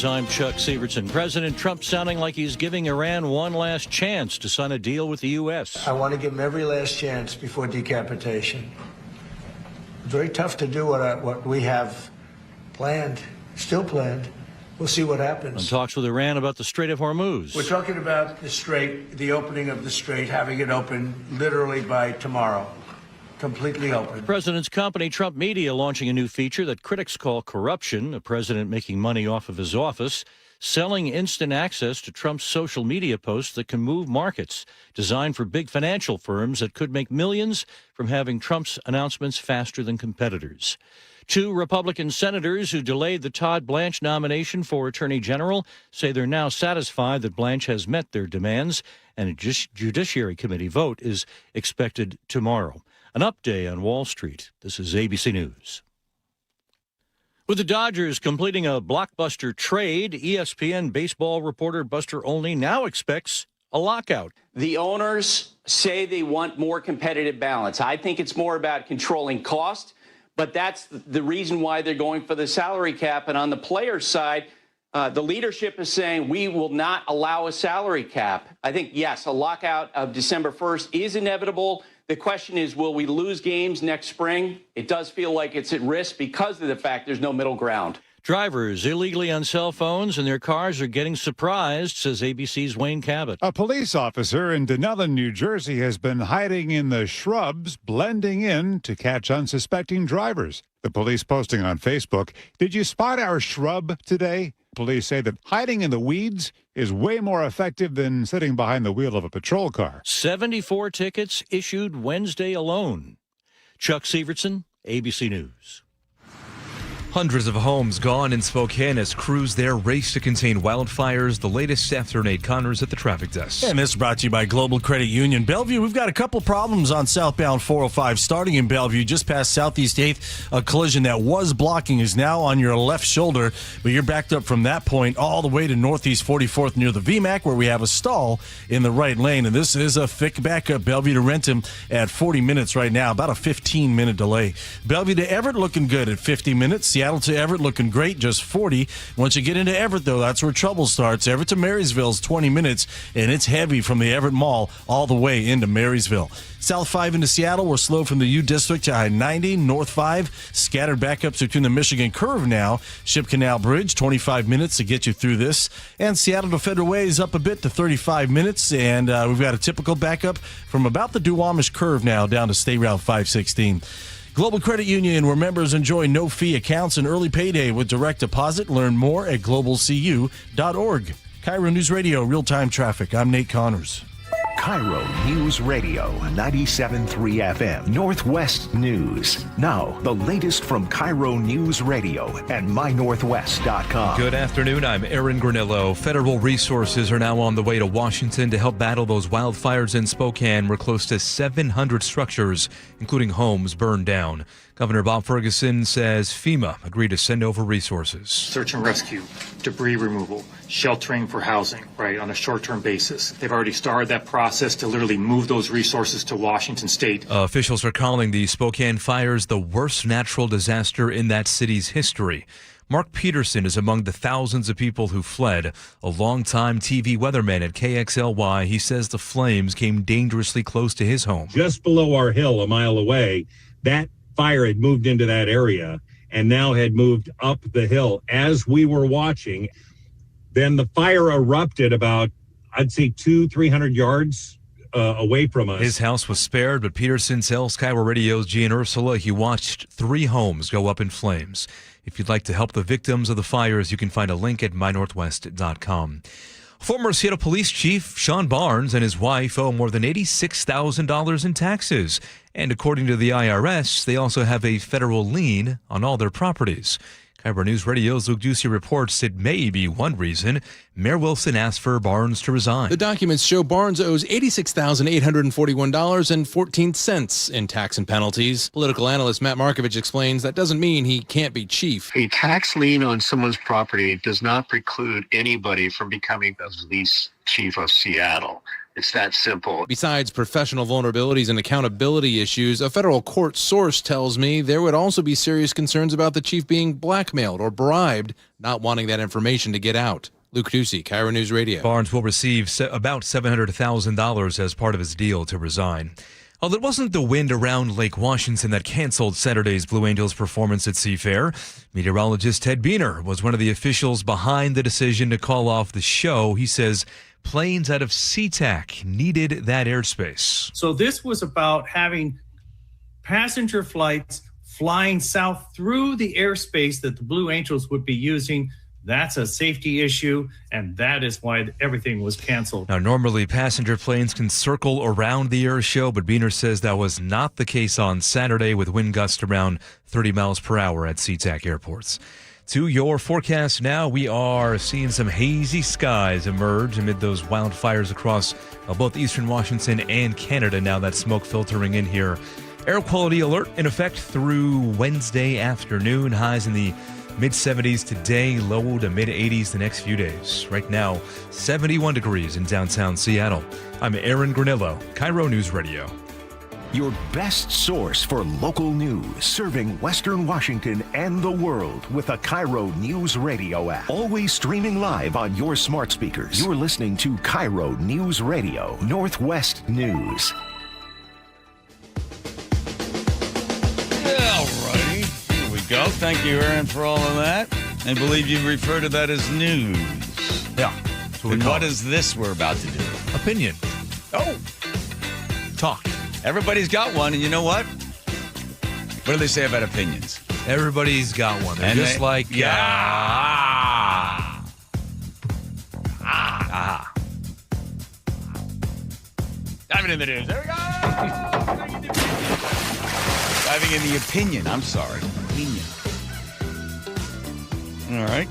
News. I'm Chuck Sievertson. President Trump sounding like he's giving Iran one last chance to sign a deal with the U.S. I want to give him every last chance before decapitation. It's very tough to do what we have planned, still planned. We'll see what happens. On talks with Iran about the Strait of Hormuz. We're talking about the strait, the opening of the strait, having it open literally by tomorrow. Completely open. The president's company, Trump Media, launching a new feature that critics call corruption, a president making money off of his office, selling instant access to Trump's social media posts that can move markets, designed for big financial firms that could make millions from having Trump's announcements faster than competitors. 2 Republican senators who delayed the Todd Blanche nomination for Attorney General say they're now satisfied that Blanche has met their demands, and a Judiciary Committee vote is expected tomorrow. An update on Wall Street. This is ABC News. With the Dodgers completing a blockbuster trade, ESPN baseball reporter Buster Olney now expects a lockout. The owners say they want more competitive balance. I think it's more about controlling cost, but that's the reason why they're going for the salary cap. And on the players' side, the leadership is saying we will not allow a salary cap. I think, yes, a lockout of December 1st is inevitable. The question is, will we lose games next spring? It does feel like it's at risk because of the fact there's no middle ground. Drivers illegally on cell phones in their cars are getting surprised, says ABC's Wayne Cabot. A police officer in Denellen, New Jersey, has been hiding in the shrubs, blending in to catch unsuspecting drivers. The police posting on Facebook, "Did you spot our shrub today?" Police say that hiding in the weeds is way more effective than sitting behind the wheel of a patrol car. 74 tickets issued Wednesday alone. Chuck Sievertson, ABC News. Hundreds of homes gone in Spokane as crews there race to contain wildfires. The latest after Nate Connors at the traffic desk. And this is brought to you by Global Credit Union. Bellevue, we've got a couple problems on southbound 405 starting in Bellevue, just past Southeast 8th. A collision that was blocking is now on your left shoulder, but you're backed up from that point all the way to Northeast 44th near the VMAC, where we have a stall in the right lane. And this is a thick backup. Bellevue to Rentham at 40 minutes right now, about a 15-minute delay. Bellevue to Everett looking good at 50 minutes. Seattle to Everett looking great, just 40. Once you get into Everett, though, that's where trouble starts. Everett to Marysville's 20 minutes, and it's heavy from the Everett Mall all the way into Marysville. South 5 into Seattle, we're slow from the U District to I-90. North 5, scattered backups between the Michigan Curve now. Ship Canal Bridge, 25 minutes to get you through this. And Seattle to Federal Way is up a bit to 35 minutes. And we've got a typical backup from about the Duwamish Curve now down to State Route 516. Global Credit Union, where members enjoy no-fee accounts and early payday with direct deposit. Learn more at globalcu.org. KIRO News Radio, real-time traffic. I'm Nate Connors. KIRO News Radio, 97.3 FM, Northwest News. Now, the latest from KIRO News Radio at mynorthwest.com. Good afternoon, I'm Aaron Granillo. Federal resources are now on the way to Washington to help battle those wildfires in Spokane, where close to 700 structures, including homes, burned down. Governor Bob Ferguson says FEMA agreed to send over resources. Search and rescue, debris removal, sheltering for housing, right, on a short-term basis. They've already started that process to literally move those resources to Washington State. Officials are calling the Spokane fires the worst natural disaster in that city's history. Mark Peterson is among the thousands of people who fled. A longtime TV weatherman at KXLY, he says the flames came dangerously close to his home. Just below our hill, a mile away, that fire had moved into that area and now had moved up the hill as we were watching. Then the fire erupted about, I'd say 200-300 yards away from us. His house was spared, but Peterson tells KIRO Radio's Gian Ursula he watched 3 homes go up in flames. If you'd like to help the victims of the fires, you can find a link at mynorthwest.com. Former Seattle Police Chief Sean Barnes and his wife owe more than $86,000 in taxes. And according to the IRS, they also have a federal lien on all their properties. KIRO News Radio's Luke Ducey reports it may be one reason Mayor Wilson asked for Barnes to resign. The documents show Barnes owes $86,841.14 in tax and penalties. Political analyst Matt Markovich explains that doesn't mean he can't be chief. A tax lien on someone's property does not preclude anybody from becoming the police chief of Seattle. It's that simple. Besides professional vulnerabilities and accountability issues, a federal court source tells me there would also be serious concerns about the chief being blackmailed or bribed, not wanting that information to get out. Luke Ducey, KIRO News Radio. Barnes will receive about $700,000 as part of his deal to resign. Although it wasn't the wind around Lake Washington that canceled Saturday's Blue Angels performance at Seafair. Meteorologist Ted Biener was one of the officials behind the decision to call off the show. He says planes out of SeaTac needed that airspace. So this was about having passenger flights flying south through the airspace that the Blue Angels would be using. That's a safety issue, and that is why everything was canceled. Now, normally passenger planes can circle around the air show, but Biener says that was not the case on Saturday with wind gusts around 30 miles per hour at SeaTac airports. To your forecast now, we are seeing some hazy skies emerge amid those wildfires across both eastern Washington and Canada. Now that smoke filtering in here. Air quality alert in effect through Wednesday afternoon. Highs in the mid-70s today, low to mid-80s the next few days. Right now, 71 degrees in downtown Seattle. I'm Aaron Granillo, KIRO News Radio. Your best source for local news, serving Western Washington and the world with a KIRO News Radio app. Always streaming live on your smart speakers. You're listening to KIRO News Radio, Northwest News. All righty. Here we go. Thank you, Aaron, for all of that. I believe you refer to that as news. Yeah. And what is this we're about to do? Opinion. Oh. Talk. Everybody's got one, and you know what? What do they say about opinions? Everybody's got one. They're And just like, Diving in the news. There we go. Diving in the opinion. I'm sorry. Opinion. All right.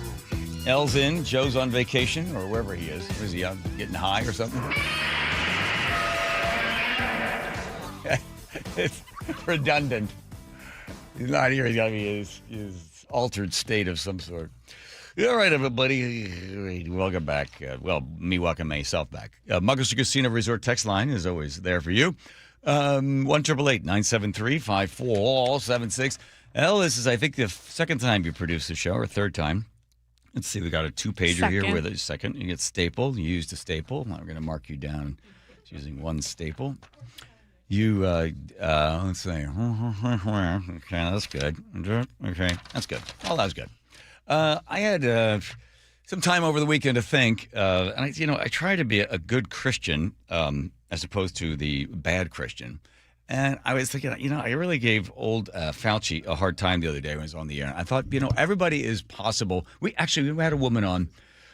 Elle's in. Joe's on vacation or wherever he is. Is he out getting high or something? It's redundant. He's not here. He's got to be his altered state of some sort. All right, everybody. Welcome back. Me welcome myself back. Muggles Casino Resort text line is always there for you. 1-888-973-5476. Elle, this is, I think, the second time you produced the show, or third time. Let's see. We got a two-pager here with a second. You get staple. You used a staple. I'm going to mark you down using one staple. You, let's see. Okay, that's good. Okay, that's good. All that was good. I had some time over the weekend to think, and I try to be a good Christian as opposed to the bad Christian. And I was thinking, I really gave old Fauci a hard time the other day when I was on the air. I thought, everybody is possible. We had a woman on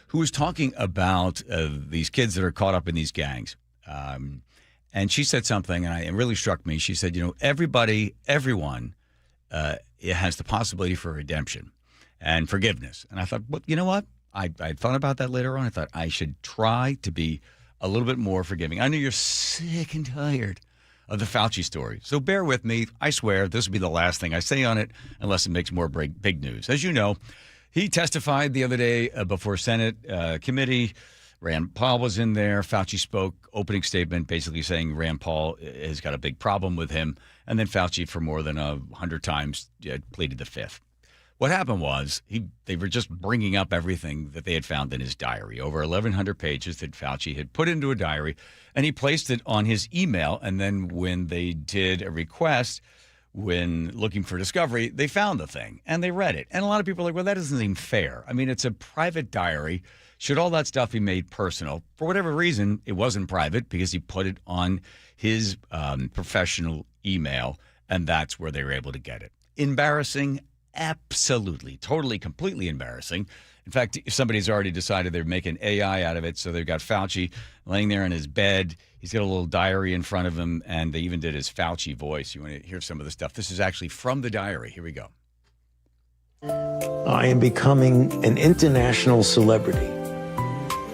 who was talking about these kids that are caught up in these gangs. And she said something, and it really struck me. She said, everyone has the possibility for redemption and forgiveness. And I thought, well, you know what? I thought about that later on. I thought I should try to be a little bit more forgiving. I know you're sick and tired of the Fauci story. So bear with me. I swear this will be the last thing I say on it unless it makes more big news. As you know, he testified the other day before Senate committee. Rand Paul was in there. Fauci spoke, opening statement, basically saying Rand Paul has got a big problem with him. And then Fauci, for more than 100 times, pleaded the fifth. What happened was they were just bringing up everything that they had found in his diary, over 1,100 pages that Fauci had put into a diary, and he placed it on his email. And then when they did a request, when looking for discovery, they found the thing, and they read it. And a lot of people are like, well, that doesn't seem fair. I mean, it's a private diary. Should all that stuff be made personal? For whatever reason, it wasn't private because he put it on his professional email, and that's where they were able to get it. Embarrassing? Absolutely. Totally, completely embarrassing. In fact, somebody's already decided they're making AI out of it, so they've got Fauci laying there in his bed. He's got a little diary in front of him, and they even did his Fauci voice. You want to hear some of the stuff? This is actually from the diary. Here we go. I am becoming an international celebrity.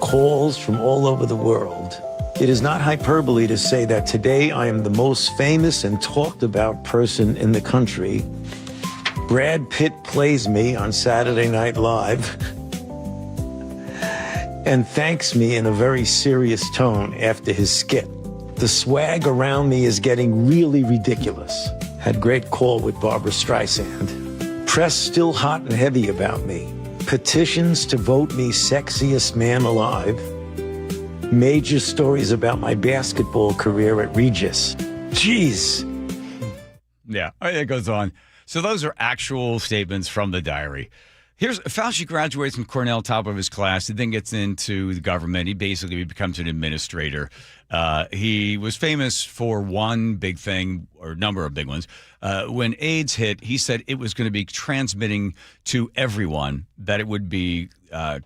Calls from all over the world. It is not hyperbole to say that today I am the most famous and talked about person in the country. Brad Pitt plays me on Saturday Night Live. and thanks me in a very serious tone after his skit. The swag around me is getting really ridiculous. Had great call with Barbara Streisand. Press still hot and heavy about me. Petitions to vote me sexiest man alive. Major stories about my basketball career at Regis. Jeez. Yeah, it goes on. So those are actual statements from the diary. Here's Fauci graduates from Cornell, top of his class. He then gets into the government. He basically becomes an administrator. He was famous for one big thing, or a number of big ones. When AIDS hit, he said it was going to be transmitting to everyone, that it would be that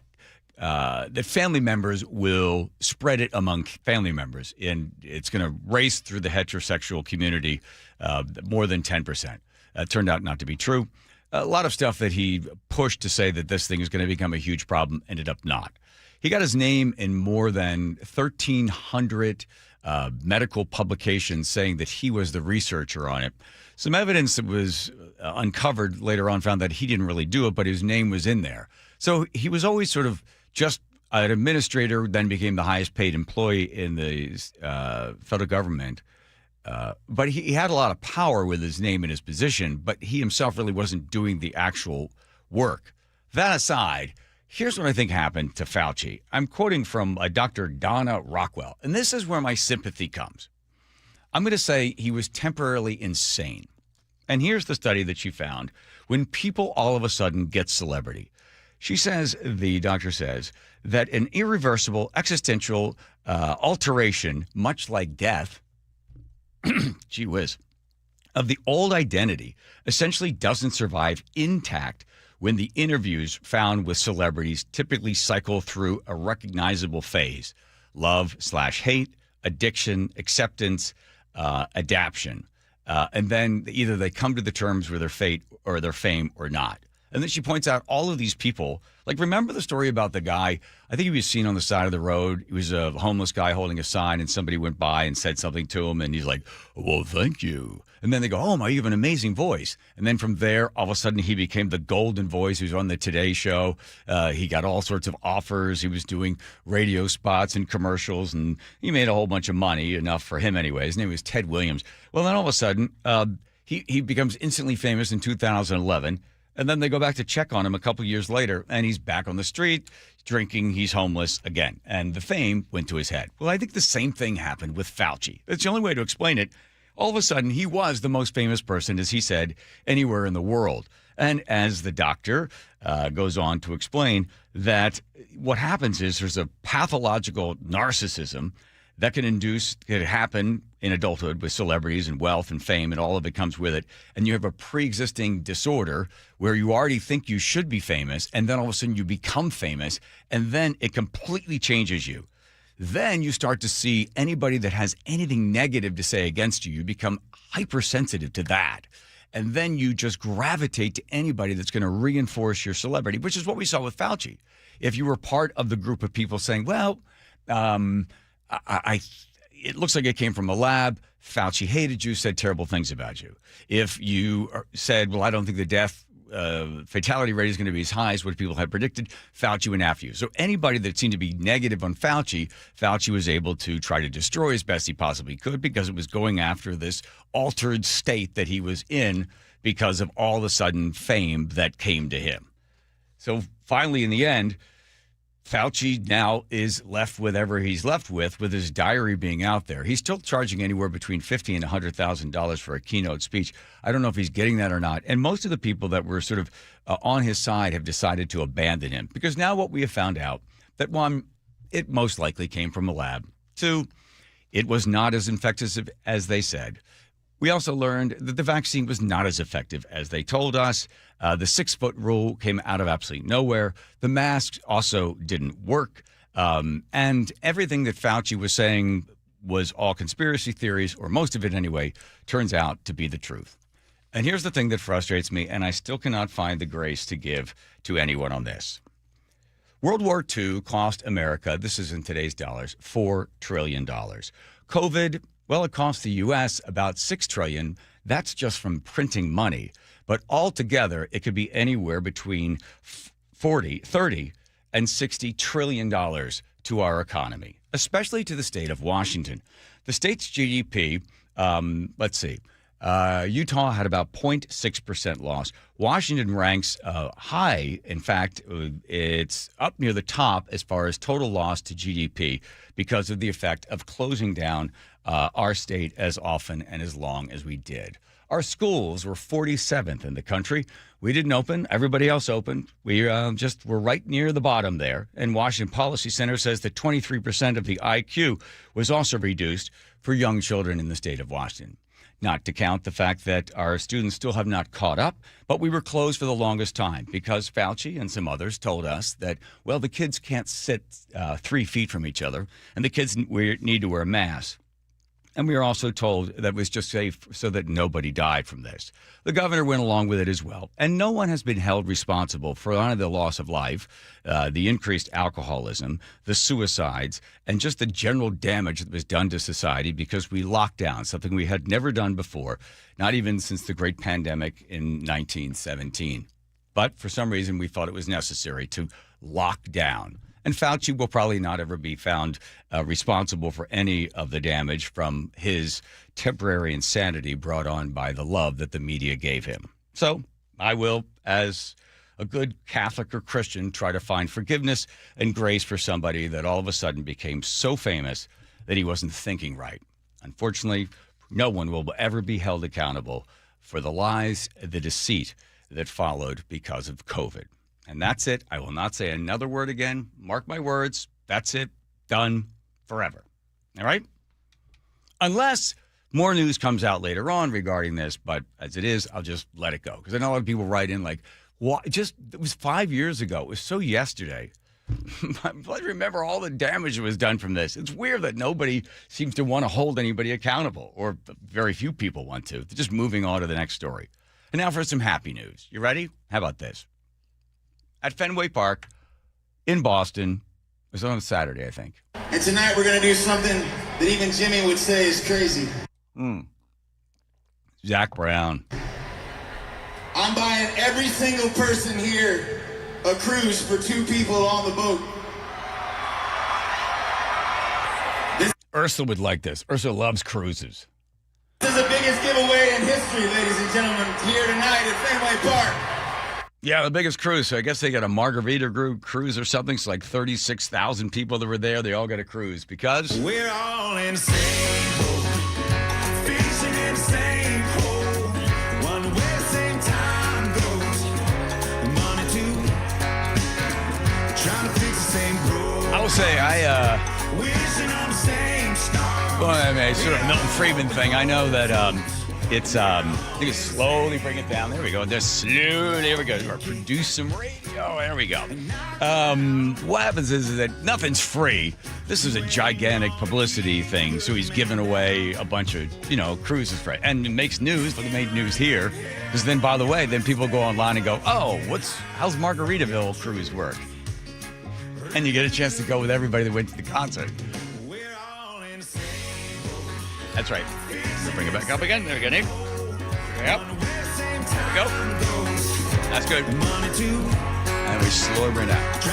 family members will spread it among family members, and it's going to race through the heterosexual community more than 10%. Turned out not to be true. A lot of stuff that he pushed to say that this thing is going to become a huge problem ended up not. He got his name in more than 1,300 medical publications saying that he was the researcher on it. Some evidence that was uncovered later on found that he didn't really do it, but his name was in there. So he was always sort of just an administrator, then became the highest paid employee in the federal government. But he had a lot of power with his name and his position, but he himself really wasn't doing the actual work. That aside, here's what I think happened to Fauci. I'm quoting from Dr. Donna Rockwell, and this is where my sympathy comes. I'm going to say he was temporarily insane. And here's the study that she found. When people all of a sudden get celebrity, she says, the doctor says, that an irreversible existential alteration, much like death, gee whiz, of the old identity essentially doesn't survive intact when the interviews found with celebrities typically cycle through a recognizable phase: love/hate, addiction, acceptance, adaption. And then either they come to the terms with their fate or their fame or not. And then she points out all of these people, like, remember the story about the guy, I think he was seen on the side of the road. He was a homeless guy holding a sign, and somebody went by and said something to him, and he's like, well, thank you. And then they go, oh, my, you have an amazing voice. And then from there, all of a sudden, he became the golden voice. He was on the Today Show. He got all sorts of offers. He was doing radio spots and commercials, and he made a whole bunch of money, enough for him anyway. His name was Ted Williams. Well, then all of a sudden, he becomes instantly famous in 2011. And then they go back to check on him a couple years later, and he's back on the street, drinking, he's homeless again. And the fame went to his head. Well, I think the same thing happened with Fauci. That's the only way to explain it. All of a sudden, he was the most famous person, as he said, anywhere in the world. And as the doctor goes on to explain, that what happens is there's a pathological narcissism that can happen in adulthood with celebrities and wealth and fame, and all of it comes with it. And you have a pre-existing disorder where you already think you should be famous, and then all of a sudden you become famous, and then it completely changes you. Then you start to see anybody that has anything negative to say against you, you become hypersensitive to that. And then you just gravitate to anybody that's going to reinforce your celebrity, which is what we saw with Fauci. If you were part of the group of people saying, well, it looks like it came from a lab. Fauci hated you, said terrible things about you. If you said, well, I don't think the death fatality rate is going to be as high as what people had predicted, Fauci went after you. So anybody that seemed to be negative on Fauci, Fauci was able to try to destroy as best he possibly could, because it was going after this altered state that he was in because of all of a sudden fame that came to him. So finally, in the end, Fauci now is left with whatever he's left with his diary being out there. He's still charging anywhere between $50,000 and $100,000 for a keynote speech. I don't know if he's getting that or not. And most of the people that were sort of on his side have decided to abandon him, because now what we have found out, that one, it most likely came from a lab. Two, it was not as infectious as they said. We also learned that the vaccine was not as effective as they told us. The 6-foot rule came out of absolutely nowhere. The masks also didn't work. And everything that Fauci was saying was all conspiracy theories, or most of it anyway, turns out to be the truth. And here's the thing that frustrates me, and I still cannot find the grace to give to anyone on this. World War II cost America, this is in today's dollars, $4 trillion. COVID, well, it cost the U.S. about $6 trillion. That's just from printing money. But altogether, it could be anywhere between 30 $160 trillion to our economy, especially to the state of Washington. The state's GDP, Utah had about 0.6% loss. Washington ranks high. In fact, it's up near the top as far as total loss to GDP because of the effect of closing down our state as often and as long as we did. Our schools were 47th in the country. We didn't open. Everybody else opened. We just were right near the bottom there. And Washington Policy Center says that 23% of the IQ was also reduced for young children in the state of Washington. Not to count the fact that our students still have not caught up, but we were closed for the longest time because Fauci and some others told us that, well, the kids can't sit 3 feet from each other and the kids need to wear masks. And we were also told that it was just safe so that nobody died from this. The governor went along with it as well. And no one has been held responsible for only the loss of life, the increased alcoholism, the suicides, and just the general damage that was done to society because we locked down, something we had never done before, not even since the great pandemic in 1917. But for some reason, we thought it was necessary to lock down. And Fauci will probably not ever be found responsible for any of the damage from his temporary insanity brought on by the love that the media gave him. So I will, as a good Catholic or Christian, try to find forgiveness and grace for somebody that all of a sudden became so famous that he wasn't thinking right. Unfortunately, no one will ever be held accountable for the lies, the deceit that followed because of COVID. And that's it. I will not say another word again. Mark my words. That's it. Done forever. All right? Unless more news comes out later on regarding this, but as it is, I'll just let it go. Because I know a lot of people write in like, "What? It was 5 years ago. It was so yesterday." I remember all the damage that was done from this. It's weird that nobody seems to want to hold anybody accountable, or very few people want to. They're just moving on to the next story. And now for some happy news. You ready? How about this? At Fenway Park in Boston. It was on Saturday, I think. And tonight we're going to do something that even Jimmy would say is crazy. Zach Brown. I'm buying every single person here a cruise for 2 people on the boat. Ursula would like this. Ursula loves cruises. This is the biggest giveaway in history, ladies and gentlemen, here tonight at Fenway Park. Yeah, the biggest cruise. So I guess they got a margarita cruise or something. It's like 36,000 people that were there. They all got a cruise because we're all in the same boat, fishing in the same hole. One way the same time goes. Money too, trying to fix the same road. I will say, wishing on the same star. Well, I mean, sort of Milton Friedman thing. I know that it's I think it's slowly bring it down. There we go. Just slow. There we go. Or produce some radio. There we go. What happens is that nothing's free. This is a gigantic publicity thing. So he's giving away a bunch of cruises for it, and it makes news. Look, it made news here. Because then, by the way, then people go online and go, "Oh, how's Margaritaville cruise work?" And you get a chance to go with everybody that went to the concert. That's right. We'll bring it back up again. There we go, Nick. Yep. There we go. That's good. And we slow it out.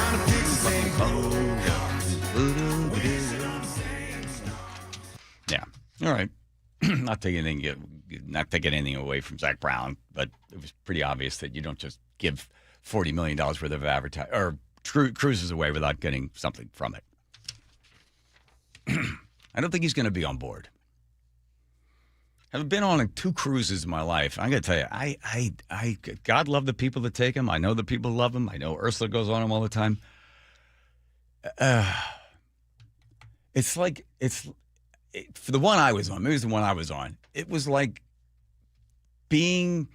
Yeah. All right. Not taking anything away from Zach Brown, but it was pretty obvious that you don't just give $40 million worth of advertising or cruises away without getting something from it. I don't think he's going to be on board. I've been on 2 cruises in my life. I'm going to tell you, I God love the people that take them. I know the people love them. I know Ursula goes on them all the time. For the one I was on, maybe it was the one I was on, it was like being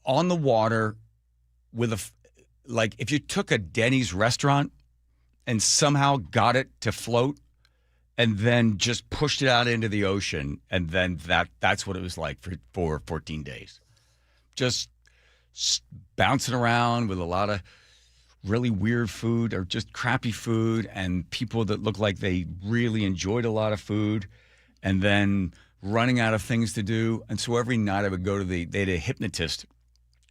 on the water with like if you took a Denny's restaurant and somehow got it to float, and then just pushed it out into the ocean, and then that's what it was like for 14 days. Just bouncing around with a lot of really weird food or just crappy food, and people that look like they really enjoyed a lot of food, and then running out of things to do. And so every night I would go to they had a hypnotist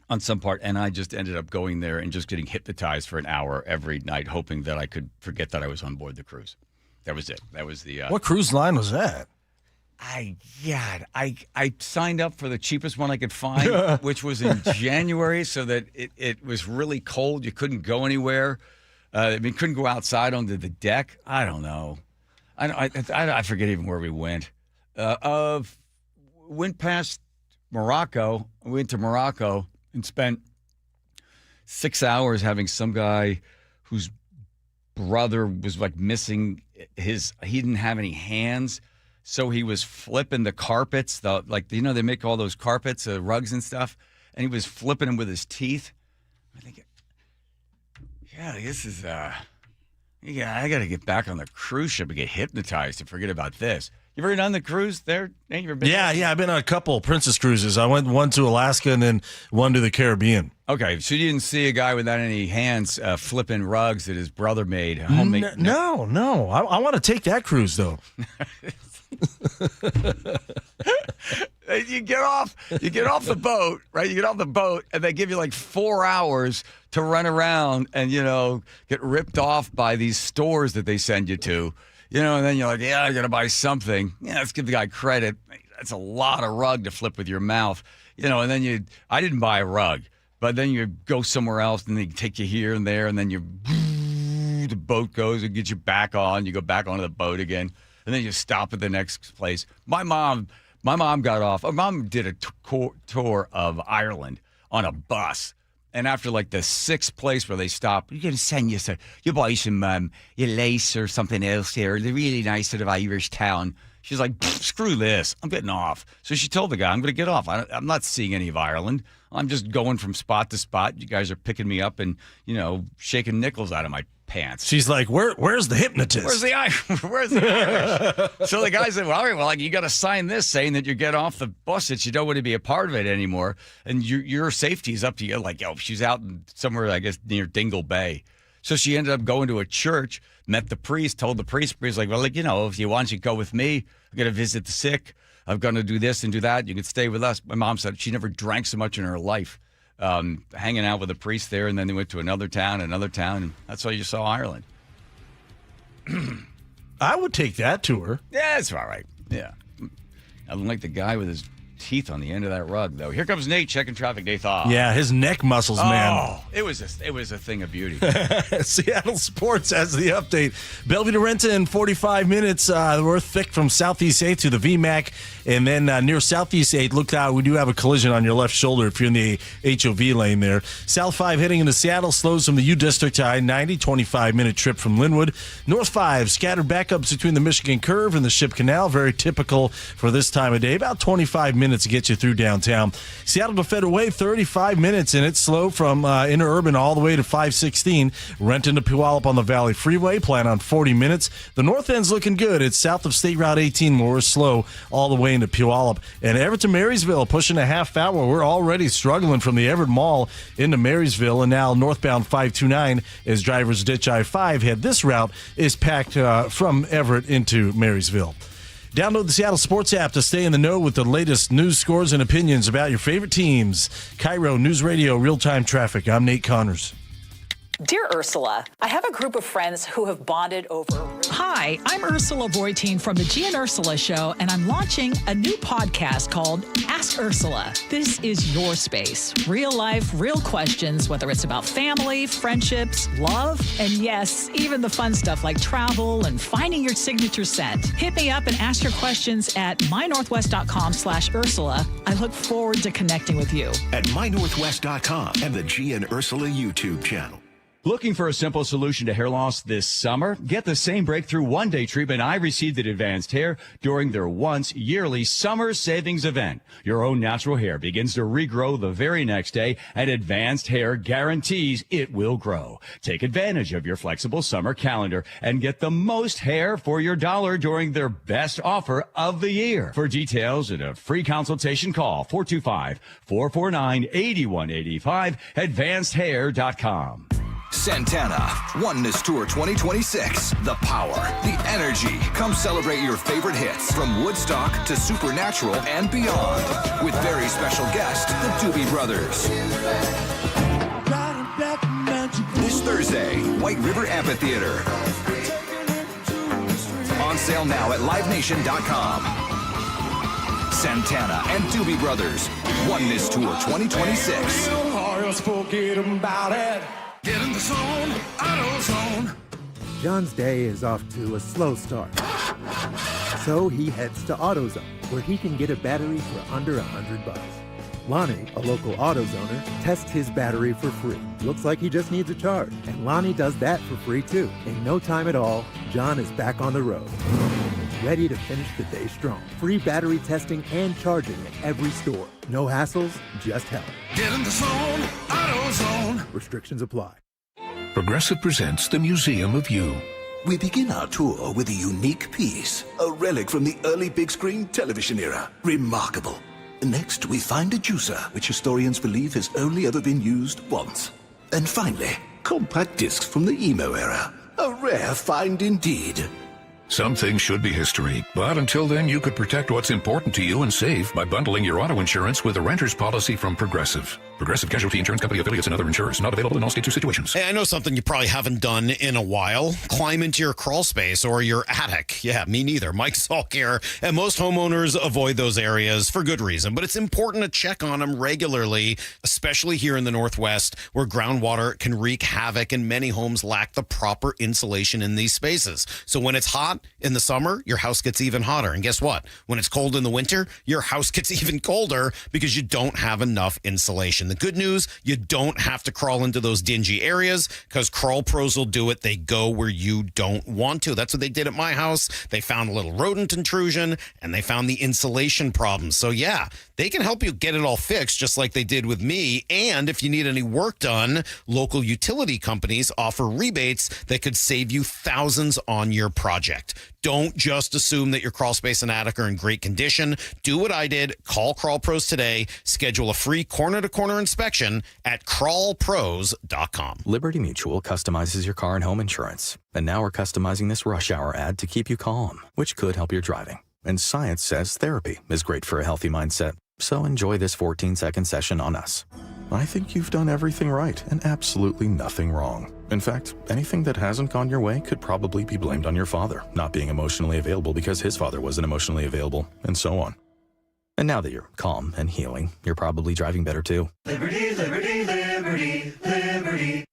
on some part, and I just ended up going there and just getting hypnotized for an hour every night, hoping that I could forget that I was on board the cruise. That was it. That was the. What cruise line was that? I signed up for the cheapest one I could find, which was in January, so that it was really cold. You couldn't go anywhere. Couldn't go outside onto the deck. I don't know. I forget even where we went. Went past Morocco. We went to Morocco and spent 6 hours having some guy whose brother was like missing he didn't have any hands. So he was flipping the carpets, they make all those carpets, rugs and stuff, and he was flipping them with his teeth. I think, this is, I got to get back on the cruise ship and get hypnotized and forget about this. You ever done the cruise there? Nate? You ever been? Yeah, I've been on a couple Princess cruises. I went one to Alaska and then one to the Caribbean. Okay, so you didn't see a guy without any hands flipping rugs that his brother made, homemade? No. I want to take that cruise, though. You get off the boat, right? You get off the boat, and they give you like 4 hours to run around and, get ripped off by these stores that they send you to, and then you're like, I got to buy something. Yeah, let's give the guy credit. That's a lot of rug to flip with your mouth, and then I didn't buy a rug, but then you go somewhere else and they take you here and there, and then the boat goes and gets you back on. You go back onto the boat again. And then you stop at the next place. My mom got off. My mom did a tour of Ireland on a bus. And after like the sixth place where they stopped, you're going to send you buy some your lace or something else here. They're really nice sort of Irish town. She's like, screw this. I'm getting off. So she told the guy, I'm going to get off. I'm not seeing any of Ireland. I'm just going from spot to spot. You guys are picking me up and, shaking nickels out of my pants. She's like, where's the hypnotist? Where's the Irish? So the guy said, well, all right, well, you got to sign this saying that you get off the bus, that you don't want to be a part of it anymore. And your safety is up to you. Like, she's out somewhere, I guess, near Dingle Bay. So she ended up going to a church, met the priest, told the priest like, well, if you want, you go with me. I'm going to visit the sick. I'm going to do this and do that. You can stay with us. My mom said she never drank so much in her life, hanging out with a priest there. And then they went to another town, and that's how you saw Ireland. I would take that tour. Yeah, it's all right. Yeah. I don't like the guy with his teeth on the end of that rug, though. Here comes Nate checking traffic. Nate Thaw. Yeah, his neck muscles, man. Oh, it was a thing of beauty. Seattle Sports has the update. Bellevue to Renton in 45 minutes. We're thick from Southeast 8 to the VMAC. And then near Southeast 8, look out, we do have a collision on your left shoulder if you're in the HOV lane there. South 5 heading into Seattle slows from the U District to I-90, 25-minute trip from Linwood. North 5, scattered backups between the Michigan Curve and the Ship Canal, very typical for this time of day. About 25 minutes to get you through downtown. Seattle to Federal Way, 35 minutes, and it's slow from interurban all the way to 516. Renton to Puyallup on the Valley Freeway, plan on 40 minutes. The north end's looking good. It's south of State Route 18 where we're slow all the way into Puyallup. And Everett to Marysville, pushing a half hour. We're already struggling from the Everett Mall into Marysville, and now northbound 529 as drivers ditch I-5 head. This route is packed from Everett into Marysville. Download the Seattle Sports app to stay in the know with the latest news, scores, and opinions about your favorite teams. KIRO News Radio, real-time traffic. I'm Nate Connors. Dear Ursula, I have a group of friends who have bonded over... Hi, I'm Ursula Voitin from the G and Ursula Show, and I'm launching a new podcast called Ask Ursula. This is your space. Real life, real questions, whether it's about family, friendships, love, and yes, even the fun stuff like travel and finding your signature scent. Hit me up and ask your questions at mynorthwest.com/Ursula. I look forward to connecting with you. At mynorthwest.com and the G and Ursula YouTube channel. Looking for a simple solution to hair loss this summer? Get the same breakthrough one-day treatment I received at Advanced Hair during their once-yearly summer savings event. Your own natural hair begins to regrow the very next day, and Advanced Hair guarantees it will grow. Take advantage of your flexible summer calendar and get the most hair for your dollar during their best offer of the year. For details and a free consultation, call 425-449-8185, advancedhair.com. Santana, Oneness Tour 2026. The power, the energy. Come celebrate your favorite hits from Woodstock to Supernatural and beyond. With very special guest, the Doobie Brothers. This Thursday, White River Amphitheater. On sale now at livenation.com. Santana and Doobie Brothers, Oneness Tour 2026. Forget about it. Get in the zone, AutoZone. John's day is off to a slow start. So he heads to AutoZone, where he can get a battery for under $100. Lonnie, a local AutoZoner, tests his battery for free. Looks like he just needs a charge, and Lonnie does that for free too. In no time at all, John is back on the road, ready to finish the day strong. Free battery testing and charging at every store. No hassles, just help. Get in the zone, AutoZone. Restrictions apply. Progressive presents the Museum of You. We begin our tour with a unique piece, a relic from the early big screen television era. Remarkable. Next, we find a juicer, which historians believe has only ever been used once. And finally, compact discs from the emo era. A rare find indeed. Some things should be history, but until then, you could protect what's important to you and save by bundling your auto insurance with a renter's policy from Progressive. Progressive Casualty Insurance Company affiliates and other insurers. Not available in all states or situations. Hey, I know something you probably haven't done in a while. Climb into your crawl space or your attic. Yeah, me neither. Mike Salk here. And most homeowners avoid those areas for good reason. But it's important to check on them regularly, especially here in the Northwest, where groundwater can wreak havoc and many homes lack the proper insulation in these spaces. So when it's hot in the summer, your house gets even hotter. And guess what? When it's cold in the winter, your house gets even colder because you don't have enough insulation. The good news, you don't have to crawl into those dingy areas because Crawl Pros will do it. They go where you don't want to. That's what they did at my house. They found a little rodent intrusion and they found the insulation problem. So yeah, they can help you get it all fixed just like they did with me. And if you need any work done, local utility companies offer rebates that could save you thousands on your project. Don't just assume that your crawl space and attic are in great condition. Do what I did. Call Crawl Pros today. Schedule a free corner-to-corner inspection at crawlpros.com. Liberty Mutual customizes your car and home insurance. And now we're customizing this rush hour ad to keep you calm, which could help your driving. And science says therapy is great for a healthy mindset. So enjoy this 14-second session on us. I think you've done everything right and absolutely nothing wrong. In fact, anything that hasn't gone your way could probably be blamed on your father not being emotionally available because his father wasn't emotionally available, and so on. And now that you're calm and healing, you're probably driving better too. Liberty, liberty, liberty, liberty.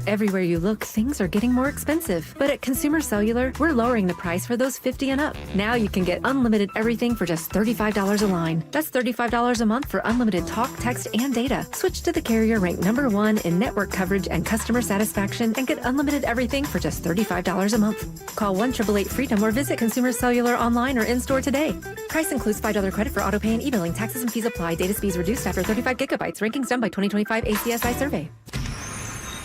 Everywhere you look, things are getting more expensive. But at Consumer Cellular, we're lowering the price for those 50 and up. Now you can get unlimited everything for just $35 a line. That's $35 a month for unlimited talk, text, and data. Switch to the carrier ranked #1 in network coverage and customer satisfaction and get unlimited everything for just $35 a month. Call 1-888-FREEDOM or visit Consumer Cellular online or in-store today. Price includes $5 credit for auto pay and e-billing. Taxes and fees apply. Data speeds reduced after 35 gigabytes. Rankings done by 2025 ACSI survey.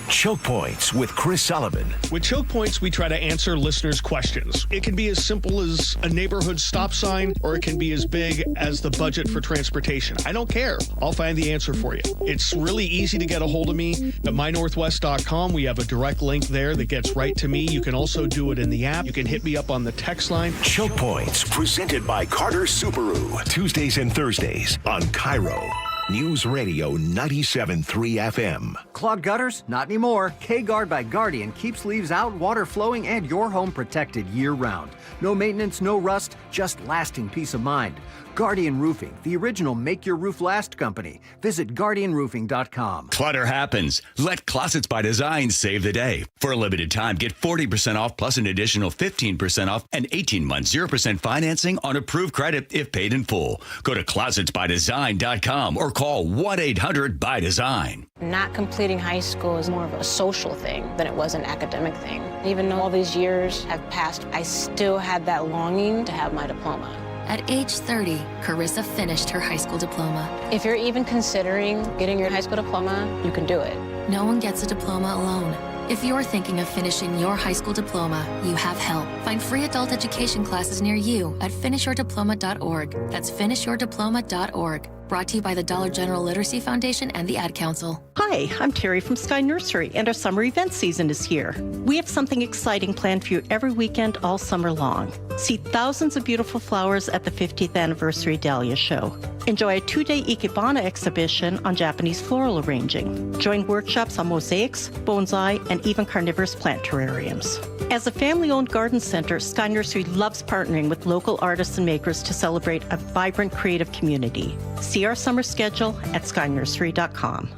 Choke Points with Chris Sullivan. With Choke Points, we try to answer listeners' questions. It can be as simple as a neighborhood stop sign, or it can be as big as the budget for transportation. I don't care. I'll find the answer for you. It's really easy to get a hold of me at mynorthwest.com. We have a direct link there that gets right to me. You can also do it in the app. You can hit me up on the text line. Choke Points, presented by Carter Subaru. Tuesdays and Thursdays on KIRO News Radio 97.3 FM. Clogged gutters? Not anymore. K-Guard by Guardian keeps leaves out, water flowing, and your home protected year-round. No maintenance, no rust, just lasting peace of mind. Guardian Roofing, the original Make Your Roof Last company. Visit guardianroofing.com. Clutter happens. Let Closets by Design save the day. For a limited time, get 40% off plus an additional 15% off and 18 months 0% financing on approved credit if paid in full. Go to closetsbydesign.com or call 1-800-BY-DESIGN. Not completing high school is more of a social thing than it was an academic thing. Even though all these years have passed, I still had that longing to have my diploma. At age 30, Carissa finished her high school diploma. If you're even considering getting your high school diploma, you can do it. No one gets a diploma alone. If you're thinking of finishing your high school diploma, you have help. Find free adult education classes near you at finishyourdiploma.org. That's finishyourdiploma.org. brought to you by the Dollar General Literacy Foundation and the Ad Council. Hi, I'm Terry from Sky Nursery, and our summer event season is here. We have something exciting planned for you every weekend all summer long. See thousands of beautiful flowers at the 50th Anniversary Dahlia Show. Enjoy a 2-day Ikebana exhibition on Japanese floral arranging. Join workshops on mosaics, bonsai, and even carnivorous plant terrariums. As a family-owned garden center, Sky Nursery loves partnering with local artists and makers to celebrate a vibrant creative community. See our summer schedule at skynursery.com.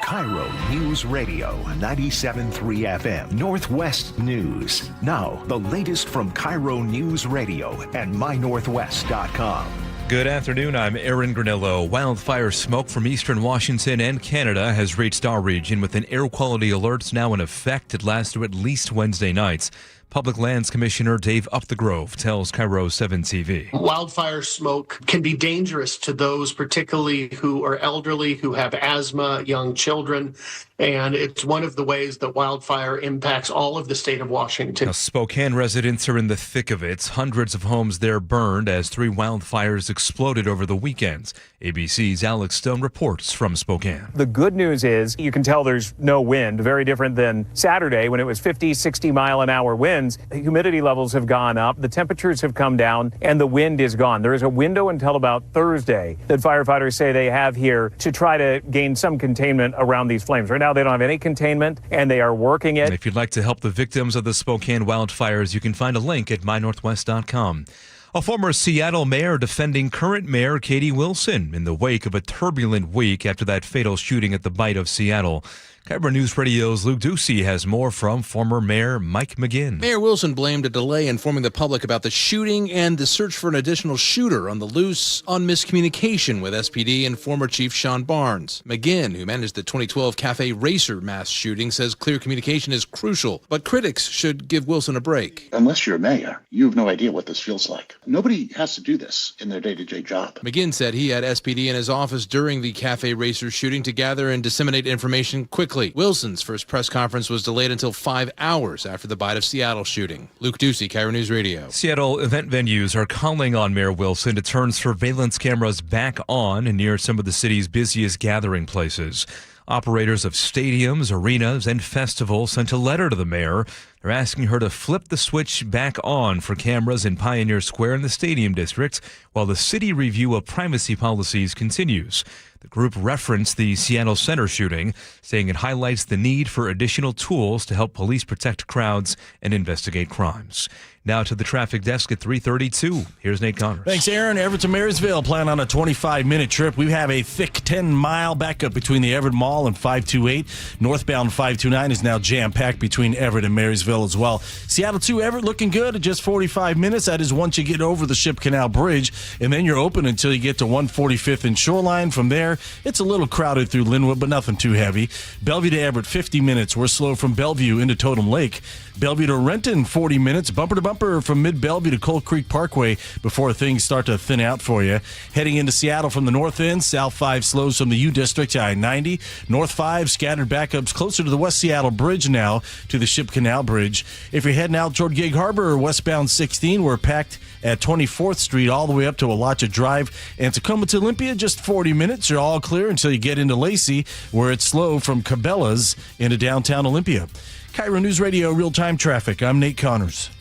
KIRO News Radio 97.3 FM, Northwest News. Now, the latest from KIRO News Radio and mynorthwest.com. Good afternoon, I'm Aaron Granillo. Wildfire smoke from eastern Washington and Canada has reached our region with an air quality alert now in effect. It lasts through at least Wednesday nights. Public Lands Commissioner Dave Upthegrove tells KIRO 7 TV. Wildfire smoke can be dangerous to those particularly who are elderly, who have asthma, young children, and it's one of the ways that wildfire impacts all of the state of Washington. Now, Spokane residents are in the thick of it. Hundreds of homes there burned as 3 wildfires exploded over the weekend. ABC's Alex Stone reports from Spokane. The good news is you can tell there's no wind, very different than Saturday when it was 50, 60 mile an hour winds. The humidity levels have gone up, the temperatures have come down, and the wind is gone. There is a window until about Thursday that firefighters say they have here to try to gain some containment around these flames. Right now, they don't have any containment, and they are working it. And if you'd like to help the victims of the Spokane wildfires, you can find a link at mynorthwest.com. A former Seattle mayor defending current mayor Katie Wilson in the wake of a turbulent week after that fatal shooting at the Bite of Seattle. KIRO News Radio's Luke Ducey has more from former Mayor Mike McGinn. Mayor Wilson blamed a delay informing the public about the shooting and the search for an additional shooter on the loose on miscommunication with SPD and former Chief Sean Barnes. McGinn, who managed the 2012 Cafe Racer mass shooting, says clear communication is crucial, but critics should give Wilson a break. Unless you're a mayor, you have no idea what this feels like. Nobody has to do this in their day-to-day job. McGinn said he had SPD in his office during the Cafe Racer shooting to gather and disseminate information quickly. Wilson's first press conference was delayed until 5 hours after the Bite of Seattle shooting. Luke Ducey, KIRO News Radio. Seattle event venues are calling on Mayor Wilson to turn surveillance cameras back on near some of the city's busiest gathering places. Operators of stadiums, arenas, and festivals sent a letter to the mayor. They're asking her to flip the switch back on for cameras in Pioneer Square in the Stadium District while the city review of privacy policies continues. The group referenced the Seattle Center shooting, saying it highlights the need for additional tools to help police protect crowds and investigate crimes. Now to the traffic desk at 3:32. Here's Nate Connors. Thanks, Aaron. Everett to Marysville plan on a 25-minute trip. We have a thick 10-mile backup between the Everett Mall and 528. Northbound 529 is now jam-packed between Everett and Marysville as well. Seattle to Everett looking good at just 45 minutes. That is once you get over the Ship Canal Bridge, and then you're open until you get to 145th and Shoreline. From there, it's a little crowded through Linwood, but nothing too heavy. Bellevue to Everett, 50 minutes. We're slow from Bellevue into Totem Lake. Bellevue to Renton, 40 minutes. Bumper to bumper from Mid-Bellevue to Coal Creek Parkway before things start to thin out for you. Heading into Seattle from the north end, South 5 slows from the U District to I-90. North 5 scattered backups closer to the West Seattle Bridge now to the Ship Canal Bridge. If you're heading out toward Gig Harbor, westbound 16, we're packed at 24th Street all the way up to Alachua Drive. And Tacoma to Olympia, just 40 minutes. You're all clear until you get into Lacey, where it's slow from Cabela's into downtown Olympia. KIRO News Radio real-time traffic. I'm Nate Connors.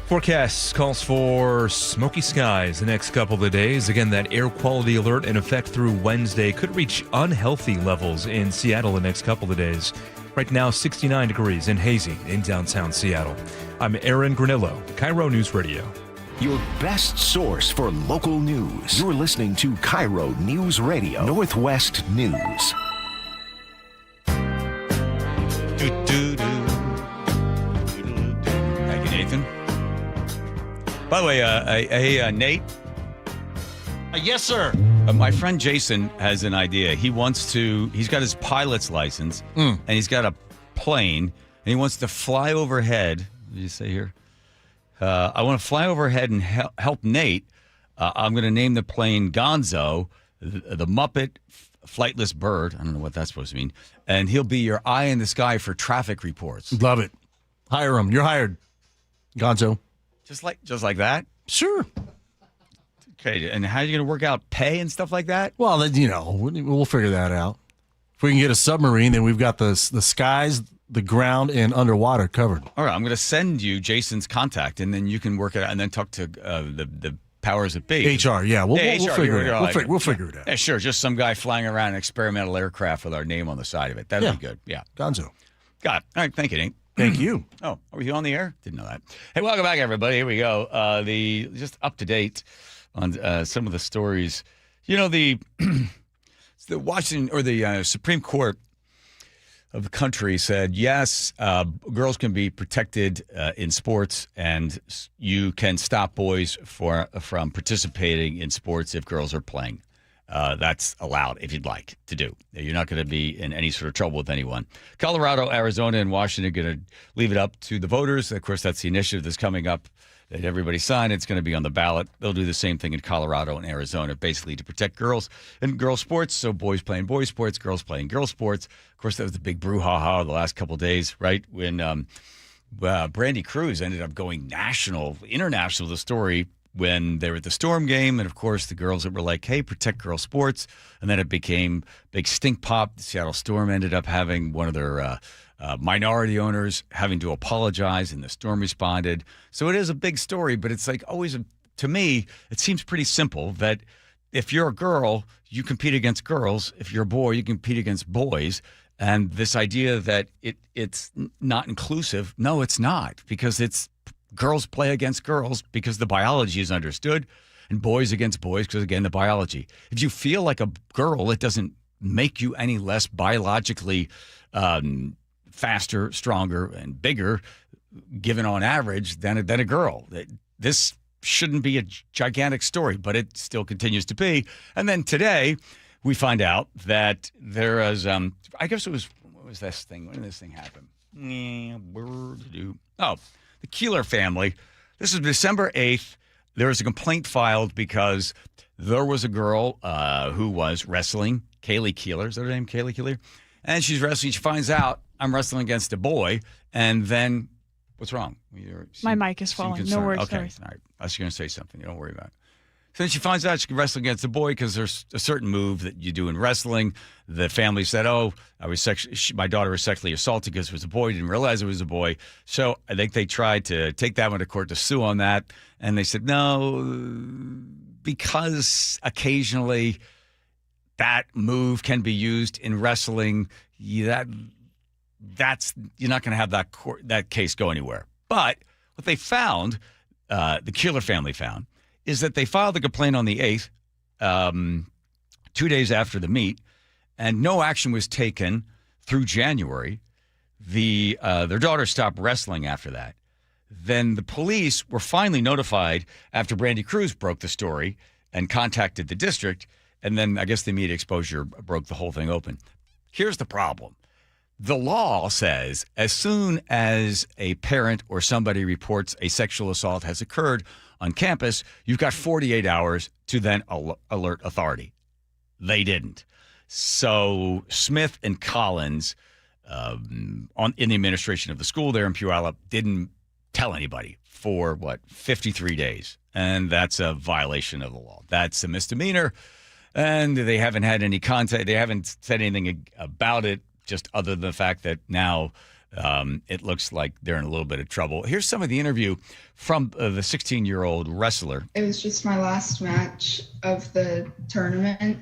Forecast calls for smoky skies the next couple of days. Again, that air quality alert in effect through Wednesday could reach unhealthy levels in Seattle the next couple of days. Right now, 69 degrees and hazy in downtown Seattle. I'm Aaron Granillo, KIRO News Radio. Your best source for local news. You're listening to KIRO News Radio, Northwest News. Thank you, Nathan. By the way, Nate. Yes, sir. My friend Jason has an idea. He's got his pilot's license, and he's got a plane, and he wants to fly overhead. What did you say here? I want to fly overhead and help Nate. I'm going to name the plane Gonzo, the Muppet Flightless Bird. I don't know what that's supposed to mean. And he'll be your eye in the sky for traffic reports. Love it. Hire him. You're hired, Gonzo. Just like that? Sure. Okay, and how are you going to work out pay and stuff like that? Well, then, we'll figure that out. If we can get a submarine, then we've got the skies, the ground, and underwater covered. All right, I'm going to send you Jason's contact, and then you can work it out, and then talk to the powers that be. HR, yeah, we'll figure it out. We'll figure it out. Yeah, sure. Just some guy flying around an experimental aircraft with our name on the side of it. That'd be good. Yeah. Gonzo. Got it. All right. Thank you, Nate. Thank you. Oh, are we on the air? Didn't know that. Hey, welcome back, everybody. Here we go. Just up to date on some of the stories. The Washington or the Supreme Court of the country said, yes, girls can be protected in sports, and you can stop boys from participating in sports if girls are playing. That's allowed if you'd like to do. You're not going to be in any sort of trouble with anyone. Colorado, Arizona, and Washington are going to leave it up to the voters. Of course, that's the initiative that's coming up that everybody signed. It's going to be on the ballot. They'll do the same thing in Colorado and Arizona, basically to protect girls and girls' sports. So boys playing boys' sports, girls playing girls' sports. Of course, that was the big brouhaha the last couple of days, right? When Brandy Cruz ended up going international, the story, when they were at the Storm game. And, of course, the girls that were like, hey, protect girls' sports. And then it became big stink pop. The Seattle Storm ended up having one of their minority owners having to apologize, and the Storm responded. So it is a big story, but it's like always, to me, it seems pretty simple that if you're a girl, you compete against girls. If you're a boy, you compete against boys. And this idea that it's not inclusive, no, it's not, because it's girls play against girls because the biology is understood, and boys against boys because, again, the biology. If you feel like a girl, it doesn't make you any less biologically faster, stronger, and bigger, given on average, than a girl. This shouldn't be a gigantic story, but it still continues to be. And then today, we find out that there is, I guess it was, what was this thing? When did this thing happen? Oh, the Keeler family. This is December 8th. There was a complaint filed because there was a girl who was wrestling, Kaylee Keeler. Is that her name, Kaylee Keeler? And she's wrestling. She finds out, I'm wrestling against a boy. And then, what's wrong? My mic is falling. No worries. Okay, all right. I was going to say something. Don't worry about it. So then she finds out she can wrestle against a boy because there's a certain move that you do in wrestling. The family said, my daughter was sexually assaulted because it was a boy. Didn't realize it was a boy. So I think they tried to take that one to court to sue on that. And they said, no, because occasionally that move can be used in wrestling, that's you're not going to have that case go anywhere. But what they found, the Keeler family found, is that they filed the complaint on the 8th, 2 days after the meet, and no action was taken through January. Their daughter stopped wrestling after that. Then the police were finally notified after Brandy Cruz broke the story and contacted the district, and then I guess the media exposure broke the whole thing open. Here's the problem. The law says as soon as a parent or somebody reports a sexual assault has occurred on campus, you've got 48 hours to then alert authority. They didn't. So Smith and Collins, in the administration of the school there in Puyallup, didn't tell anybody for, 53 days. And that's a violation of the law. That's a misdemeanor. And they haven't had any contact. They haven't said anything about it, just other than the fact that now it looks like they're in a little bit of trouble. Here's some of the interview from the 16-year-old wrestler. It was just my last match of the tournament,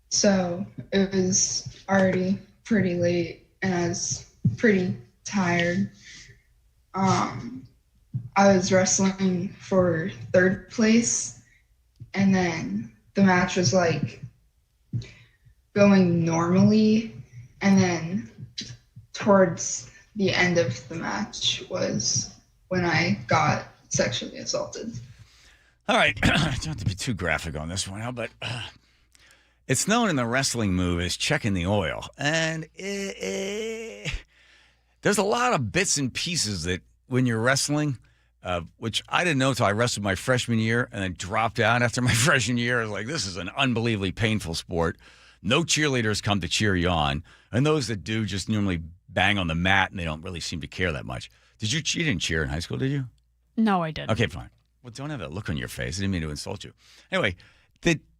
so it was already pretty late, and I was pretty tired. I was wrestling for third place, and then the match was going normally, and then towards the end of the match was when I got sexually assaulted. All right. I don't have to be too graphic on this one, but it's known in the wrestling move as checking the oil. And there's a lot of bits and pieces that when you're wrestling, which I didn't know until I wrestled my freshman year and then dropped out after my freshman year. I was like, this is an unbelievably painful sport. No cheerleaders come to cheer you on. And those that do just normally bang on the mat, and they don't really seem to care that much. You didn't cheer in high school, did you? No, I didn't. Okay, fine. Well, don't have that look on your face. I didn't mean to insult you. Anyway,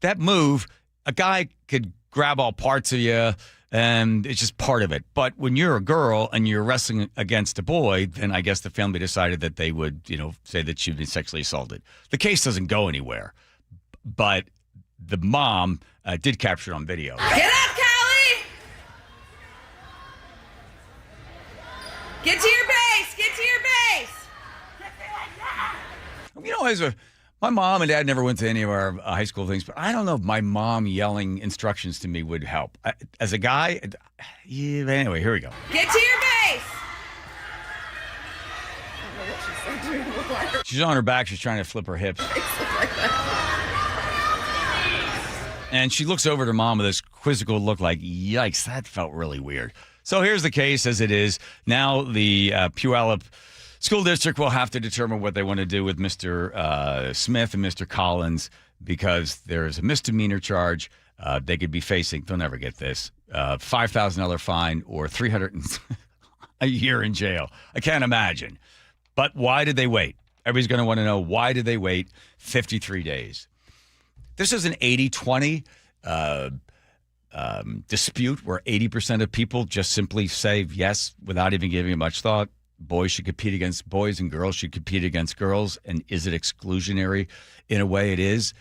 that move, a guy could grab all parts of you, and it's just part of it. But when you're a girl and you're wrestling against a boy, then I guess the family decided that they would, say that she'd been sexually assaulted. The case doesn't go anywhere, but the mom did capture it on video. Get up, Callie! Get to your base! Get to your base! My mom and dad never went to any of our high school things, but I don't know if my mom yelling instructions to me would help. As a guy, anyway, here we go. Get to your base! She's on her back. She's trying to flip her hips. And she looks over at her mom with this quizzical look like, yikes, that felt really weird. So here's the case as it is. Now the Puyallup School District will have to determine what they want to do with Mr. Smith and Mr. Collins because there's a misdemeanor charge. They could be facing, they'll never get this, $5,000 fine or $300 a year in jail. I can't imagine. But why did they wait? Everybody's going to want to know, why did they wait 53 days? This is an 80-20 dispute where 80% of people just simply say yes without even giving it much thought. Boys should compete against boys and girls should compete against girls. And is it exclusionary? In a way it is,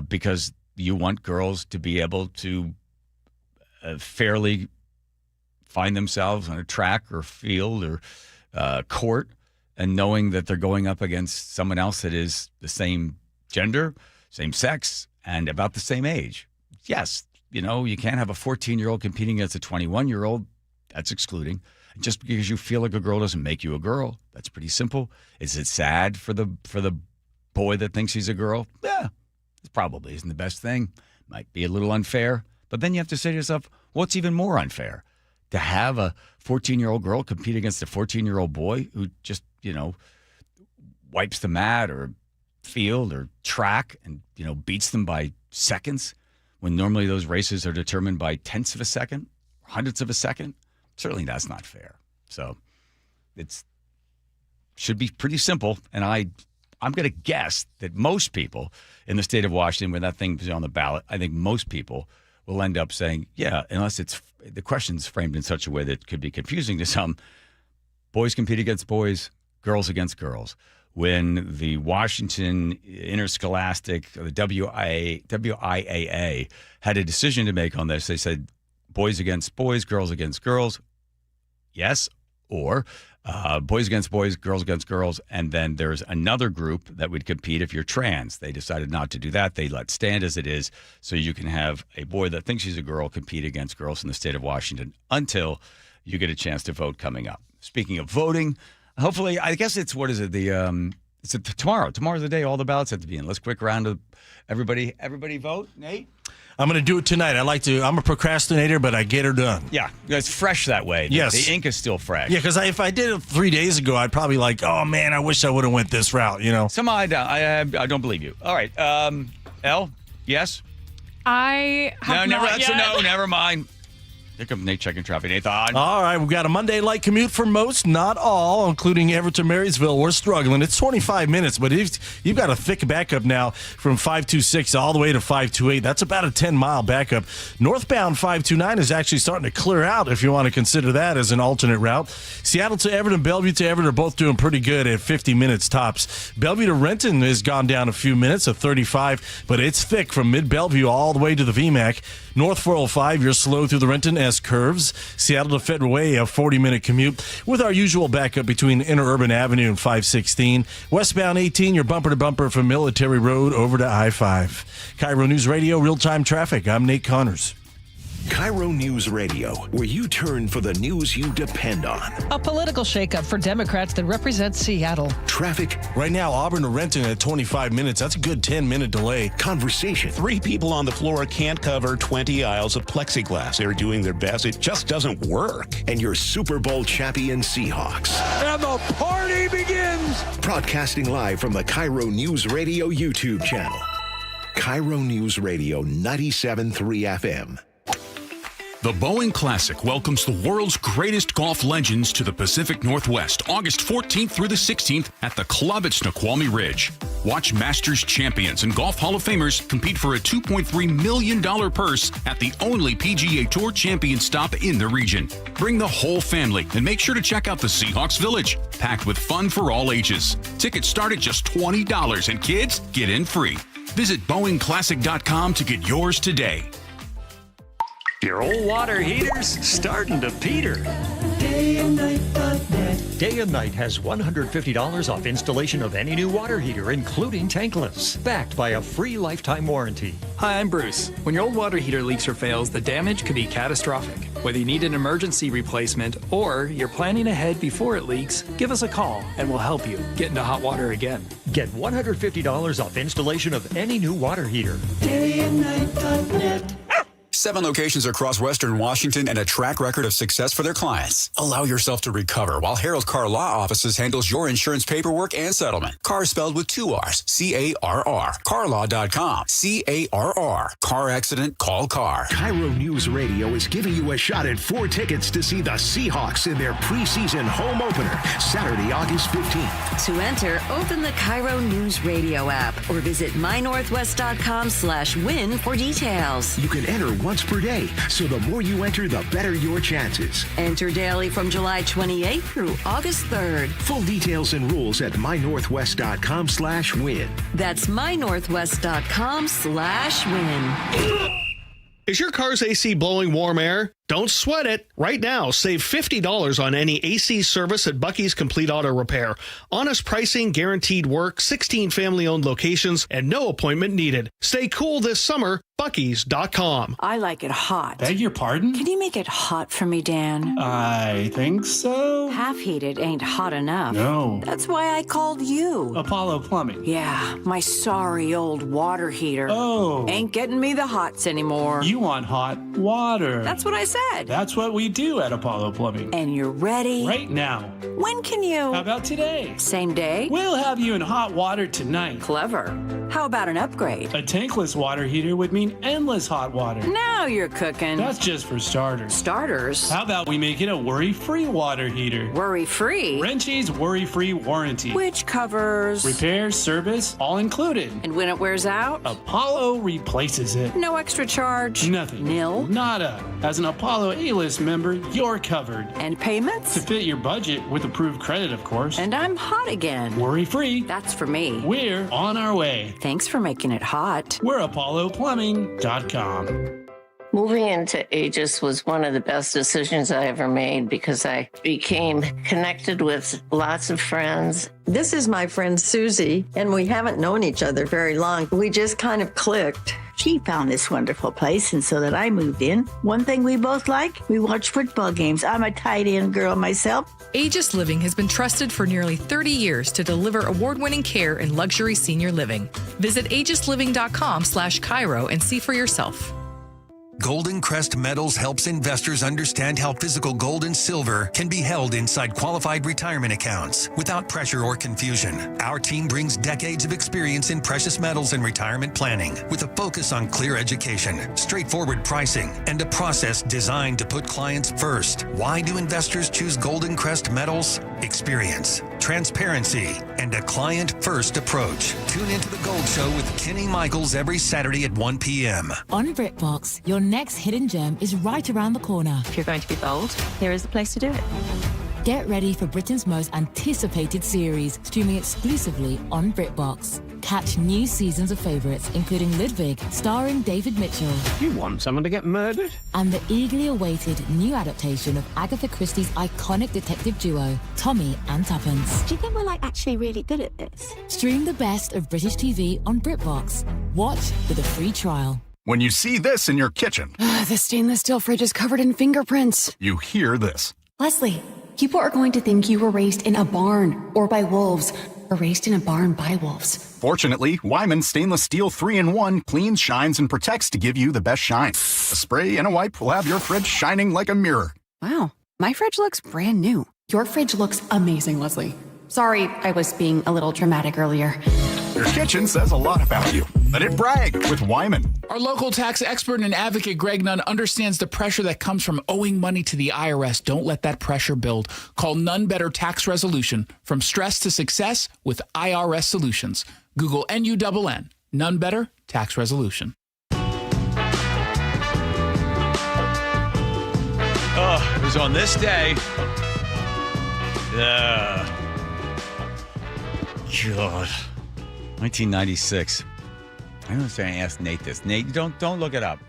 because you want girls to be able to fairly find themselves on a track or field or court and knowing that they're going up against someone else that is the same gender, same sex, and about the same age. Yes, you can't have a 14-year-old competing against a 21-year-old. That's excluding. Just because you feel like a girl doesn't make you a girl. That's pretty simple. Is it sad for the boy that thinks he's a girl? Yeah, it probably isn't the best thing. Might be a little unfair. But then you have to say to yourself, what's even more unfair? To have a 14-year-old girl compete against a 14-year-old boy who just, wipes the mat or field or track and, beats them by seconds when normally those races are determined by tenths of a second, hundredths of a second. Certainly that's not fair. So it should be pretty simple. And I'm going to guess that most people in the state of Washington, when that thing is on the ballot, I think most people will end up saying, yeah, unless the question's framed in such a way that could be confusing to some, boys compete against boys, girls against girls. When the Washington Interscholastic, the WIAA, had a decision to make on this, they said boys against boys, girls against girls, yes, or boys against boys, girls against girls, and then there's another group that would compete if you're trans. They decided not to do that. They let stand as it is, so you can have a boy that thinks he's a girl compete against girls in the state of Washington until you get a chance to vote coming up. Speaking of voting, hopefully, I guess it's, what is it, it's tomorrow. Tomorrow's the day all the ballots have to be in. Let's quick round of everybody vote. Nate? I'm going to do it tonight. I'm a procrastinator, but I get her done. Yeah, it's fresh that way. Yes. The ink is still fresh. Yeah, because if I did it 3 days ago, I'd probably oh, man, I wish I would have went this route, Somehow I don't believe you. All right. Elle, yes? I have not yet. No, never mind. Here comes Nate checking traffic. Nathan. All right, we've got a Monday light commute for most, not all, including Everett to Marysville. We're struggling. It's 25 minutes, but you've got a thick backup now from 526 all the way to 528. That's about a 10-mile backup. Northbound 529 is actually starting to clear out if you want to consider that as an alternate route. Seattle to Everett and Bellevue to Everett are both doing pretty good at 50 minutes tops. Bellevue to Renton has gone down a few minutes at 35, but it's thick from mid-Bellevue all the way to the VMAC. North 405, you're slow through the Renton S-curves. Seattle to Federal Way, a 40-minute commute with our usual backup between Interurban Avenue and 516. Westbound 18, you're bumper to bumper from Military Road over to I-5. KIRO News Radio, real-time traffic. I'm Nate Connors. KIRO News Radio, where you turn for the news you depend on. A political shakeup for Democrats that represent Seattle. Traffic. Right now, Auburn to Renton at 25 minutes. That's a good 10-minute delay. Conversation. 3 people on the floor can't cover 20 aisles of plexiglass. They're doing their best. It just doesn't work. And your Super Bowl champion Seahawks. And the party begins. Broadcasting live from the KIRO News Radio YouTube channel. KIRO News Radio 97.3 FM. The Boeing Classic welcomes the world's greatest golf legends to the Pacific Northwest, August 14th through the 16th at the Club at Snoqualmie Ridge. Watch Masters champions and Golf Hall of Famers compete for a $2.3 million purse at the only PGA Tour champion stop in the region. Bring the whole family and make sure to check out the Seahawks Village, packed with fun for all ages. Tickets start at just $20 and kids get in free. Visit BoeingClassic.com to get yours today. Your old water heater's starting to peter. DayandNight.net. Day and Night has $150 off installation of any new water heater, including tankless, backed by a free lifetime warranty. Hi, I'm Bruce. When your old water heater leaks or fails, the damage could be catastrophic. Whether you need an emergency replacement or you're planning ahead before it leaks, give us a call and we'll help you get into hot water again. Get $150 off installation of any new water heater. DayandNight.net. 7 locations across Western Washington and a track record of success for their clients. Allow yourself to recover while Harold Carr Law Offices handles your insurance paperwork and settlement. Carr spelled with 2 R's. C-A-R-R. CarLaw.com. C-A-R-R. Car accident, call Carr. KIRO News Radio is giving you a shot at 4 tickets to see the Seahawks in their preseason home opener, Saturday, August 15th. To enter, open the KIRO Newsradio app or visit mynorthwest.com/win for details. You can enter once per day, so the more you enter, the better your chances. Enter daily from July 28th through August 3rd. Full details and rules at mynorthwest.com/win. That's mynorthwest.com/win. Is your car's AC blowing warm air? Don't sweat it. Right now, save $50 on any AC service at Bucky's Complete Auto Repair. Honest pricing, guaranteed work, 16 family-owned locations, and no appointment needed. Stay cool this summer. Bucky's.com. I like it hot. Beg your pardon? Can you make it hot for me, Dan? I think so. Half heated ain't hot enough. No. That's why I called you. Apollo Plumbing. Yeah, my sorry old water heater. Oh. Ain't getting me the hots anymore. You want hot water. That's what I said. That's what we do at Apollo Plumbing. And you're ready? Right now. When can you? How about today? Same day? We'll have you in hot water tonight. Clever. How about an upgrade? A tankless water heater would mean endless hot water. Now you're cooking. That's just for starters. Starters? How about we make it a worry-free water heater? Worry-free? Wrenchie's worry-free warranty. Which covers? Repair, service, all included. And when it wears out? Apollo replaces it. No extra charge? Nothing. Nil? Nada. As an Apollo A-list member, you're covered. And payments? To fit your budget with approved credit, of course. And I'm hot again. Worry-free. That's for me. We're on our way. Thanks for making it hot. We're ApolloPlumbing.com. Moving into Aegis was one of the best decisions I ever made because I became connected with lots of friends. This is my friend Susie, and we haven't known each other very long. We just kind of clicked. She found this wonderful place, and so that I moved in. One thing we both like, we watch football games. I'm a tight end girl myself. Aegis Living has been trusted for nearly 30 years to deliver award-winning care in luxury senior living. Visit aegisliving.com/KIRO and see for yourself. Golden Crest Metals helps investors understand how physical gold and silver can be held inside qualified retirement accounts without pressure or confusion. Our team brings decades of experience in precious metals and retirement planning with a focus on clear education, straightforward pricing, and a process designed to put clients first. Why do investors choose Golden Crest Metals? Experience, transparency, and a client-first approach. Tune into The Gold Show with Kenny Michaels every Saturday at 1 p.m. On BritBox, your next hidden gem is right around the corner. If you're going to be bold, here is the place to do it. Get ready for Britain's most anticipated series, streaming exclusively on BritBox. Catch new seasons of favourites, including Ludwig, starring David Mitchell. You want someone to get murdered? And the eagerly awaited new adaptation of Agatha Christie's iconic detective duo, Tommy and Tuppence. Do you think we're actually really good at this? Stream the best of British TV on BritBox. Watch with a free trial. When you see this in your kitchen, the stainless steel fridge is covered in fingerprints. You hear this. Leslie, people are going to think you were raised in a barn or by wolves, or raised in a barn by wolves. Fortunately, Wyman Stainless Steel 3-in-1 cleans, shines, and protects to give you the best shine. A spray and a wipe will have your fridge shining like a mirror. Wow, my fridge looks brand new. Your fridge looks amazing, Leslie. Sorry, I was being a little dramatic earlier. Your kitchen says a lot about you. Let it brag with Wyman. Our local tax expert and advocate Greg Nunn understands the pressure that comes from owing money to the IRS. Don't let that pressure build. Call None Better Tax Resolution. From stress to success with IRS Solutions. Google NUNN. None Better Tax Resolution. Oh, it was on this day. God. 1996. I'm going to say I asked Nate this. Nate, don't look it up.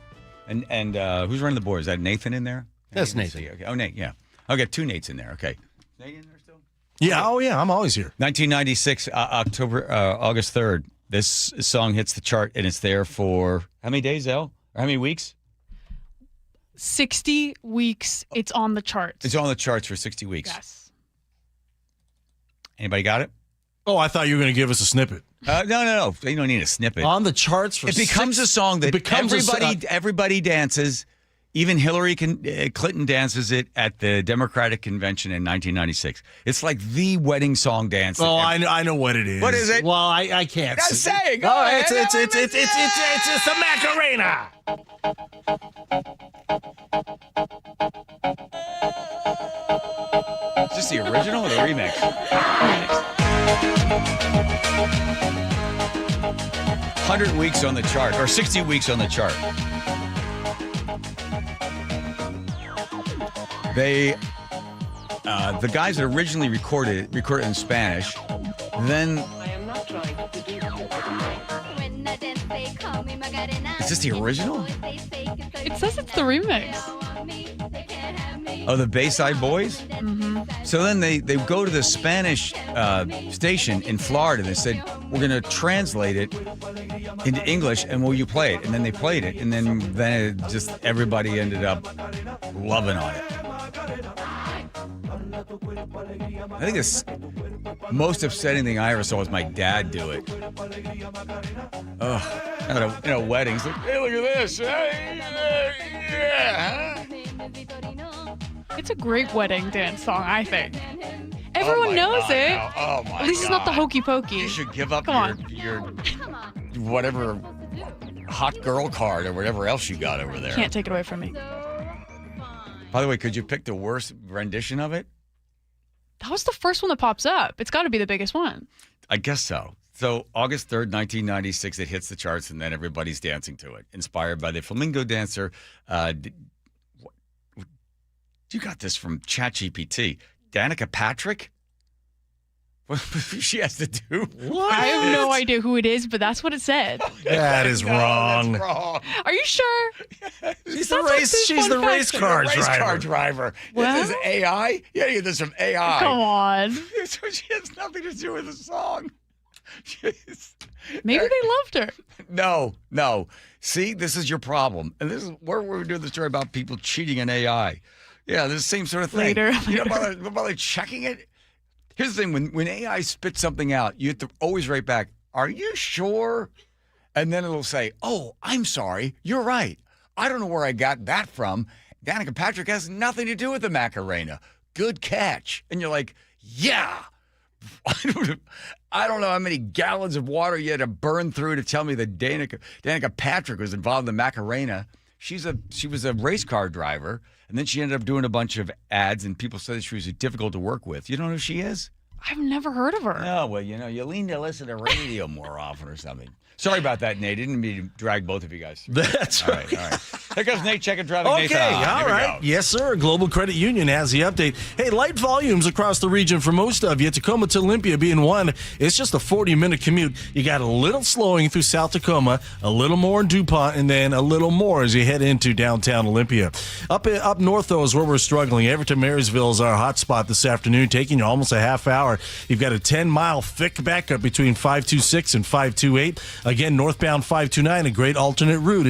And who's running the board? Is that Nathan in there? That's Nathan. Okay. Oh, Nate, yeah. I'll get two Nates in there. Okay. Nate in there still? Yeah. Oh, yeah. I'm always here. 1996, August 3rd. This song hits the chart, and it's there for how many days, Elle? Or how many weeks? 60 weeks. It's on the charts. It's on the charts for 60 weeks. Yes. Anybody got it? Oh, I thought you were going to give us a snippet. No. You don't need a snippet. On the charts for it becomes a song that everybody dances. Even Hillary Clinton dances it at the Democratic Convention in 1996. It's like the wedding song dance. Oh, I know what it is. What is it? Well, I can't. I'm saying. Oh, it's the Macarena. Is this the original or the remix? 100 weeks on the chart, or 60 weeks on the chart. They, the guys that originally recorded in Spanish, then. Is this the original? It says it's the remix. Oh, the Bayside Boys? Mm-hmm. So then they go to the Spanish station in Florida. They said, we're going to translate it into English, and will you play it? And then they played it, and then it just everybody ended up loving on it. I think the most upsetting thing I ever saw was my dad do it. At a wedding. He's like, hey, look at this. Yeah. It's a great wedding dance song, I think. Everyone knows it. Oh, my At least it's not the hokey pokey. You should give up your whatever hot girl card or whatever else you got over there. Can't take it away from me. By the way, could you pick the worst rendition of it? That was the first one that pops up. It's got to be the biggest one. I guess so. So August 3rd, 1996, it hits the charts, and then everybody's dancing to it. Inspired by the flamenco dancer. You got this from ChatGPT. Danica Patrick? What she has to do? What? I have no idea who it is, but that's what it said. That is wrong. That's wrong. Are you sure? She's the race car driver. Well? This is AI? Yeah, you get this from AI. Come on. So she has nothing to do with the song. Maybe they loved her. No. See, this is your problem. And this is where we're doing the story about people cheating in AI. Yeah, the same sort of thing. Later. You don't bother checking it? Here's the thing. When AI spits something out, you have to always write back, are you sure? And then it'll say, oh, I'm sorry. You're right. I don't know where I got that from. Danica Patrick has nothing to do with the Macarena. Good catch. And you're like, yeah. I don't know how many gallons of water you had to burn through to tell me that Danica Patrick was involved in the Macarena. She was a race car driver, and then she ended up doing a bunch of ads, and people said that she was difficult to work with. You don't know who she is? I've never heard of her. Oh, well, you need to listen to radio more often or something. Sorry about that, Nate. Didn't mean to drag both of you guys through. That's all right. Here comes Nate checking traffic. Okay, Nathan, all right. Yes, sir. Global Credit Union has the update. Hey, light volumes across the region for most of you. Tacoma to Olympia being one. It's just a 40-minute commute. You got a little slowing through South Tacoma, a little more in DuPont, and then a little more as you head into downtown Olympia. Up north, though, is where we're struggling. Everett Marysville is our hot spot this afternoon, taking you almost a half hour. You've got a 10-mile thick backup between 526 and 528. Again, northbound 529, a great alternate route.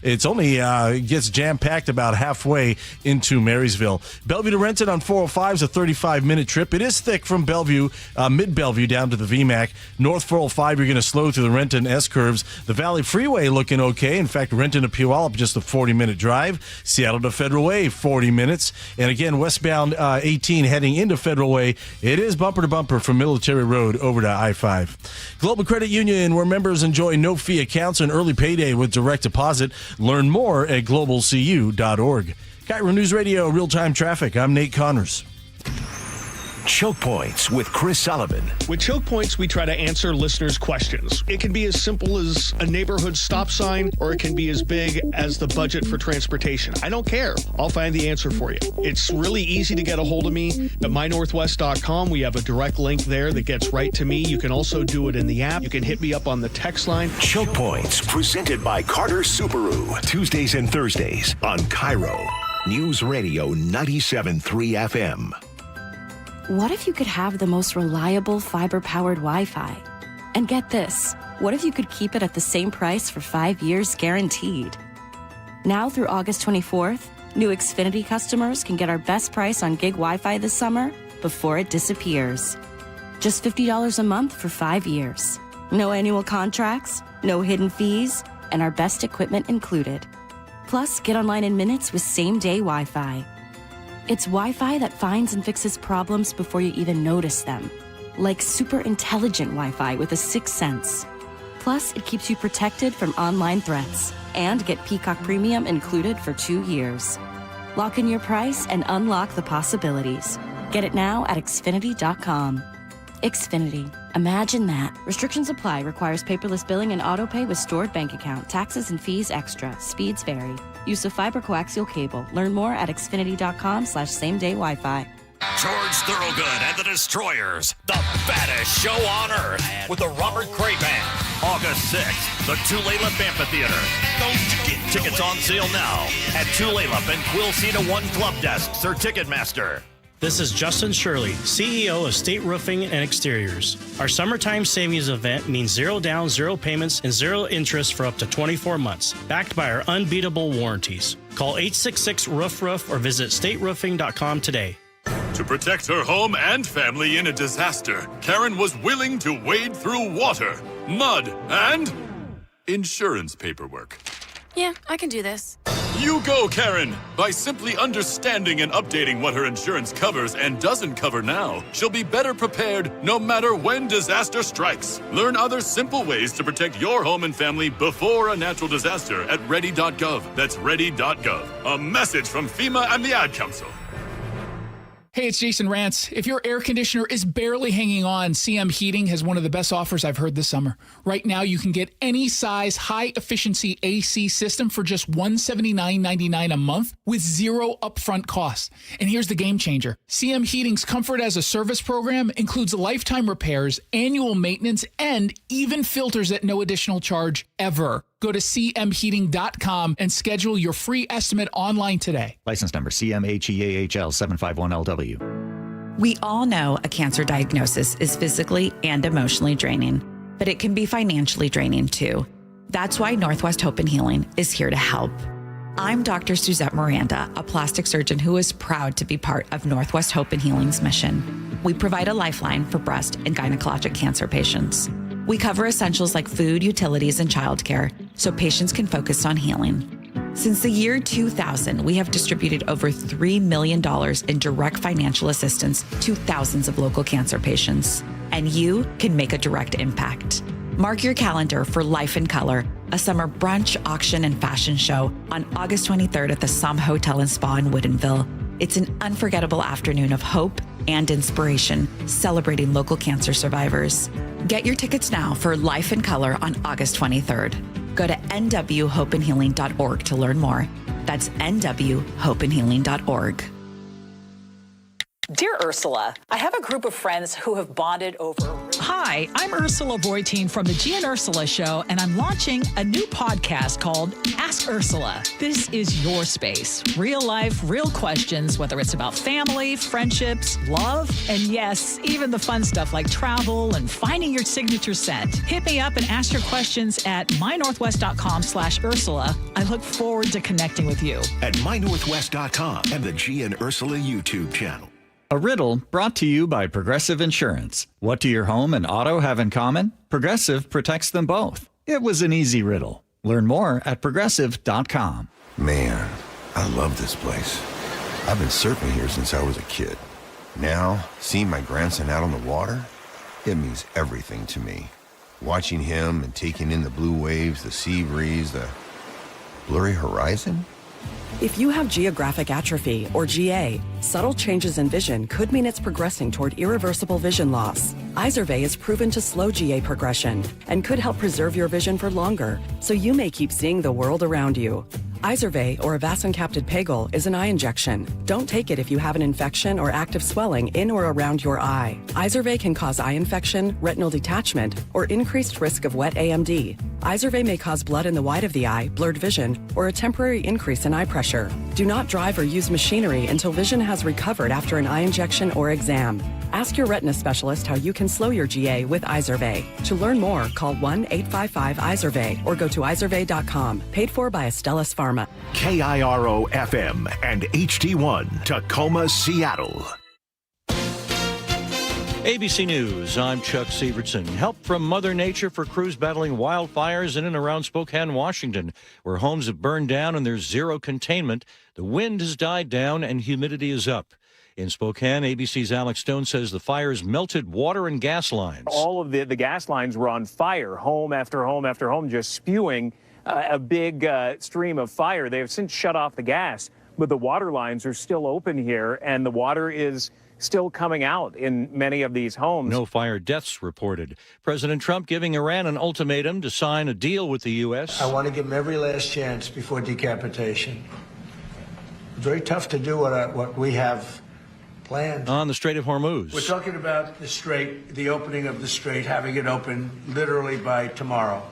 It's only gets jam-packed about halfway into Marysville. Bellevue to Renton on 405 is a 35-minute trip. It is thick from Bellevue, mid-Bellevue down to the VMAC. North 405, you're going to slow through the Renton S-curves. The Valley Freeway looking okay. In fact, Renton to Puyallup, just a 40-minute drive. Seattle to Federal Way, 40 minutes. And again, westbound 18 heading into Federal Way, it is bumper to bumper from Military Road over to I-5. Global Credit Union, where members enjoy no-fee accounts and early payday with direct deposit. Learn more at globalcu.org. KIRO News Radio, real-time traffic. I'm Nate Connors. Choke Points with Chris Sullivan. With Choke Points, we try to answer listeners' questions. It can be as simple as a neighborhood stop sign, or it can be as big as the budget for transportation. I don't care. I'll find the answer for you. It's really easy to get a hold of me at mynorthwest.com. We have a direct link there that gets right to me. You can also do it in the app. You can hit me up on the text line. Choke Points, presented by Carter Subaru. Tuesdays and Thursdays on KIRO News Radio 97.3 FM. What if you could have the most reliable fiber-powered Wi-Fi? And get this, what if you could keep it at the same price for 5 years guaranteed? Now through August 24th, new Xfinity customers can get our best price on gig Wi-Fi this summer before it disappears. Just $50 a month for 5 years. No annual contracts, no hidden fees, and our best equipment included. Plus, get online in minutes with same-day Wi-Fi. It's Wi-Fi that finds and fixes problems before you even notice them. Like super intelligent Wi-Fi with a sixth sense. Plus, it keeps you protected from online threats. And get Peacock Premium included for 2 years. Lock in your price and unlock the possibilities. Get it now at Xfinity.com. Xfinity. Imagine that. Restrictions apply. Requires paperless billing and autopay with stored bank account. Taxes and fees extra. Speeds vary. Use of fiber coaxial cable. Learn more at Xfinity.com/same-day Wi-Fi. George Thorogood and the Destroyers, the baddest show on earth, with the Robert Cray Band. August 6th, the Tulalip Amphitheater. Don't get tickets on sale now at Tulalip and Quilcena One Club Desks or Ticketmaster. This is Justin Shirley, CEO of State Roofing and Exteriors. Our summertime savings event means 0 down, 0 payments, and 0 interest for up to 24 months, backed by our unbeatable warranties. Call 866-ROOF-ROOF or visit stateroofing.com today. To protect her home and family in a disaster, Karen was willing to wade through water, mud, and insurance paperwork. Yeah, I can do this. You go, Karen! By simply understanding and updating what her insurance covers and doesn't cover now, she'll be better prepared no matter when disaster strikes. Learn other simple ways to protect your home and family before a natural disaster at ready.gov. That's ready.gov. A message from FEMA and the Ad Council. Hey, it's Jason Rantz. If your air conditioner is barely hanging on, CM Heating has one of the best offers I've heard this summer. Right now, you can get any size high-efficiency AC system for just $179.99 a month with 0 upfront cost. And here's the game changer. CM Heating's Comfort as a Service program includes lifetime repairs, annual maintenance, and even filters at no additional charge ever. Go to cmheating.com and schedule your free estimate online today. License number CMHEAHL 751LW. We all know a cancer diagnosis is physically and emotionally draining, but it can be financially draining too. That's why Northwest Hope and Healing is here to help. I'm Dr. Suzette Miranda, a plastic surgeon who is proud to be part of Northwest Hope and Healing's mission. We provide a lifeline for breast and gynecologic cancer patients. We cover essentials like food, utilities, and childcare so patients can focus on healing. Since the year 2000, we have distributed over $3 million in direct financial assistance to thousands of local cancer patients. And you can make a direct impact. Mark your calendar for Life in Color, a summer brunch, auction, and fashion show on August 23rd at the Somme Hotel and Spa in Woodinville. It's an unforgettable afternoon of hope and inspiration, celebrating local cancer survivors. Get your tickets now for Life in Color on August 23rd. Go to nwhopeandhealing.org to learn more. That's nwhopeandhealing.org. Dear Ursula, I have a group of friends who have bonded over... Hi, I'm Ursula Voitin from the G and Ursula Show, and I'm launching a new podcast called Ask Ursula. This is your space. Real life, real questions, whether it's about family, friendships, love, and yes, even the fun stuff like travel and finding your signature scent. Hit me up and ask your questions at mynorthwest.com/Ursula. I look forward to connecting with you. At mynorthwest.com and the G and Ursula YouTube channel. A riddle brought to you by Progressive Insurance. What do your home and auto have in common? Progressive protects them both. It was an easy riddle. Learn more at progressive.com. Man, I love this place. I've been surfing here since I was a kid. Now, seeing my grandson out on the water, it means everything to me. Watching him and taking in the blue waves, the sea breeze, the blurry horizon. If you have geographic atrophy, or GA, subtle changes in vision could mean it's progressing toward irreversible vision loss. Izervay is proven to slow GA progression and could help preserve your vision for longer, so you may keep seeing the world around you. Izervay, or avacincaptad pegol, is an eye injection. Don't take it if you have an infection or active swelling in or around your eye. Izervay can cause eye infection, retinal detachment, or increased risk of wet AMD. Izervay may cause blood in the white of the eye, blurred vision, or a temporary increase in eye pressure. Do not drive or use machinery until vision has recovered after an eye injection or exam. Ask your retina specialist how you can slow your GA with Izervay. To learn more, call 1-855-IZERVAY or go to izervay.com. Paid for by Astellas Pharma. KIRO FM and HD1 Tacoma, Seattle. ABC News, I'm Chuck Severson. Help from Mother Nature for crews battling wildfires in and around Spokane, Washington, where homes have burned down and there's zero containment. The wind has died down and humidity is up. In Spokane, ABC's Alex Stone says the fires melted water and gas lines. All of the gas lines were on fire, home after home after home, just spewing a big stream of fire. They have since shut off the gas, but the water lines are still open here, and the water is still coming out in many of these homes. No fire deaths reported. President Trump giving Iran an ultimatum to sign a deal with the U.S. I want to give them every last chance before decapitation. It's very tough to do what we have planned. On the Strait of Hormuz. We're talking about the strait, the opening of the strait, having it open literally by tomorrow.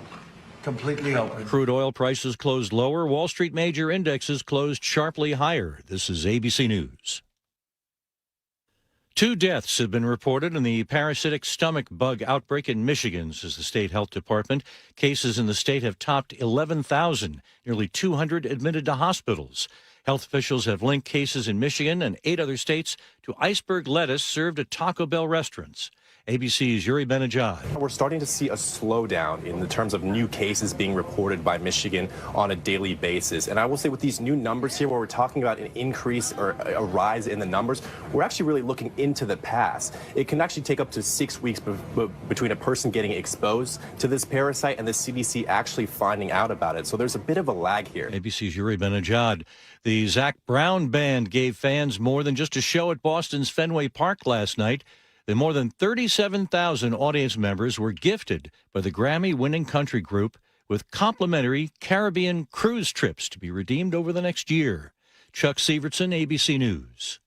Completely open. Crude oil prices closed lower. Wall Street major indexes closed sharply higher. This is ABC News. 2 deaths have been reported in the parasitic stomach bug outbreak in Michigan, says the state health department. Cases in the state have topped 11,000, nearly 200 admitted to hospitals. Health officials have linked cases in Michigan and 8 other states to iceberg lettuce served at Taco Bell restaurants. ABC's Yuri Benajad. We're starting to see a slowdown in the terms of new cases being reported by Michigan on a daily basis. And I will say with these new numbers here, where we're talking about an increase or a rise in the numbers, we're actually really looking into the past. It can actually take up to 6 weeks between a person getting exposed to this parasite and the CDC actually finding out about it. So there's a bit of a lag here. ABC's Yuri Benajad. The Zac Brown Band gave fans more than just a show at Boston's Fenway Park last night. The more than 37,000 audience members were gifted by the Grammy-winning country group with complimentary Caribbean cruise trips to be redeemed over the next year. Chuck Severson, ABC News.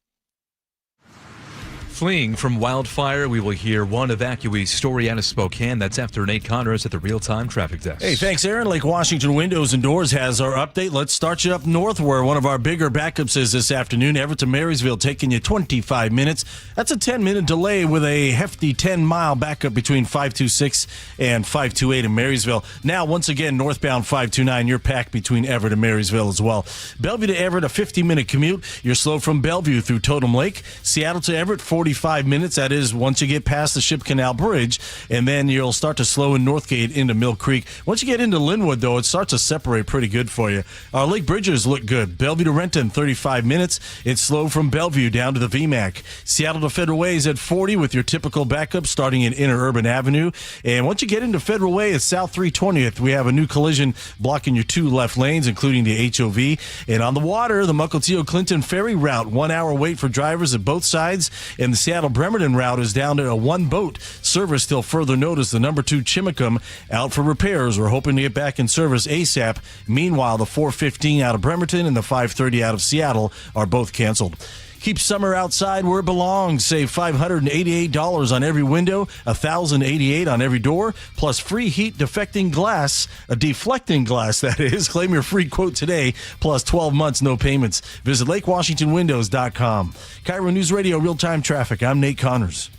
Fleeing from wildfire, we will hear one evacuee's story out of Spokane. That's after Nate Connors at the real-time traffic desk. Hey, thanks, Aaron. Lake Washington Windows and Doors has our update. Let's start you up north, where one of our bigger backups is this afternoon. Everett to Marysville, taking you 25 minutes. That's a 10-minute delay with a hefty 10-mile backup between 526 and 528 in Marysville. Now, once again, northbound 529, you're packed between Everett and Marysville as well. Bellevue to Everett, a 50-minute commute. You're slow from Bellevue through Totem Lake. Seattle to Everett, 45 minutes. That is once you get past the Ship Canal Bridge, and then you'll start to slow in Northgate into Mill Creek. Once you get into Linwood, though, it starts to separate pretty good for you. Our Lake Bridges look good. Bellevue to Renton, 35 minutes. It's slow from Bellevue down to the VMAC. Seattle to Federal Way is at 40 with your typical backup starting in Interurban Avenue. And once you get into Federal Way, it's South 320th. We have a new collision blocking your 2 left lanes, including the HOV. And on the water, the Mukilteo Clinton Ferry route, 1 hour wait for drivers at both sides. And the Seattle Bremerton route is down to a 1-boat service till further notice. The number 2 Chimacum out for repairs. We're hoping to get back in service ASAP. Meanwhile, the 415 out of Bremerton and the 530 out of Seattle are both canceled. Keep summer outside where it belongs. Save $588 on every window, $1,088 on every door, plus free heat deflecting glass, that is. Claim your free quote today, plus 12 months, no payments. Visit LakeWashingtonWindows.com. KIRO News Radio Real-Time Traffic. I'm Nate Connors.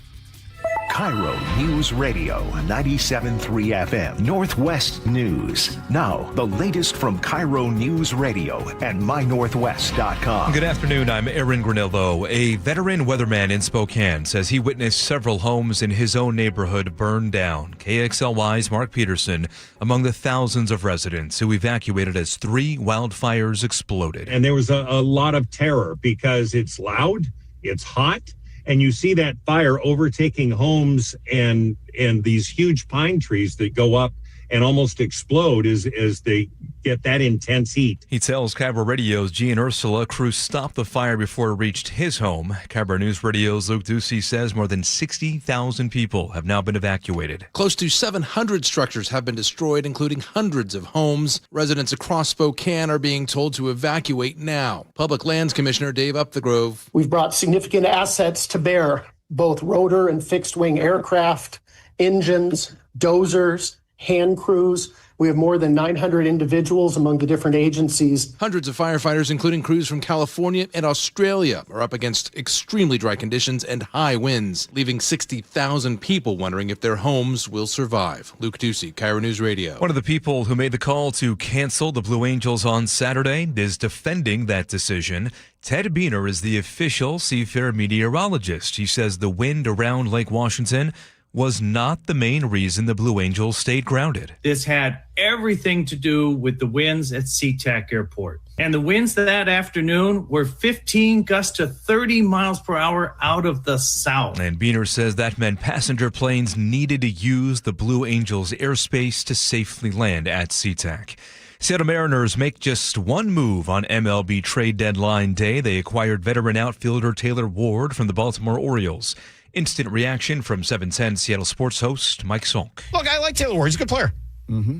KIRO News Radio 97.3 FM Northwest News. Now, the latest from KIRO News Radio and MyNorthwest.com. Good afternoon. I'm Aaron Granillo. A veteran weatherman in Spokane says he witnessed several homes in his own neighborhood burn down. KXLY's Mark Peterson among the thousands of residents who evacuated as 3 wildfires exploded. And there was a lot of terror because it's loud, it's hot, and you see that fire overtaking homes and these huge pine trees that go up and almost explode as they get that intense heat. He tells KIRO Radio's Gian Ursula crews stopped the fire before it reached his home. KIRO News Radio's Luke Ducey says more than 60,000 people have now been evacuated. Close to 700 structures have been destroyed, including hundreds of homes. Residents across Spokane are being told to evacuate now. Public Lands Commissioner Dave Upthegrove. We've brought significant assets to bear, both rotor and fixed-wing aircraft, engines, dozers, hand crews. We have more than 900 individuals among the different agencies. Hundreds of firefighters, including crews from California and Australia, are up against extremely dry conditions and high winds, leaving 60,000 people wondering if their homes will survive. Luke Ducey, KIRO News Radio. One of the people who made the call to cancel the Blue Angels on Saturday is defending that decision. Ted Beener is the official seafarer meteorologist. He says the wind around Lake Washington was not the main reason the Blue Angels stayed grounded. This had everything to do with the winds at SeaTac Airport. And the winds that afternoon were 15 gusts to 30 miles per hour out of the south. And Beener says that meant passenger planes needed to use the Blue Angels airspace to safely land at SeaTac. Seattle Mariners make just one move on MLB trade deadline day. They acquired veteran outfielder Taylor Ward from the Baltimore Orioles. Instant reaction from 710 Seattle sports host Mike Sonk. Look, I like Taylor Ward. He's a good player.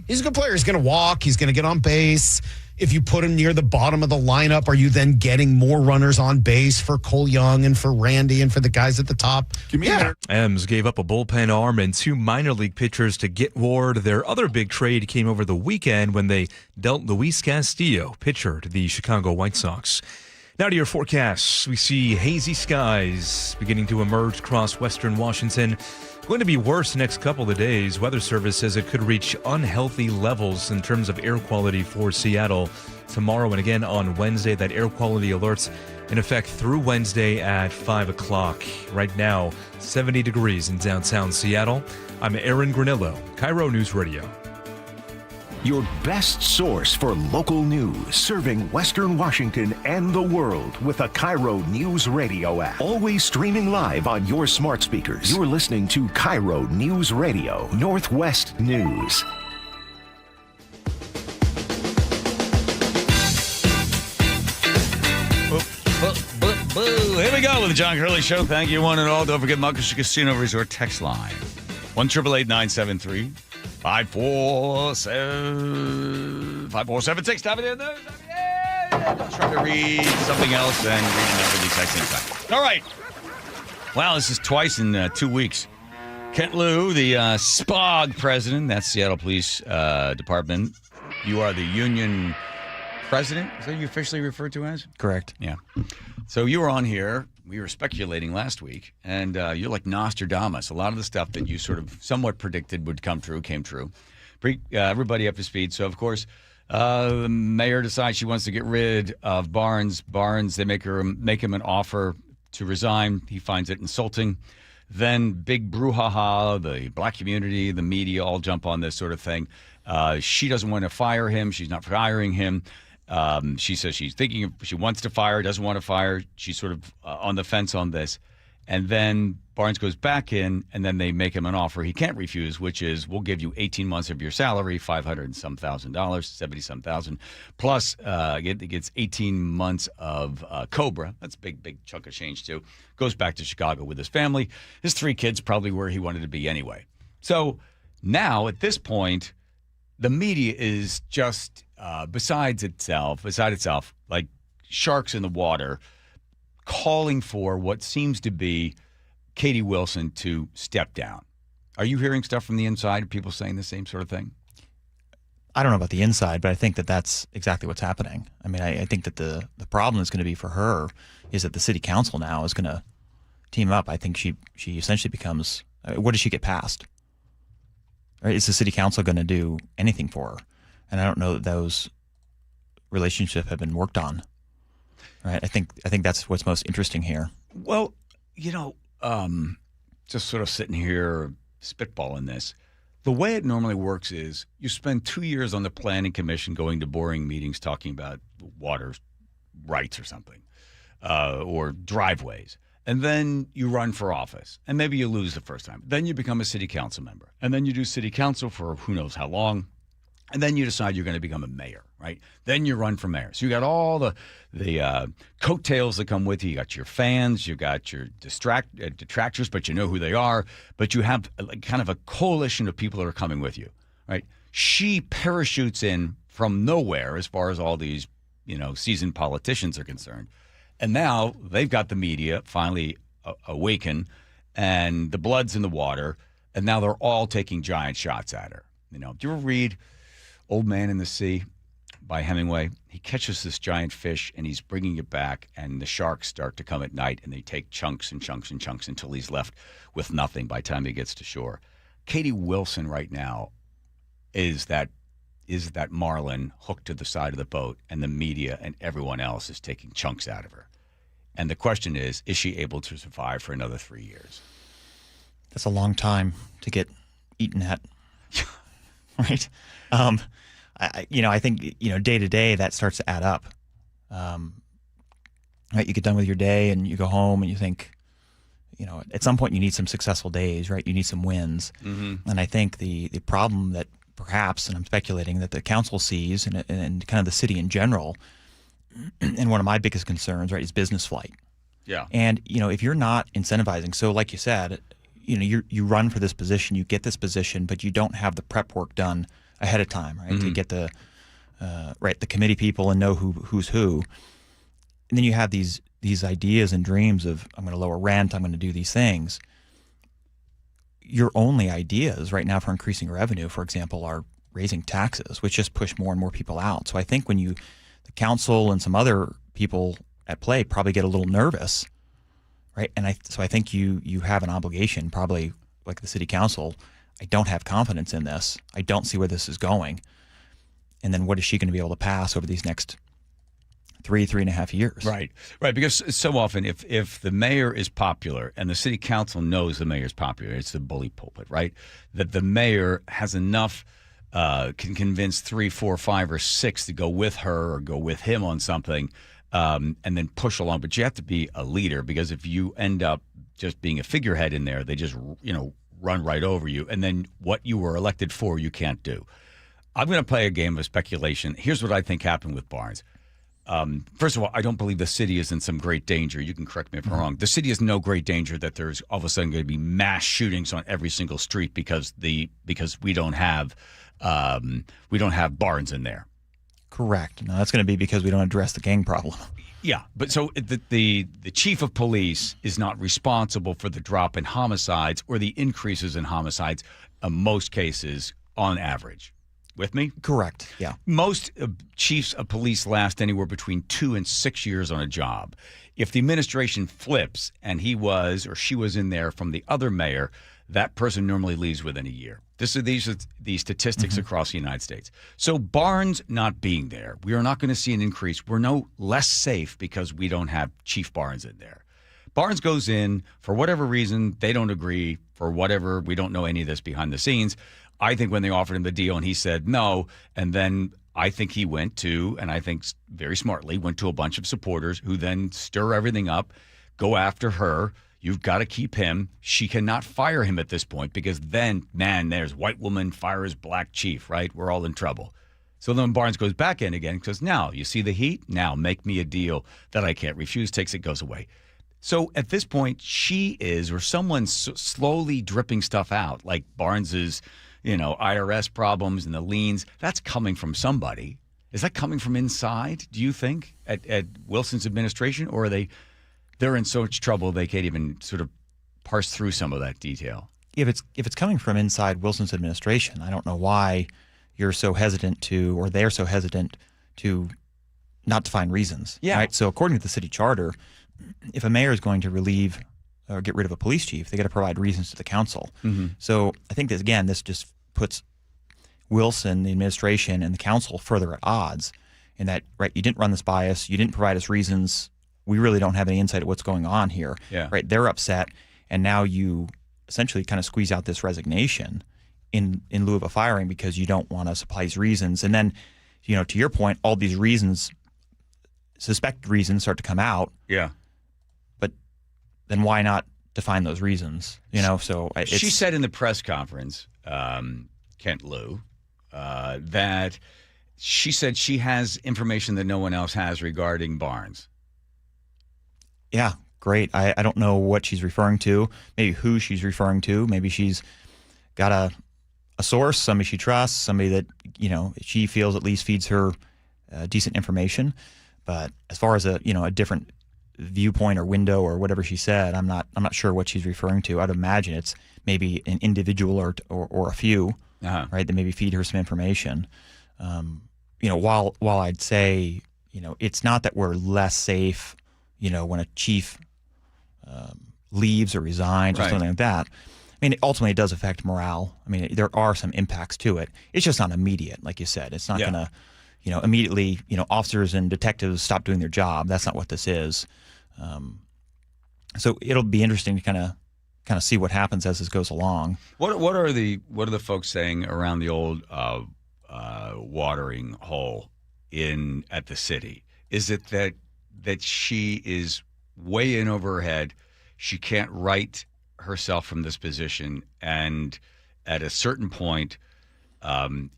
He's a good player. He's going to walk. He's going to get on base. If you put him near the bottom of the lineup, are you then getting more runners on base for Cole Young and for Randy and for the guys at the top? Ems gave up a bullpen arm and 2 minor league pitchers to get Ward. Their other big trade came over the weekend when they dealt Luis Castillo, pitcher, to the Chicago White Sox. Now to your forecasts. We see hazy skies beginning to emerge across western Washington. Going to be worse the next couple of days. Weather Service says it could reach unhealthy levels in terms of air quality for Seattle tomorrow and again on Wednesday. That air quality alert's in effect through Wednesday at 5 o'clock. Right now, 70 degrees in downtown Seattle. I'm Aaron Granillo, KIRO News Radio. Your best source for local news, serving Western Washington and the world with a KIRO Newsradio app. Always streaming live on your smart speakers. You're listening to KIRO News Radio, Northwest News. Here we go with the John Curley Show. Thank you, one and all. Don't forget Muckish Casino Resort text line 1-888-973 547-5476. Have it in there. Don't try to read something else and read another text inside. All right. Wow, this is twice in 2 weeks. Kent Liu, the SPOG president, that's Seattle Police Department. You are the union president. Is that what you officially referred to as? Correct. Yeah. So you were on here. We were speculating last week, and you're like Nostradamus. A lot of the stuff that you sort of somewhat predicted would come true came true. Everybody up to speed. So, of course, the mayor decides she wants to get rid of Barnes. Barnes, they make him an offer to resign. He finds it insulting. Then big brouhaha, the black community, the media all jump on this sort of thing. She doesn't want to fire him. She's not firing him. She says she wants to fire, doesn't want to fire. She's sort of on the fence on this. And then Barnes goes back in, and then they make him an offer he can't refuse, which is, we'll give you 18 months of your salary, $500 and some thousand, 70-some thousand, plus it gets 18 months of COBRA. That's a big chunk of change, too. Goes back to Chicago with his family. His 3 kids, probably where he wanted to be anyway. So now, at this point, the media is just beside itself, like sharks in the water, calling for what seems to be Katie Wilson to step down. Are you hearing stuff from the inside? People saying the same sort of thing? I don't know about the inside, but I think that that's exactly what's happening. I mean, I think that the problem is going to be for her is that the city council now is going to team up. I think she essentially becomes, what does she get past? Right? Is the city council going to do anything for her? And I don't know that those relationships have been worked on. Right? I think that's what's most interesting here. Well, just sort of sitting here spitballing this. The way it normally works is you spend 2 years on the planning commission going to boring meetings talking about water rights or something, or driveways. and then you run for office, and maybe you lose the first time. Then you become a city council member, and then you do city council for who knows how long, and then you decide you're going to become a mayor, right? Then you run for mayor. So you got all the coattails that come with you. You got your fans, you got your detractors, but you know who they are. But you have kind of a coalition of people that are coming with you, right? She parachutes in from nowhere as far as all these, seasoned politicians are concerned. And now they've got the media finally awaken, and the blood's in the water, and now they're all taking giant shots at her. Do you ever read Old Man in the Sea by Hemingway? He catches this giant fish, and he's bringing it back, and the sharks start to come at night, and they take chunks and chunks and chunks until he's left with nothing by the time he gets to shore. Katie Wilson right now is that marlin hooked to the side of the boat, and the media and everyone else is taking chunks out of her. And the question is she able to survive for another 3 years? That's a long time to get eaten at, right? I think, day to day that starts to add up. Right? You get done with your day and you go home and you think, at some point you need some successful days, right? You need some wins. Mm-hmm. And I think the problem that perhaps, and I'm speculating, that the council sees and kind of the city in general, and one of my biggest concerns, right, is business flight. Yeah. And, if you're not incentivizing, so like you said, you run for this position, you get this position, but you don't have the prep work done ahead of time, right, to get the committee people and know who's who. And then you have these ideas and dreams of, I'm going to lower rent, I'm going to do these things. Your only ideas right now for increasing revenue, for example, are raising taxes, which just push more and more people out. So I think when the council and some other people at play probably get a little nervous, right? And I think you have an obligation, probably like the city council. I don't have confidence in this. I don't see where this is going. And then what is she going to be able to pass over these next 3.5 years? Right. Because so often if the mayor is popular and the city council knows the mayor's popular, it's the bully pulpit, right? That the mayor has enough, can convince 3, 4, 5, or 6 to go with her or go with him on something, and then push along. But you have to be a leader, because if you end up just being a figurehead in there, they just, run right over you. And then what you were elected for, you can't do. I'm going to play a game of speculation. Here's what I think happened with Barnes. First of all, I don't believe the city is in some great danger. You can correct me if I'm wrong. The city is no great danger that there's all of a sudden going to be mass shootings on every single street because we don't have Barnes in there. Correct. No, that's going to be because we don't address the gang problem. Yeah, but so the chief of police is not responsible for the drop in homicides or the increases in homicides in most cases on average. With me? Correct, yeah. Most chiefs of police last anywhere between 2 and 6 years on a job. If the administration flips and he was or she was in there from the other mayor, that person normally leaves within a year. These are the statistics across the United States. So Barnes not being there, we are not going to see an increase. We're no less safe because we don't have Chief Barnes in there. Barnes goes in, for whatever reason, they don't agree, for whatever, we don't know any of this behind the scenes. I think when they offered him the deal and he said no, and then I think he went to, and I think very smartly, went to a bunch of supporters who then stir everything up, go after her. You've got to keep him. She cannot fire him at this point, because then, man, there's white woman fires black chief, right? We're all in trouble. So then Barnes goes back in again, because now, you see the heat? Now make me a deal that I can't refuse, takes it, goes away. So at this point, she is, or someone's slowly dripping stuff out, like Barnes's, IRS problems and the liens. That's coming from somebody. Is that coming from inside, do you think, at Wilson's administration? Or are they're in so much trouble they can't even sort of parse through some of that detail? If it's coming from inside Wilson's administration, I don't know why you're so hesitant to, or they're so hesitant to not to find reasons. Yeah. Right? So according to the city charter, if a mayor is going to relieve or get rid of a police chief, they got to provide reasons to the council. Mm-hmm. So I think that, again, this just puts Wilson, the administration, and the council further at odds in that, right, you didn't run this by us, you didn't provide us reasons, we really don't have any insight at what's going on here. Yeah. Right? They're upset, and now you essentially kind of squeeze out this resignation in lieu of a firing because you don't want to supply these reasons. And then, to your point, all these reasons, suspected reasons, start to come out. Yeah. But then why not define those reasons? So she said in the press conference, Kent Lou, that she said she has information that no one else has regarding Barnes. Yeah, great. I don't know what she's referring to, maybe who she's referring to. Maybe she's got a source, somebody she trusts, somebody that, she feels at least feeds her decent information. But as far as a different viewpoint or window or whatever she said, I'm not sure what she's referring to. I'd imagine it's maybe an individual or a few, right, that maybe feed her some information. While I'd say, it's not that we're less safe, when a chief leaves or resigns or something like that. I mean, ultimately it does affect morale. I mean, there are some impacts to it. It's just not immediate, like you said. It's not going to, immediately, officers and detectives stop doing their job. That's not what this is. So it'll be interesting to kind of see what happens as this goes along. What are the folks saying around the old watering hole at the city? Is it that she is way in over her head? She can't right herself from this position, and at a certain point,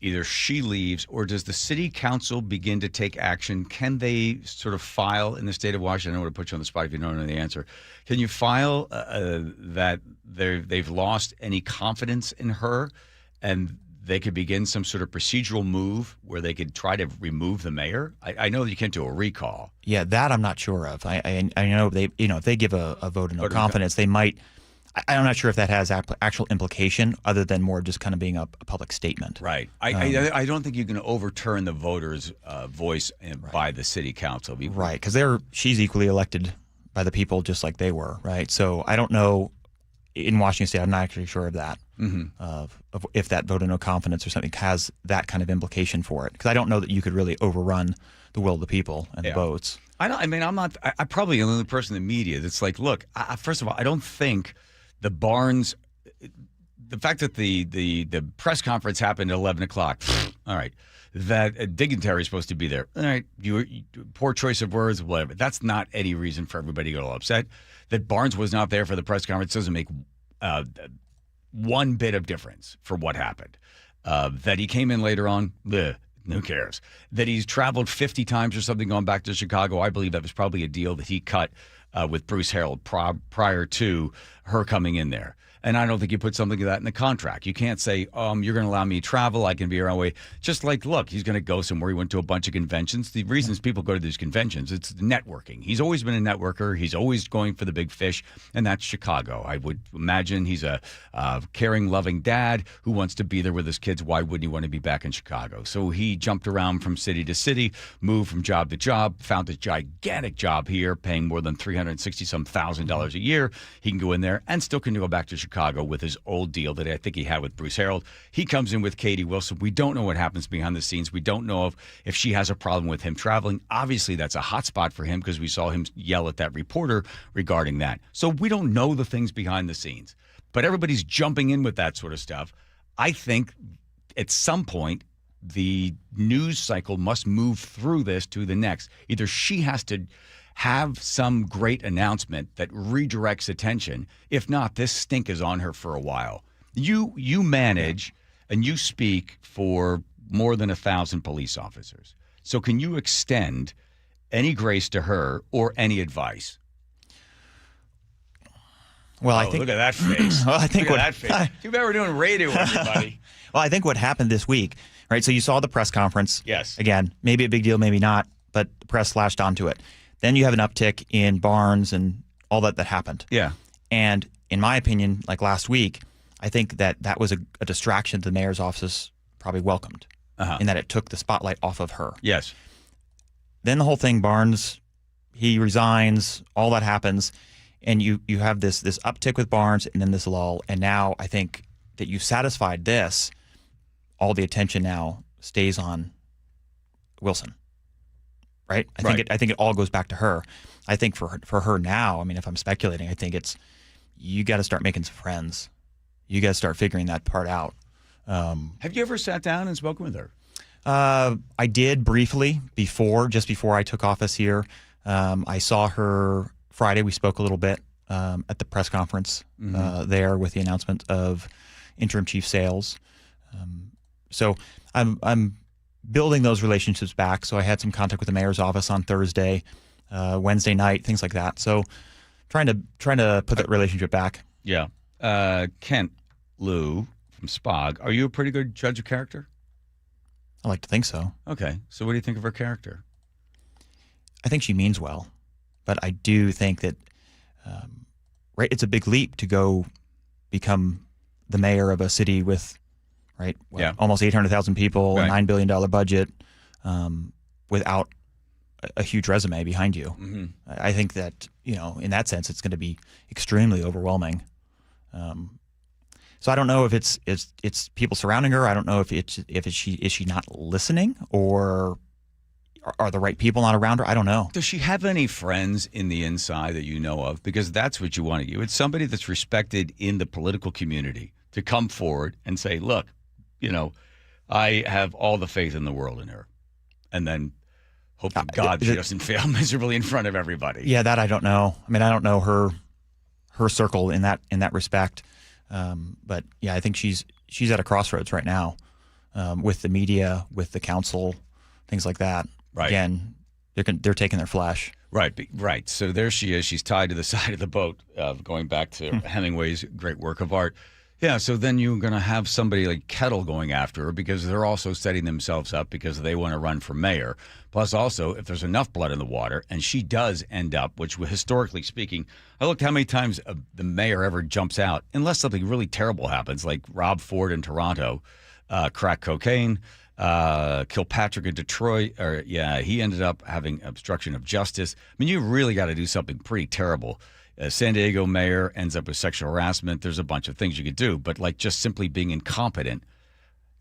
either she leaves or does the city council begin to take action? Can they sort of file in the state of Washington? I don't want to put you on the spot if you don't know the answer. Can you file that they've lost any confidence in her, and they could begin some sort of procedural move where they could try to remove the mayor? I know that you can't do a recall. Yeah, that I'm not sure of. I know they, if they give a vote of no confidence, they might. I'm not sure if that has actual implication other than more just kind of being a public statement. Right. I don't think you can overturn the voters' voice by the city council. Right, because she's equally elected by the people just like they were, right? So I don't know, in Washington State, I'm not actually sure of that, of if that vote of no confidence or something has that kind of implication for it. Because I don't know that you could really overrun the will of the people and the votes. I'm probably the only person in the media that's like, look, first of all, I don't think the Barnes, the fact that the press conference happened at 11 o'clock, all right, that a dignitary is supposed to be there. All right, you poor choice of words, whatever. That's not any reason for everybody to get all upset. That Barnes was not there for the press conference doesn't make one bit of difference for what happened. That he came in later on, who cares? That he's traveled 50 times or something going back to Chicago, I believe that was probably a deal that he cut with Bruce Harreld prior to her coming in there. And I don't think you put something like that in the contract. You can't say, you're going to allow me to travel. I can be your own way. Just like, look, he's going to go somewhere. He went to a bunch of conventions. The reasons people go to these conventions, it's networking. He's always been a networker. He's always going for the big fish, and that's Chicago. I would imagine he's a caring, loving dad who wants to be there with his kids. Why wouldn't he want to be back in Chicago? So he jumped around from city to city, moved from job to job, found a gigantic job here, paying more than $360,000 a year. He can go in there and still can go back to Chicago with his old deal that I think he had with Bruce Harreld. He comes in with Katie Wilson. We don't know what happens behind the scenes. We don't know if she has a problem with him traveling. Obviously, that's a hot spot for him because we saw him yell at that reporter regarding that. So we don't know the things behind the scenes. But everybody's jumping in with that sort of stuff. I think at some point, the news cycle must move through this to the next. Either she has to have some great announcement that redirects attention. If not, this stink is on her for a while. You manage and you speak for more than 1,000 police officers. So can you extend any grace to her or any advice? Well, I think look at that face. Well, I think look at that face. Too bad we're doing radio, everybody. Well, I think what happened this week, right? So you saw the press conference. Yes. Again, maybe a big deal, maybe not, but the press lashed onto it. Then you have an uptick in Barnes and all that happened. Yeah. And in my opinion, like last week, I think that was a distraction the mayor's office probably welcomed in that it took the spotlight off of her. Yes. Then the whole thing, Barnes, he resigns, all that happens, and you have this uptick with Barnes and then this lull. And now I think that you satisfied this, all the attention now stays on Wilson. Right? I think it all goes back to her. I think for her now, I mean, if I'm speculating, I think it's you got to start making some friends. You got to start figuring that part out. Have you ever sat down and spoken with her? I did briefly just before I took office here. I saw her Friday. We spoke a little bit. at the press conference there with the announcement of interim chief sales. So I'm building those relationships back. So I had some contact with the mayor's office on Thursday, Wednesday night, things like that. So trying to put that relationship back. Yeah. Kent Lou from Spog, are you a pretty good judge of character? I like to think so. Okay. So what do you think of her character? I think she means well, but I do think that it's a big leap to go become the mayor of a city with almost 800,000 people, a $9 billion budget, without a huge resume behind you. Mm-hmm. I think that, in that sense, it's going to be extremely overwhelming. So I don't know if it's people surrounding her. I don't know if she not listening, or are the right people not around her? I don't know. Does she have any friends in the inside that you know of? Because that's what you want to do. It's somebody that's respected in the political community to come forward and say, look, I have all the faith in the world in her. And then hope to God she doesn't fail miserably in front of everybody. Yeah, that I don't know. I mean, I don't know her circle in that respect. But yeah, I think she's at a crossroads right now, with the media, with the council, things like that. Right. Again, they're taking their flesh. Right. So there she is. She's tied to the side of the boat, going back to Hemingway's great work of art. Yeah, so then you're going to have somebody like Kettle going after her because they're also setting themselves up because they want to run for mayor. Plus, also, if there's enough blood in the water, and she does end up, which historically speaking, I looked how many times the mayor ever jumps out, unless something really terrible happens, like Rob Ford in Toronto, crack cocaine, Kilpatrick in Detroit, he ended up having obstruction of justice. I mean, you really got to do something pretty terrible. San Diego mayor ends up with sexual harassment. There's a bunch of things you could do, but like just simply being incompetent,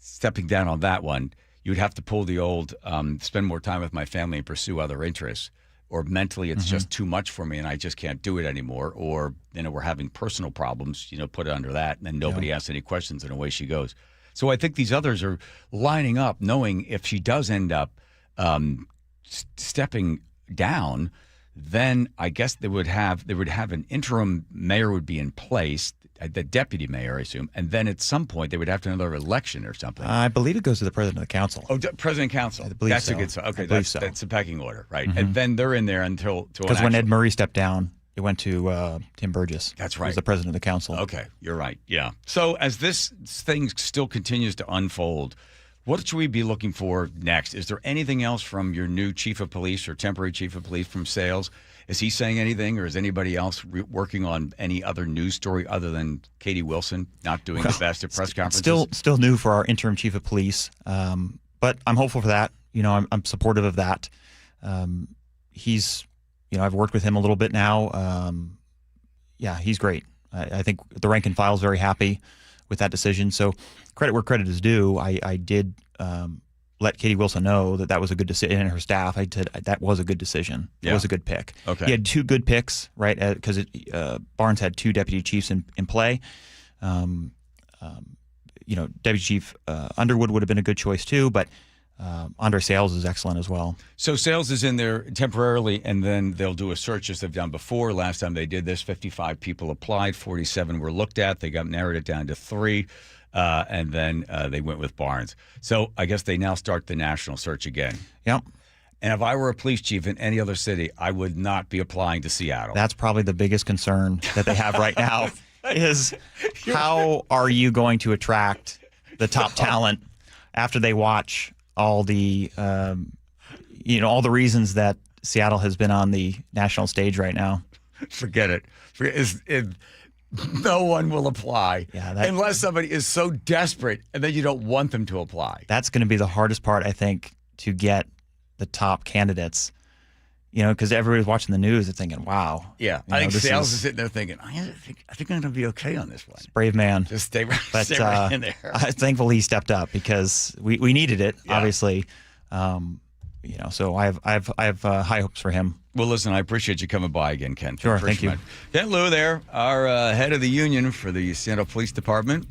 stepping down on that one, you would have to pull the old spend more time with my family and pursue other interests, or mentally it's just too much for me and I just can't do it anymore, or we're having personal problems, put it under that, and then nobody asks any questions and away she goes. So I think these others are lining up, knowing if she does end up stepping down, then I guess they would have an interim mayor would be in place, the deputy mayor, I assume, and then at some point they would have to have another election or something. I believe it goes to the president of the council. Oh, president of council. I believe that's so. a good. Okay, so. That's a pecking order, right? And then they're in there until because when Ed Murray stepped down, it went to Tim Burgess. That's right. He was the president of the council. Okay, you're right. Yeah. So as this thing still continues to unfold, what should we be looking for next? Is there anything else from your new chief of police or temporary chief of police from Sales? Is he saying anything, or is anybody else working on any other news story other than Katie Wilson not doing the best at press conferences? Still new for our interim chief of police, but I'm hopeful for that. I'm supportive of that. He's, I've worked with him a little bit now. He's great. I think the rank and file is very happy with that decision. So credit where credit is due. I did let Katie Wilson know that was a good decision, and her staff. I said that was a good decision. It was a good pick. Okay. He had two good picks, right? Because Barnes had two deputy chiefs in play. Deputy Chief Underwood would have been a good choice too, but Andre Sales is excellent as well. So Sales is in there temporarily, and then they'll do a search as they've done before. Last time they did this, 55 people applied, 47 were looked at. They narrowed it down to 3. And then they went with Barnes. So I guess they now start the national search again. Yep. And if I were a police chief in any other city, I would not be applying to Seattle. That's probably the biggest concern that they have right now is how are you going to attract the top talent after they watch all the, all the reasons that Seattle has been on the national stage right now. Forget it. No one will apply unless somebody is so desperate and then you don't want them to apply. That's going to be the hardest part, I think, to get the top candidates, because everybody's watching the news and thinking, wow. Yeah, I think Sales is sitting there thinking, I think I'm going to be okay on this one. Brave man. Just stay right in there. Thankfully he stepped up because we needed it, obviously. So I have high hopes for him. Well, listen, I appreciate you coming by again, Ken. Sure, thank you. Ken Lou there, our head of the union for the Seattle Police Department.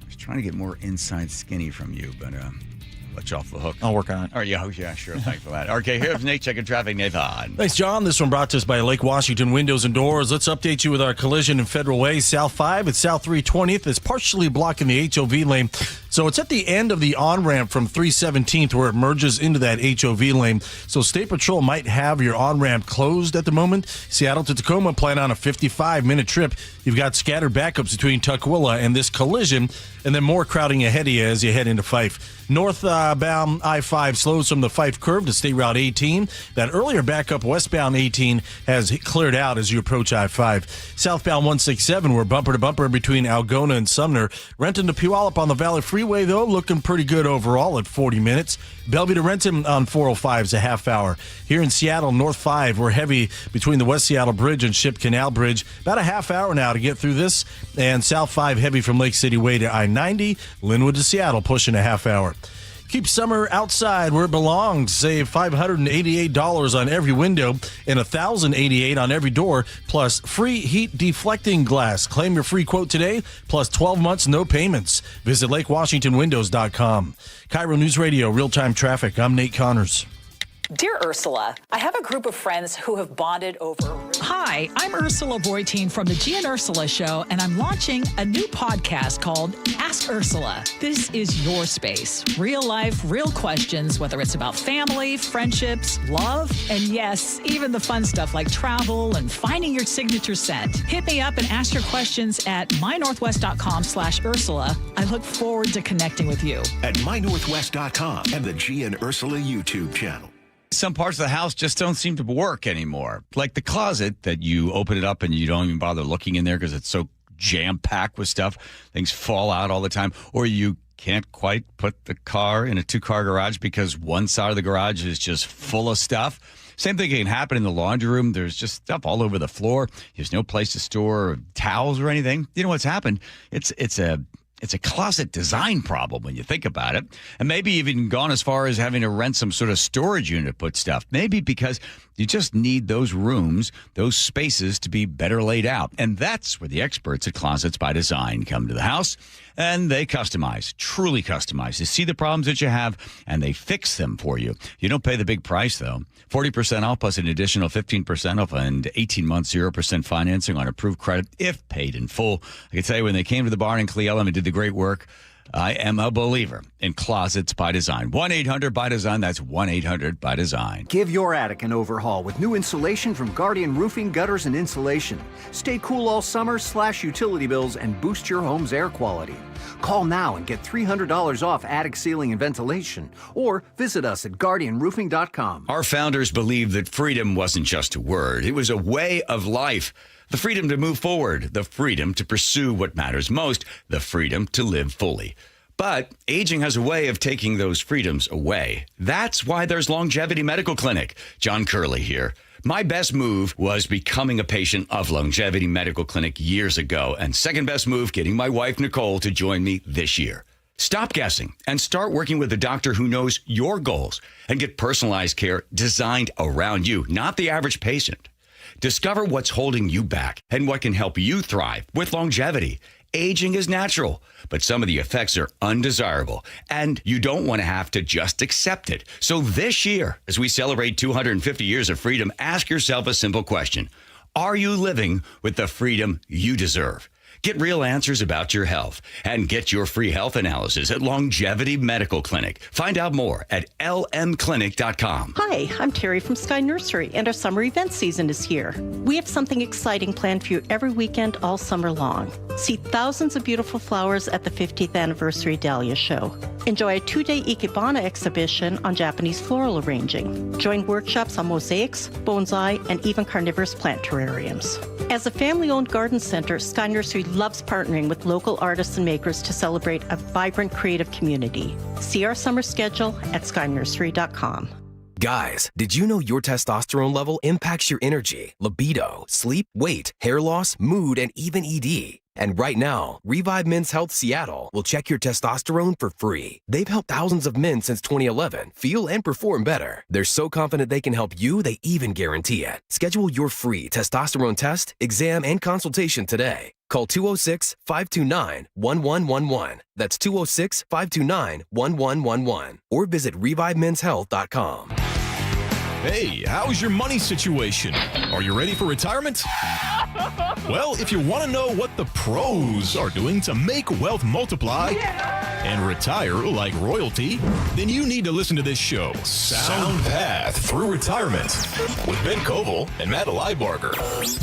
I was trying to get more inside skinny from you, but let you off the hook. I'll work on it. Oh, yeah, sure. Thanks for that. Okay, here's Nate checking traffic. Nathan. Thanks, John. This one brought to us by Lake Washington Windows and Doors. Let's update you with our collision in Federal Way. South 5 at South 320th is partially blocking the HOV lane. So it's at the end of the on-ramp from 317th where it merges into that HOV lane. So State Patrol might have your on-ramp closed at the moment. Seattle to Tacoma, plan on a 55-minute trip. You've got scattered backups between Tukwila and this collision, and then more crowding ahead of you as you head into Fife. Northbound I-5 slows from the Fife curve to State Route 18. That earlier backup westbound 18 has cleared out as you approach I-5. Southbound 167, we're bumper to bumper between Algona and Sumner. Renton to Puyallup on the Valley Freeway, though, looking pretty good overall at 40 minutes. Bellevue to Renton on 405 is a half hour. Here in Seattle, North 5, we're heavy between the West Seattle Bridge and Ship Canal Bridge. About a half hour now to get through this. And South 5 heavy from Lake City Way to I-90. Linwood to Seattle pushing a half hour. Keep summer outside where it belongs. Save $588 on every window and $1,088 on every door, plus free heat deflecting glass. Claim your free quote today, plus 12 months, no payments. Visit LakeWashingtonWindows.com. KIRO News Radio, real-time traffic. I'm Nate Connors. Dear Ursula, I have a group of friends who have bonded over... Hi, I'm Ursula Voitin from the G and Ursula Show, and I'm launching a new podcast called Ask Ursula. This is your space. Real life, real questions, whether it's about family, friendships, love, and yes, even the fun stuff like travel and finding your signature scent. Hit me up and ask your questions at mynorthwest.com/Ursula. I look forward to connecting with you. At mynorthwest.com and the G and Ursula YouTube channel. Some parts of the house just don't seem to work anymore. Like the closet that you open it up and you don't even bother looking in there because it's so jam-packed with stuff. Things fall out all the time. Or you can't quite put the car in a two-car garage because one side of the garage is just full of stuff. Same thing can happen in the laundry room. There's just stuff all over the floor. There's no place to store towels or anything. You know what's happened? It's a closet design problem when you think about it. And maybe even gone as far as having to rent some sort of storage unit to put stuff. Maybe because you just need those rooms, those spaces to be better laid out. And that's where the experts at Closets by Design come to the house. And they customize, truly customize. They see the problems that you have, and they fix them for you. You don't pay the big price, though. 40% off plus an additional 15% off and 18 months, 0% financing on approved credit if paid in full. I can tell you, when they came to the barn in Cle Elum and did the great work, I am a believer in Closets by Design. 1-800-BY-DESIGN. That's 1-800-BY-DESIGN. Give your attic an overhaul with new insulation from Guardian Roofing, Gutters, and Insulation. Stay cool all summer, slash utility bills, and boost your home's air quality. Call now and get $300 off attic ceiling and ventilation. Or visit us at GuardianRoofing.com. Our founders believed that freedom wasn't just a word. It was a way of life. The freedom to move forward, the freedom to pursue what matters most, the freedom to live fully. But aging has a way of taking those freedoms away. That's why there's Longevity Medical Clinic. John Curley here. My best move was becoming a patient of Longevity Medical Clinic years ago, and second best move, getting my wife Nicole to join me this year. Stop guessing and start working with a doctor who knows your goals and get personalized care designed around you, not the average patient. Discover what's holding you back and what can help you thrive with longevity. Aging is natural, but some of the effects are undesirable, and you don't want to have to just accept it. So this year, as we celebrate 250 years of freedom, ask yourself a simple question. Are you living with the freedom you deserve? Get real answers about your health and get your free health analysis at Longevity Medical Clinic. Find out more at lmclinic.com. Hi, I'm Terry from Sky Nursery, and our summer event season is here. We have something exciting planned for you every weekend all summer long. See thousands of beautiful flowers at the 50th Anniversary Dahlia Show. Enjoy a 2-day Ikebana exhibition on Japanese floral arranging. Join workshops on mosaics, bonsai, and even carnivorous plant terrariums. As a family-owned garden center, Sky Nursery loves partnering with local artists and makers to celebrate a vibrant creative community. See our summer schedule at skynursery.com. Guys, did you know your testosterone level impacts your energy, libido, sleep, weight, hair loss, mood, and even ED? And right now, Revive Men's Health Seattle will check your testosterone for free. They've helped thousands of men since 2011 feel and perform better. They're so confident they can help you, they even guarantee it. Schedule your free testosterone test, exam, and consultation today. Call 206-529-1111. That's 206-529-1111. Or visit ReviveMen'sHealth.com. Hey, how's your money situation? Are you ready for retirement? Well, if you want to know what the pros are doing to make wealth multiply and retire like royalty, then you need to listen to this show, Sound Path Through Retirement, with Ben Koval and Matt Leibarger.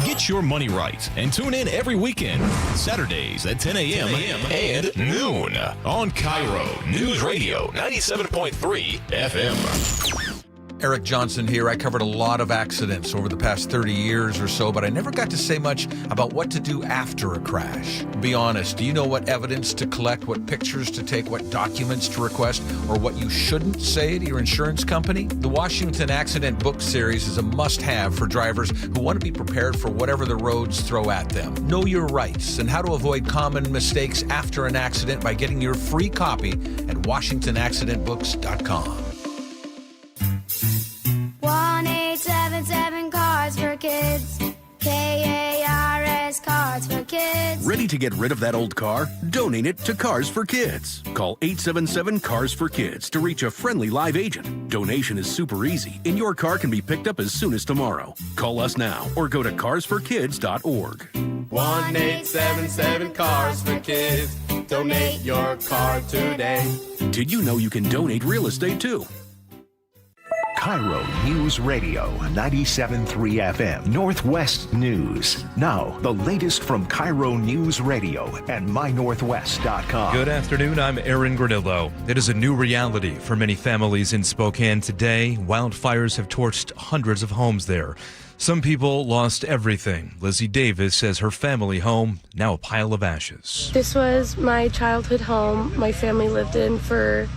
Get your money right and tune in every weekend, Saturdays at 10 a.m. and noon on KIRO Newsradio 97.3 FM. Eric Johnson here. I covered a lot of accidents over the past 30 years or so, but I never got to say much about what to do after a crash. Be honest, do you know what evidence to collect, what pictures to take, what documents to request, or what you shouldn't say to your insurance company? The Washington Accident Book Series is a must-have for drivers who want to be prepared for whatever the roads throw at them. Know your rights and how to avoid common mistakes after an accident by getting your free copy at WashingtonAccidentBooks.com. 1-877 Cars for Kids. KARS Cars for Kids. Ready to get rid of that old car? Donate it to Cars for Kids. Call 877 Cars for Kids to reach a friendly live agent. Donation is super easy, and your car can be picked up as soon as tomorrow. Call us now or go to carsforkids.org. 1-877 Cars for Kids. Donate your car today. Did you know you can donate real estate too? KIRO News Radio 97.3 FM Northwest News. Now, the latest from KIRO News Radio and mynorthwest.com. Good afternoon, I'm Aaron Granillo. It is a new reality for many families in Spokane today. Wildfires have torched hundreds of homes there. Some people lost everything. Lizzie Davis says her family home, now a pile of ashes. This was my childhood home my family lived in for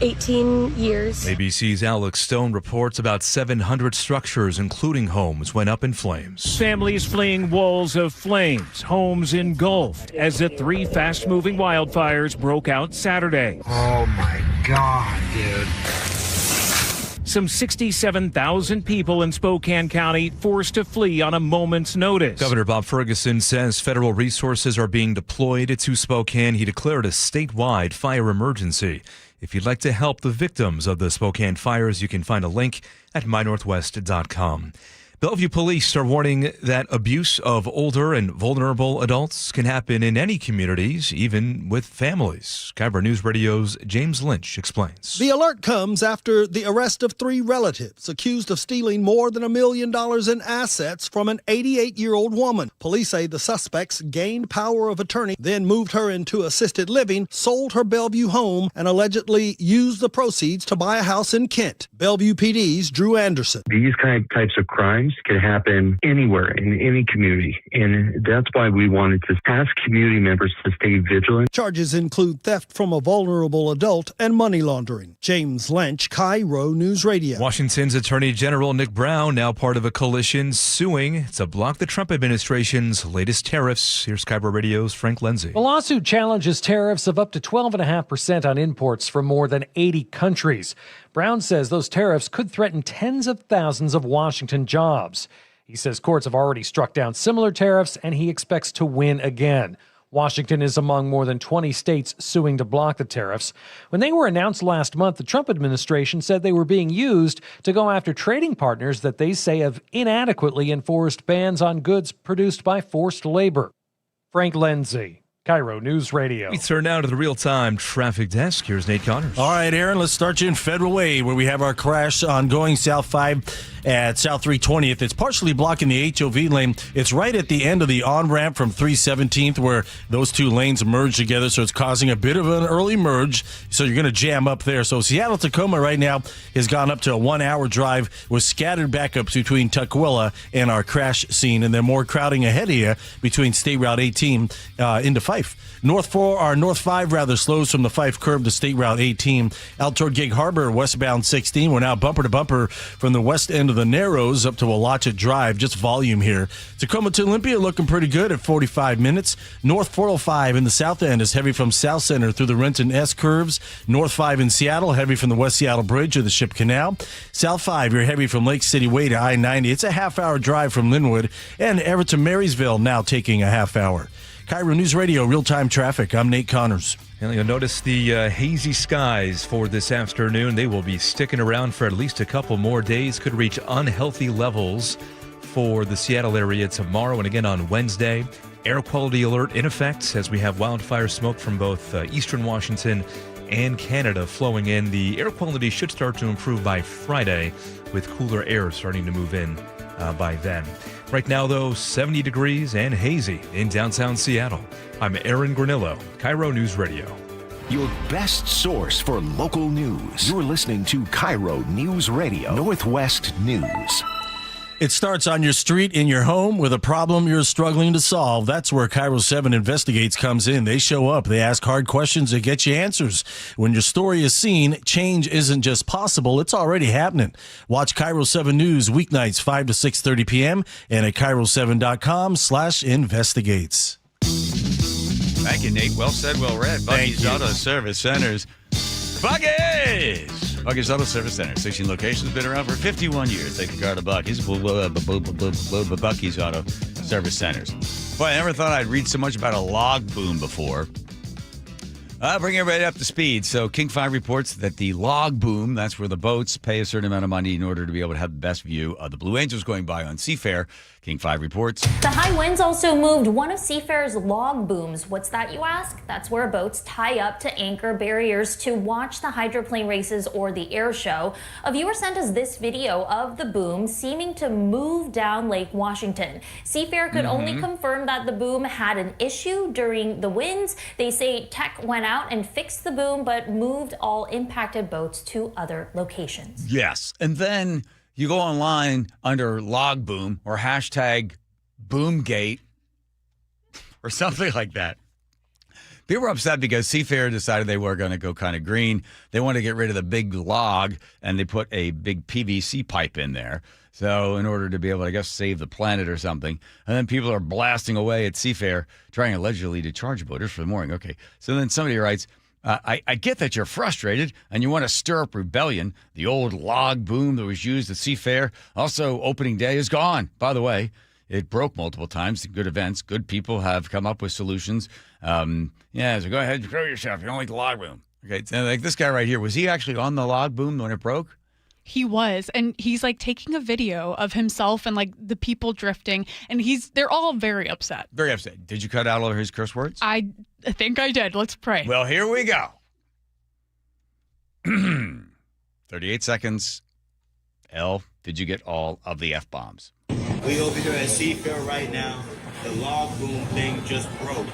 18 years. ABC's Alex Stone reports about 700 structures, including homes, went up in flames. Families fleeing walls of flames, homes engulfed as the 3 fast-moving wildfires broke out Saturday. Oh my God, dude. Some 67,000 people in Spokane County forced to flee on a moment's notice. Governor Bob Ferguson says federal resources are being deployed to Spokane. He declared a statewide fire emergency. If you'd like to help the victims of the Spokane fires, you can find a link at mynorthwest.com. Bellevue police are warning that abuse of older and vulnerable adults can happen in any communities, even with families. KIRO News Radio's James Lynch explains. The alert comes after the arrest of 3 relatives accused of stealing more than $1 million in assets from an 88-year-old woman. Police say the suspects gained power of attorney, then moved her into assisted living, sold her Bellevue home, and allegedly used the proceeds to buy a house in Kent. Bellevue PD's Drew Anderson. These types of crimes can happen anywhere in any community, and that's why we wanted to ask community members to stay vigilant. Charges include theft from a vulnerable adult and money laundering. James Lynch, KIRO News Radio. Washington's Attorney General Nick Brown, now part of a coalition, suing to block the Trump administration's latest tariffs. Here's KIRO Radio's Frank Lindsay. The lawsuit challenges tariffs of up to 12.5% on imports from more than 80 countries. Brown says those tariffs could threaten tens of thousands of Washington jobs. He says courts have already struck down similar tariffs, and he expects to win again. Washington is among more than 20 states suing to block the tariffs. When they were announced last month, the Trump administration said they were being used to go after trading partners that they say have inadequately enforced bans on goods produced by forced labor. Frank Lindsay, KIRO News Radio. We turn now to the real-time traffic desk. Here's Nate Connors. All right, Aaron, let's start you in Federal Way, where we have our crash ongoing South 5 at South 320th. It's partially blocking the HOV lane. It's right at the end of the on-ramp from 317th, where those 2 lanes merge together, so it's causing a bit of an early merge, so you're going to jam up there. So Seattle-Tacoma right now has gone up to a 1-hour drive with scattered backups between Tukwila and our crash scene, and then more crowding ahead of you between State Route 18 into Fife. North 5 slows from the Fife curb to State Route 18. Out toward Gig Harbor, westbound 16. We're now bumper to bumper from the west end of the Narrows up to Walachit Drive. Just volume here. Tacoma to Olympia looking pretty good at 45 minutes. North 405 in the south end is heavy from South Center through the Renton S curves. North 5 in Seattle, heavy from the West Seattle Bridge or the Ship Canal. South 5, you're heavy from Lake City Way to I-90. It's a half-hour drive from Linwood. And Everett to Marysville now taking a half hour. KIRO News Radio, real-time traffic. I'm Nate Connors. And you'll notice the hazy skies for this afternoon. They will be sticking around for at least a couple more days. Could reach unhealthy levels for the Seattle area tomorrow and again on Wednesday. Air quality alert in effect as we have wildfire smoke from both eastern Washington and Canada flowing in. The air quality should start to improve by Friday with cooler air starting to move in by then. Right now, though, 70 degrees and hazy in downtown Seattle. I'm Aaron Granillo, KIRO News Radio. Your best source for local news. You're listening to KIRO News Radio, Northwest News. It starts on your street, in your home, with a problem you're struggling to solve. That's where KIRO 7 Investigates comes in. They show up. They ask hard questions and get you answers. When your story is seen, change isn't just possible, it's already happening. Watch KIRO 7 News weeknights 5 to 6:30 p.m. and at KIRO7.com/investigates. Thank you, Nate. Well said, well read. Bucky's Auto Service Centers. Bucky's Auto Service Center. 16 locations, been around for 51 years. Take the car to Bucky's. Bucky's Auto Service Centers. Boy, I never thought I'd read so much about a log boom before. I'll bring everybody up to speed. So King 5 reports that the log boom, that's where the boats pay a certain amount of money in order to be able to have the best view of the Blue Angels going by on Seafair. King 5 reports. The high winds also moved one of Seafair's log booms. What's that, you ask? That's where boats tie up to anchor barriers to watch the hydroplane races or the air show. A viewer sent us this video of the boom seeming to move down Lake Washington. Seafair could only confirm that the boom had an issue during the winds. They say tech went out and fixed the boom, but moved all impacted boats to other locations. Yes, and then you go online under log boom or hashtag boomgate or something like that. People were upset because Seafair decided they were going to go kind of green. They wanted to get rid of the big log, and they put a big PVC pipe in there. So in order to be able to, I guess, save the planet or something. And then people are blasting away at Seafair, trying allegedly to charge boaters for the mooring. Okay, so then somebody writes, I get that you're frustrated and you want to stir up rebellion. The old log boom that was used at Seafair, also opening day, is gone. By the way, it broke multiple times. Good events, good people have come up with solutions. So go ahead and throw yourself. You don't like the log boom. Okay, so like this guy right here, was he actually on the log boom when it broke? He was, and he's like taking a video of himself and like the people drifting, and they're all very upset. Very upset. Did you cut out all of his curse words? I think I did. Let's pray. Well, here we go. 38 seconds. Elle, did you get all of the F-bombs? We over here at Seafair right now. The log boom thing just broke.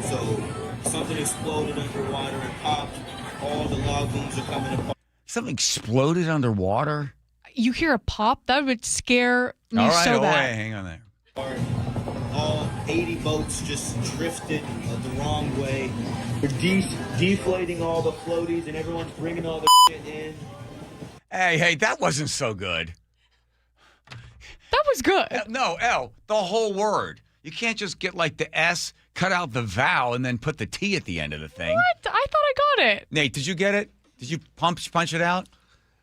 So something exploded underwater and popped. All the log booms are coming apart. Something exploded underwater? You hear a pop? That would scare me so bad. All right, hang on there. All 80 boats just drifted the wrong way. We're deflating all the floaties, and everyone's bringing all the shit in. Hey, that wasn't so good. That was good. No, L, the whole word. You can't just get like the S, cut out the vowel, and then put the T at the end of the thing. What? I thought I got it. Nate, did you get it? Did you punch it out?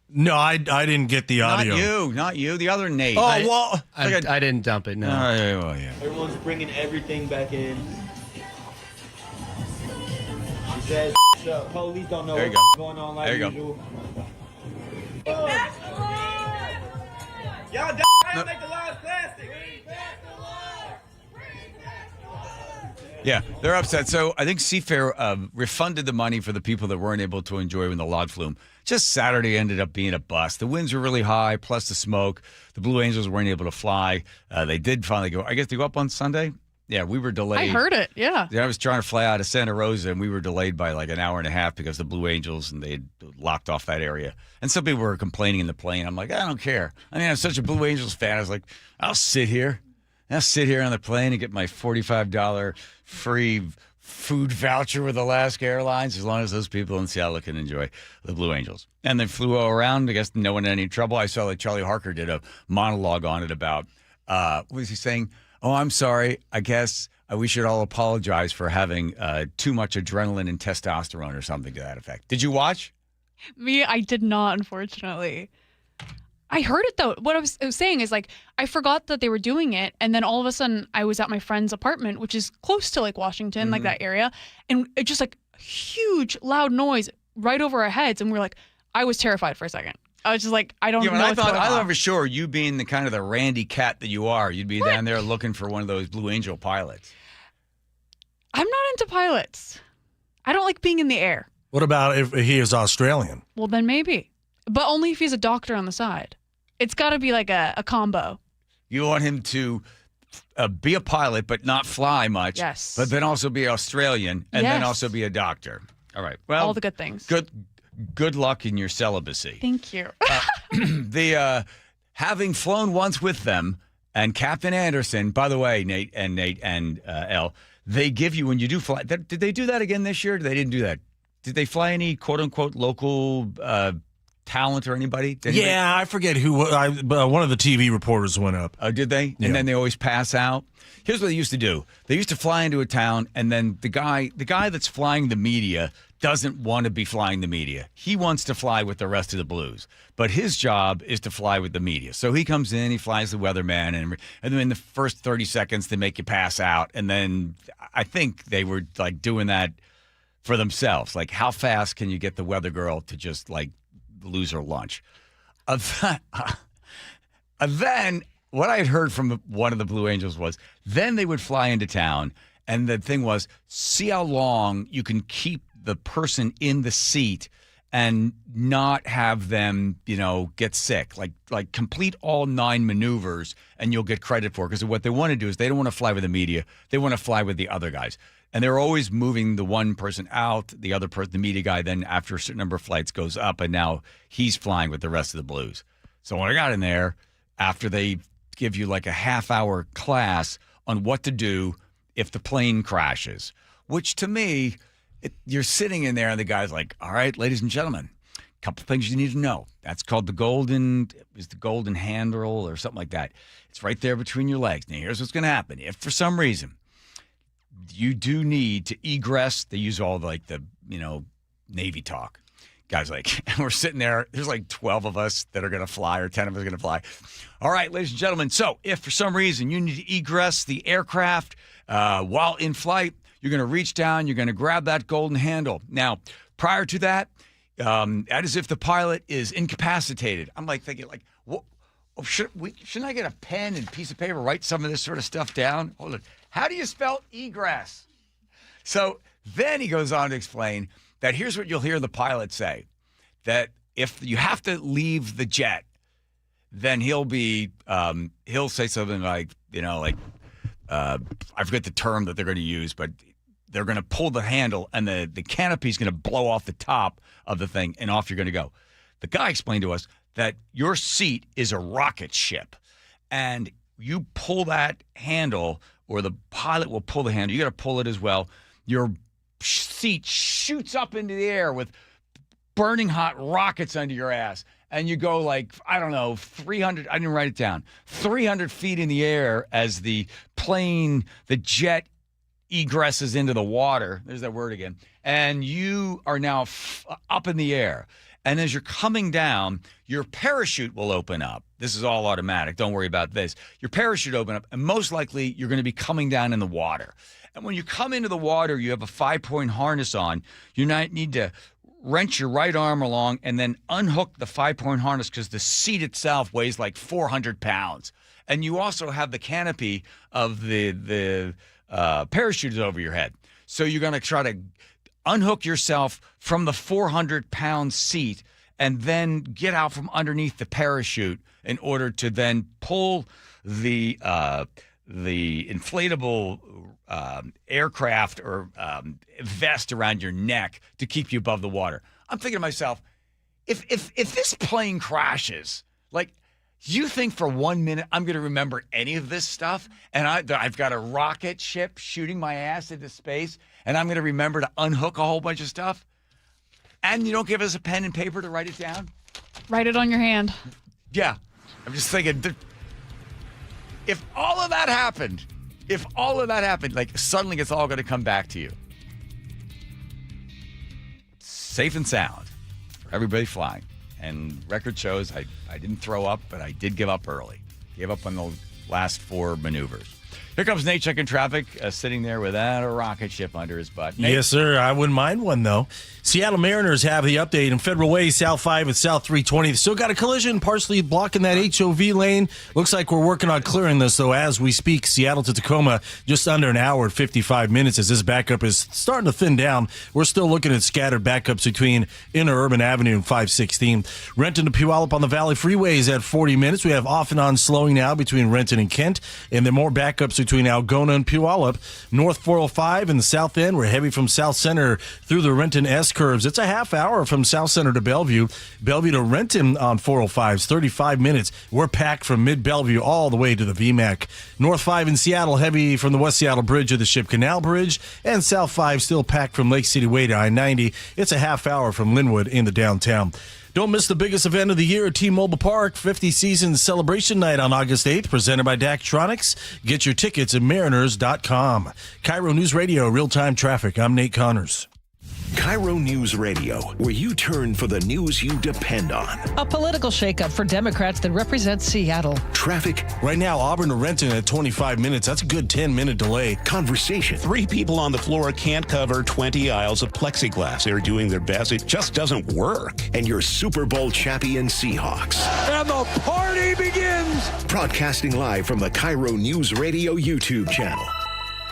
No, I didn't get the audio. Not you. The other Nate. I didn't dump it, no. Yeah. Everyone's bringing everything back in. She says, police don't know what's going on like usual. Y'all don't make the laws plastic. Yeah, they're upset. So I think Seafair refunded the money for the people that weren't able to enjoy when the log flume. Just Saturday ended up being a bust. The winds were really high, plus the smoke. The Blue Angels weren't able to fly. They did finally go. I guess they go up on Sunday. Yeah, we were delayed. I heard it, yeah. I was trying to fly out of Santa Rosa, and we were delayed by like an hour and a half because the Blue Angels, and they had locked off that area. And some people were complaining in the plane. I'm like, I don't care. I mean, I'm such a Blue Angels fan. I was like, I'll sit here on the plane and get my $45 free food voucher with Alaska Airlines as long as those people in Seattle can enjoy the Blue Angels. And they flew around. I guess no one had any trouble. I saw that Charlie Harker did a monologue on it about, what was he saying? Oh, I'm sorry. I guess we should all apologize for having too much adrenaline and testosterone or something to that effect. Did you watch? Me, I did not, unfortunately. I heard it though. What I was saying is like I forgot that they were doing it, and then all of a sudden I was at my friend's apartment, which is close to Lake Washington, like that area, and it just like huge loud noise right over our heads, and we're like, I was terrified for a second. I was just like, I don't know. I thought for sure you being the kind of the Randy cat that you are, you'd be down there looking for one of those Blue Angel pilots. I'm not into pilots. I don't like being in the air. What about if he is Australian? Well, then maybe. But only if he's a doctor on the side. It's got to be like a combo. You want him to be a pilot but not fly much. Yes. But then also be Australian and then also be a doctor. All right. Well, all the good things. Good luck in your celibacy. Thank you. Having flown once with them and Captain Anderson, by the way, Nate and Elle, they give you when you do fly. Did they do that again this year? They didn't do that. Did they fly any quote unquote local talent or anybody? Yeah, I forget who. One of the TV reporters went up. Oh, did they? Yeah. And then they always pass out. Here's what they used to do. They used to fly into a town, and then the guy that's flying the media doesn't want to be flying the media. He wants to fly with the rest of the Blues, but his job is to fly with the media. So he comes in, he flies the weatherman, and then in the first 30 seconds they make you pass out. And then I think they were like doing that for themselves. Like, how fast can you get the weather girl to just like lose her lunch? Then what I had heard from one of the Blue Angels was then they would fly into town, and the thing was, see how long you can keep the person in the seat and not have them, get sick. Like complete all 9 maneuvers, and you'll get credit for it. Because what they want to do is they don't want to fly with the media. They want to fly with the other guys. And they're always moving the one person out, the other person, the media guy, then after a certain number of flights goes up, and now he's flying with the rest of the Blues. So when I got in there, after they give you like a half-hour class on what to do if the plane crashes, which to me, you're sitting in there and the guy's like, all right, ladies and gentlemen, a couple things you need to know. That's called the golden handle or something like that. It's right there between your legs. Now, here's what's going to happen. If for some reason you do need to egress, they use all the Navy talk. Guys, and we're sitting there. There's like 12 of us that are going to fly, or 10 of us are going to fly. All right, ladies and gentlemen. So if for some reason you need to egress the aircraft while in flight, you're going to reach down. You're going to grab that golden handle. Now, prior to that, as if the pilot is incapacitated. I'm thinking, shouldn't I get a pen and piece of paper, write some of this sort of stuff down? Hold on. How do you spell egress? So then he goes on to explain that here's what you'll hear the pilot say, that if you have to leave the jet, then he'll say something like, I forget the term that they're going to use, but they're going to pull the handle and the canopy is going to blow off the top of the thing and off you're going to go. The guy explained to us that your seat is a rocket ship, and you pull that handle, or the pilot will pull the handle. You got to pull it as well. Your seat shoots up into the air with burning hot rockets under your ass. And you go 300, I didn't write it down, 300 feet in the air as the jet egresses into the water. There's that word again. And you are now up in the air. And as you're coming down, your parachute will open up. This is all automatic. Don't worry about this. Your parachute open up, and most likely you're going to be coming down in the water. And when you come into the water, you have a 5-point harness on. You need to wrench your right arm along and then unhook the 5-point harness because the seat itself weighs like 400 pounds. And you also have the canopy of the parachute over your head. So you're going to try to unhook yourself from the 400-pound seat and then get out from underneath the parachute in order to then pull the inflatable aircraft or vest around your neck to keep you above the water. I'm thinking to myself, if this plane crashes, you think for 1 minute I'm going to remember any of this stuff? And I've got a rocket ship shooting my ass into space, and I'm going to remember to unhook a whole bunch of stuff? And you don't give us a pen and paper to write it down? Write it on your hand. Yeah. I'm just thinking, if all of that happened, suddenly it's all going to come back to you. Safe and sound for everybody flying. And record shows, I didn't throw up, but I did give up early. Gave up on the last 4 maneuvers. Here comes Nate checking traffic, sitting there without a rocket ship under his butt. Nate? Yes, sir. I wouldn't mind one, though. Seattle Mariners have the update in Federal Way, South 5 and South 320. They still got a collision, partially blocking that HOV lane. Looks like we're working on clearing this, though, as we speak. Seattle to Tacoma, just under an hour and 55 minutes as this backup is starting to thin down. We're still looking at scattered backups between Interurban Avenue and 516. Renton to Puyallup on the Valley Freeways at 40 minutes. We have off and on slowing now between Renton and Kent, and then more backups between Algona and Puyallup. North 405 in the south end, we're heavy from South Center through the Renton S-curves. It's a half hour from South Center to Bellevue. Bellevue to Renton on 405 is 35 minutes. We're packed from mid-Bellevue all the way to the VMAC. North 5 in Seattle, heavy from the West Seattle Bridge to the Ship Canal Bridge. And South 5 still packed from Lake City Way to I-90. It's a half hour from Linwood into downtown. Don't miss the biggest event of the year at T-Mobile Park, 50 Seasons Celebration Night on August 8th, presented by Daktronics. Get your tickets at Mariners.com. KIRO News Radio, real-time traffic. I'm Nate Connors. KIRO News Radio, where you turn for the news you depend on. A political shakeup for Democrats that represent Seattle. Traffic. Right now, Auburn to Renton at 25 minutes. That's a good 10-minute delay. Conversation. 3 people on the floor can't cover 20 aisles of plexiglass. They're doing their best. It just doesn't work. And your Super Bowl champion Seahawks. And the party begins. Broadcasting live from the KIRO News Radio YouTube channel.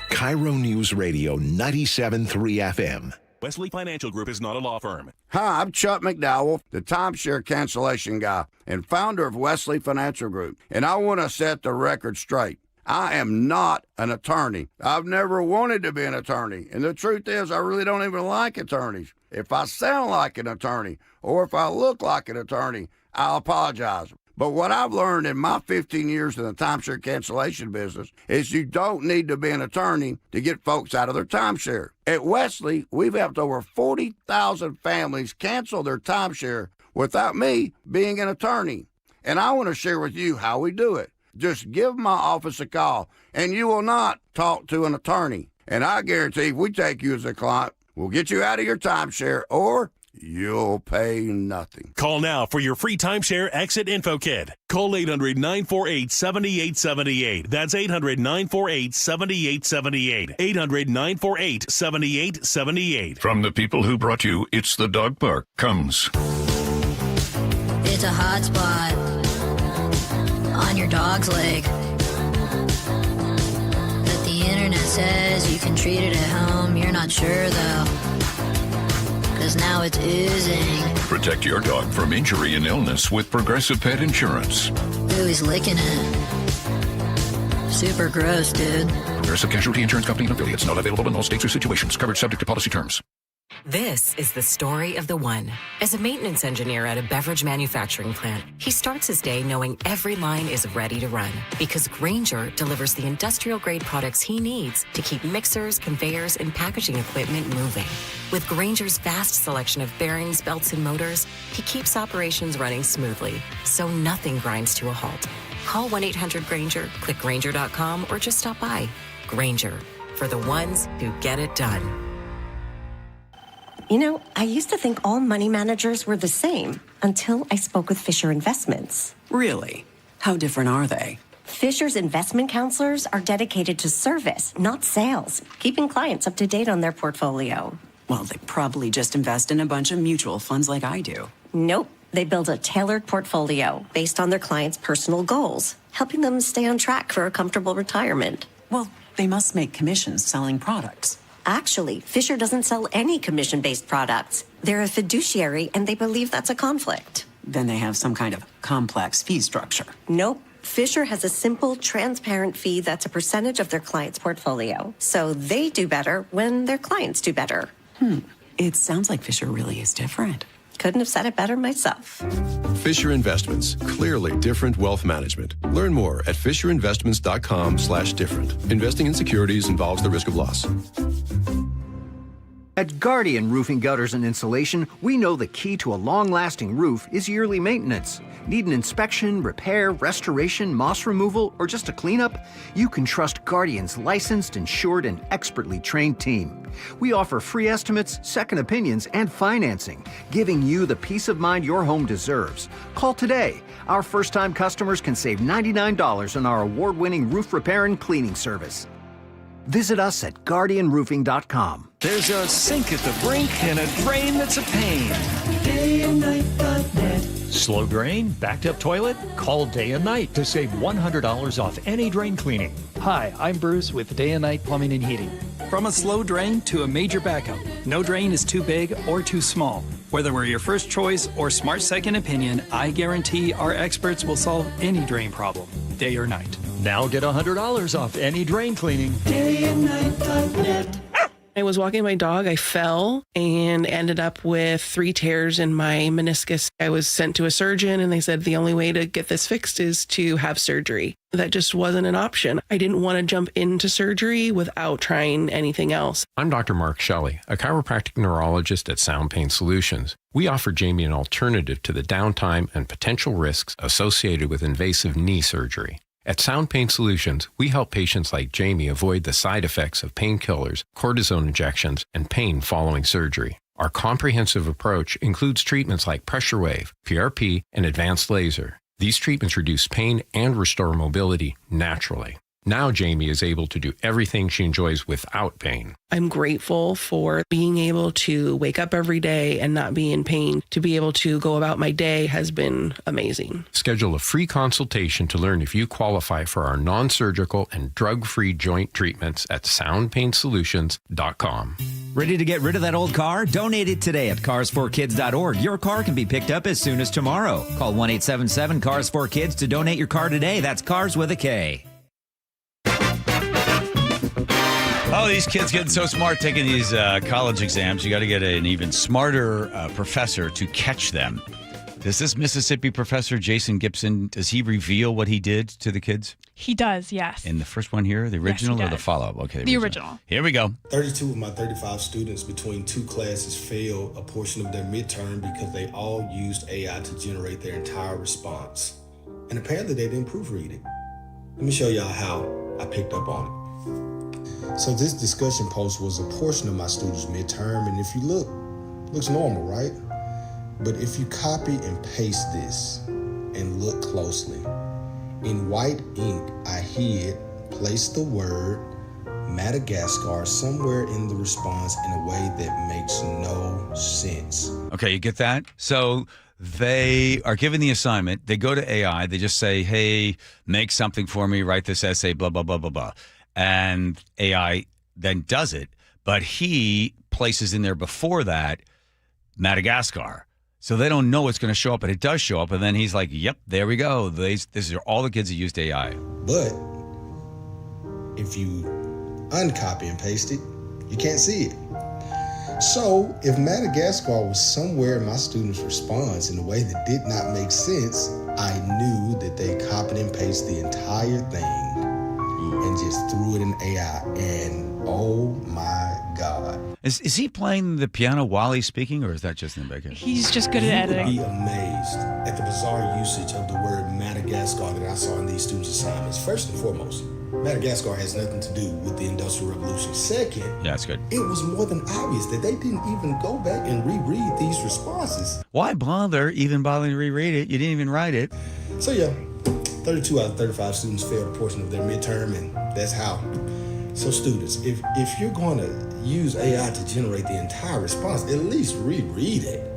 KIRO News Radio 97.3 FM. Wesley Financial Group is not a law firm. Hi, I'm Chuck McDowell, the timeshare cancellation guy and founder of Wesley Financial Group. And I want to set the record straight. I am not an attorney. I've never wanted to be an attorney. And the truth is, I really don't even like attorneys. If I sound like an attorney or if I look like an attorney, I'll apologize. But what I've learned in my 15 years in the timeshare cancellation business is you don't need to be an attorney to get folks out of their timeshare. At Wesley, we've helped over 40,000 families cancel their timeshare without me being an attorney. And I want to share with you how we do it. Just give my office a call, and you will not talk to an attorney. And I guarantee if we take you as a client, we'll get you out of your timeshare or you'll pay nothing. Call now for your free timeshare exit info kit. Call 800-948-7878. That's 800-948-7878. 800-948-7878. From the people who brought you It's the Dog Park comes. It's a hot spot on your dog's leg that the internet says you can treat it at home. You're not sure though, 'cause now it's oozing. Protect your dog from injury and illness with Progressive Pet Insurance. Ooh, he's licking it. Super gross, dude. Progressive Casualty Insurance Company and affiliates. Not available in all states or situations. Coverage subject to policy terms. This is the story of the one. As a maintenance engineer at a beverage manufacturing plant, he starts his day knowing every line is ready to run because Grainger delivers the industrial-grade products he needs to keep mixers, conveyors, and packaging equipment moving. With Grainger's vast selection of bearings, belts, and motors, he keeps operations running smoothly, so nothing grinds to a halt. Call 1-800-GRAINGER, click Grainger.com, or just stop by. Grainger, for the ones who get it done. You know, I used to think all money managers were the same until I spoke with Fisher Investments. Really? How different are they? Fisher's investment counselors are dedicated to service, not sales, keeping clients up to date on their portfolio. Well, they probably just invest in a bunch of mutual funds like I do. Nope. They build a tailored portfolio based on their clients' personal goals, helping them stay on track for a comfortable retirement. Well, they must make commissions selling products. Actually, Fisher doesn't sell any commission-based products. They're a fiduciary, and they believe that's a conflict. Then they have some kind of complex fee structure. Nope. Fisher has a simple, transparent fee that's a percentage of their client's portfolio. So they do better when their clients do better. It sounds like Fisher really is different. Couldn't have said it better myself. Fisher Investments. Clearly different wealth management. Learn more at fisherinvestments.com/different. Investing in securities involves the risk of loss. At Guardian Roofing, Gutters, and Insulation, we know the key to a long-lasting roof is yearly maintenance. Need an inspection, repair, restoration, moss removal, or just a cleanup? You can trust Guardian's licensed, insured, and expertly trained team. We offer free estimates, second opinions, and financing, giving you the peace of mind your home deserves. Call today. Our first-time customers can save $99 on our award-winning roof repair and cleaning service. Visit us at guardianroofing.com. There's a sink at the brink and a drain that's a pain. DayandNight.net. Slow drain? Backed up toilet? Call Day and Night to save $100 off any drain cleaning. Hi, I'm Bruce with Day and Night Plumbing and Heating. From a slow drain to a major backup, no drain is too big or too small. Whether we're your first choice or smart second opinion, I guarantee our experts will solve any drain problem, day or night. Now get $100 off any drain cleaning. DayandNight.net. I was walking my dog, I fell and ended up with 3 tears in my meniscus. I was sent to a surgeon and they said the only way to get this fixed is to have surgery. That just wasn't an option. I didn't want to jump into surgery without trying anything else. I'm Dr. Mark Shelley, a chiropractic neurologist at Sound Pain Solutions. We offer Jamie an alternative to the downtime and potential risks associated with invasive knee surgery. At Sound Pain Solutions, we help patients like Jamie avoid the side effects of painkillers, cortisone injections, and pain following surgery. Our comprehensive approach includes treatments like pressure wave, PRP, and advanced laser. These treatments reduce pain and restore mobility naturally. Now Jamie is able to do everything she enjoys without pain. I'm grateful for being able to wake up every day and not be in pain. To be able to go about my day has been amazing. Schedule a free consultation to learn if you qualify for our non-surgical and drug-free joint treatments at soundpainsolutions.com. Ready to get rid of that old car? Donate it today at carsforkids.org. Your car can be picked up as soon as tomorrow. Call 1-877-CARS4KIDS to donate your car today. That's cars with a K. Oh, these kids getting so smart taking these college exams. You got to get an even smarter professor to catch them. Does this Mississippi professor, Jason Gibson, does he reveal what he did to the kids? He does, yes. In the first one here, the original or the follow-up? Okay, the original. Here we go. 32 of my 35 students between 2 classes failed a portion of their midterm because they all used AI to generate their entire response. And apparently they didn't proofread it. Let me show y'all how I picked up on it. So this discussion post was a portion of my students' midterm, and if you look, looks normal, right? But if you copy and paste this and look closely, in white ink, I placed the word Madagascar somewhere in the response in a way that makes no sense. Okay, you get that? So they are given the assignment. They go to AI. They just say, hey, make something for me, write this essay, blah, blah, blah, blah, blah. And AI then does it, but he places in there before that Madagascar. So they don't know it's going to show up, but it does show up. And then he's like, yep, there we go. These are all the kids that used AI. But if you uncopy and paste it, you can't see it. So if Madagascar was somewhere in my student's response in a way that did not make sense, I knew that they copied and pasted the entire thing and just threw it in AI, and oh my God. Is he playing the piano while he's speaking, or is that just in the background? He's just good at editing. You would be amazed at the bizarre usage of the word Madagascar that I saw in these students' assignments. First and foremost, Madagascar has nothing to do with the Industrial Revolution. Second, yeah, that's good. It was more than obvious that they didn't even go back and reread these responses. Why bothering to reread it? You didn't even write it. So yeah, 32 out of 35 students failed a portion of their midterm, and that's how. So students, if you're going to use AI to generate the entire response, at least reread it.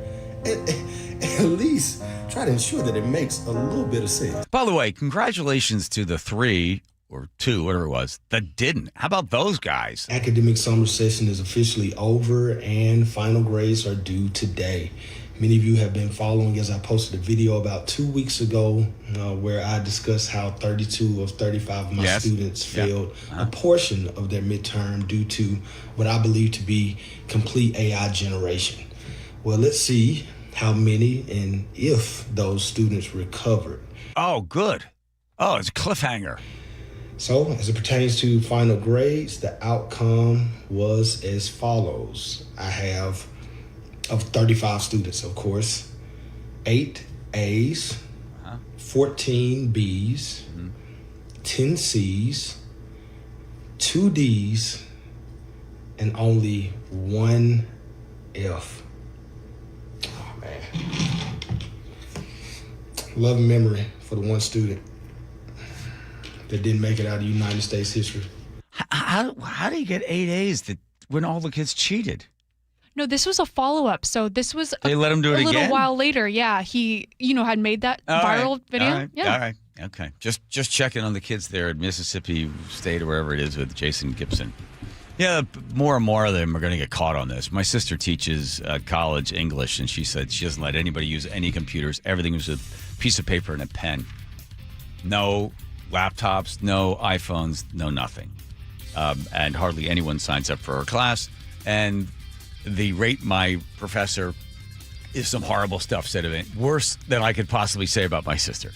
At least try to ensure that it makes a little bit of sense. By the way, congratulations to the 3 or 2, whatever it was, that didn't. How about those guys? Academic summer session is officially over and final grades are due today. Many of you have been following as I posted a video about 2 weeks ago where I discussed how 32 of 35 of my students failed a portion of their midterm due to what I believe to be complete AI generation. Well, let's see how many and if those students recovered. Oh, good. Oh, it's a cliffhanger. So, as it pertains to final grades, the outcome was as follows. I have, of 35 students, of course, 8 A's, 14 B's, 10 C's, 2 D's, and only 1 F. Oh, man. Love and memory for the one student that didn't make it out of United States history. How do you get 8 A's when all the kids cheated? No, this was a follow-up. So this was They let him do it a little again? while later. Yeah, he, had made that viral video. All right. Yeah. All right. Okay. Just checking on the kids there at Mississippi State or wherever it is with Jason Gibson. Yeah, more and more of them are going to get caught on this. My sister teaches college English, and she said she doesn't let anybody use any computers. Everything is a piece of paper and a pen. No laptops, no iPhones, no nothing. And hardly anyone signs up for her class. And the rate my professor is some horrible stuff said of it. Worse than I could possibly say about my sister.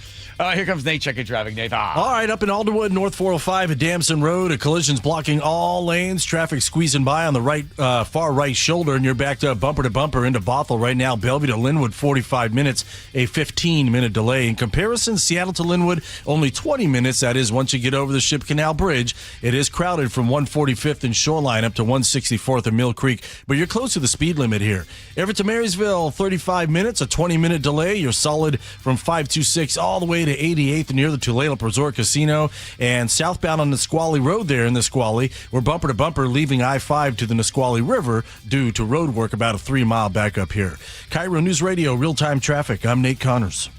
Here comes Nate checking traffic. Nate. All right, up in Alderwood, North 405 at Damson Road, a collision's blocking all lanes. Traffic squeezing by on the right, far right shoulder, and you're backed up bumper to bumper into Bothell right now. Bellevue to Linwood, 45 minutes, a 15-minute delay. In comparison, Seattle to Linwood, only 20 minutes. That is once you get over the Ship Canal Bridge. It is crowded from 145th and Shoreline up to 164th and Mill Creek, but you're close to the speed limit here. Everett to Marysville, 35 minutes, a 20-minute delay. You're solid from 526 all the way to 88th near the Tulalip Resort Casino, and southbound on Nisqually Road there in Nisqually, we're bumper to bumper leaving I-5 to the Nisqually River due to road work, about a 3-mile backup here. KIRO News Radio, real-time traffic. I'm Nate Connors.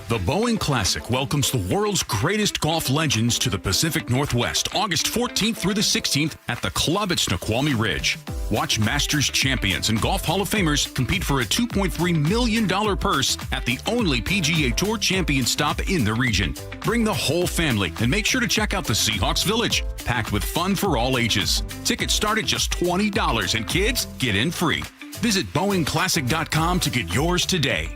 The Boeing Classic welcomes the world's greatest golf legends to the Pacific Northwest, August 14th through the 16th at the club at Snoqualmie Ridge. Watch Masters champions and Golf Hall of Famers compete for a $2.3 million purse at the only PGA Tour champion stop in the region. Bring the whole family and make sure to check out the Seahawks Village, packed with fun for all ages. Tickets start at just $20 and kids get in free. Visit BoeingClassic.com to get yours today.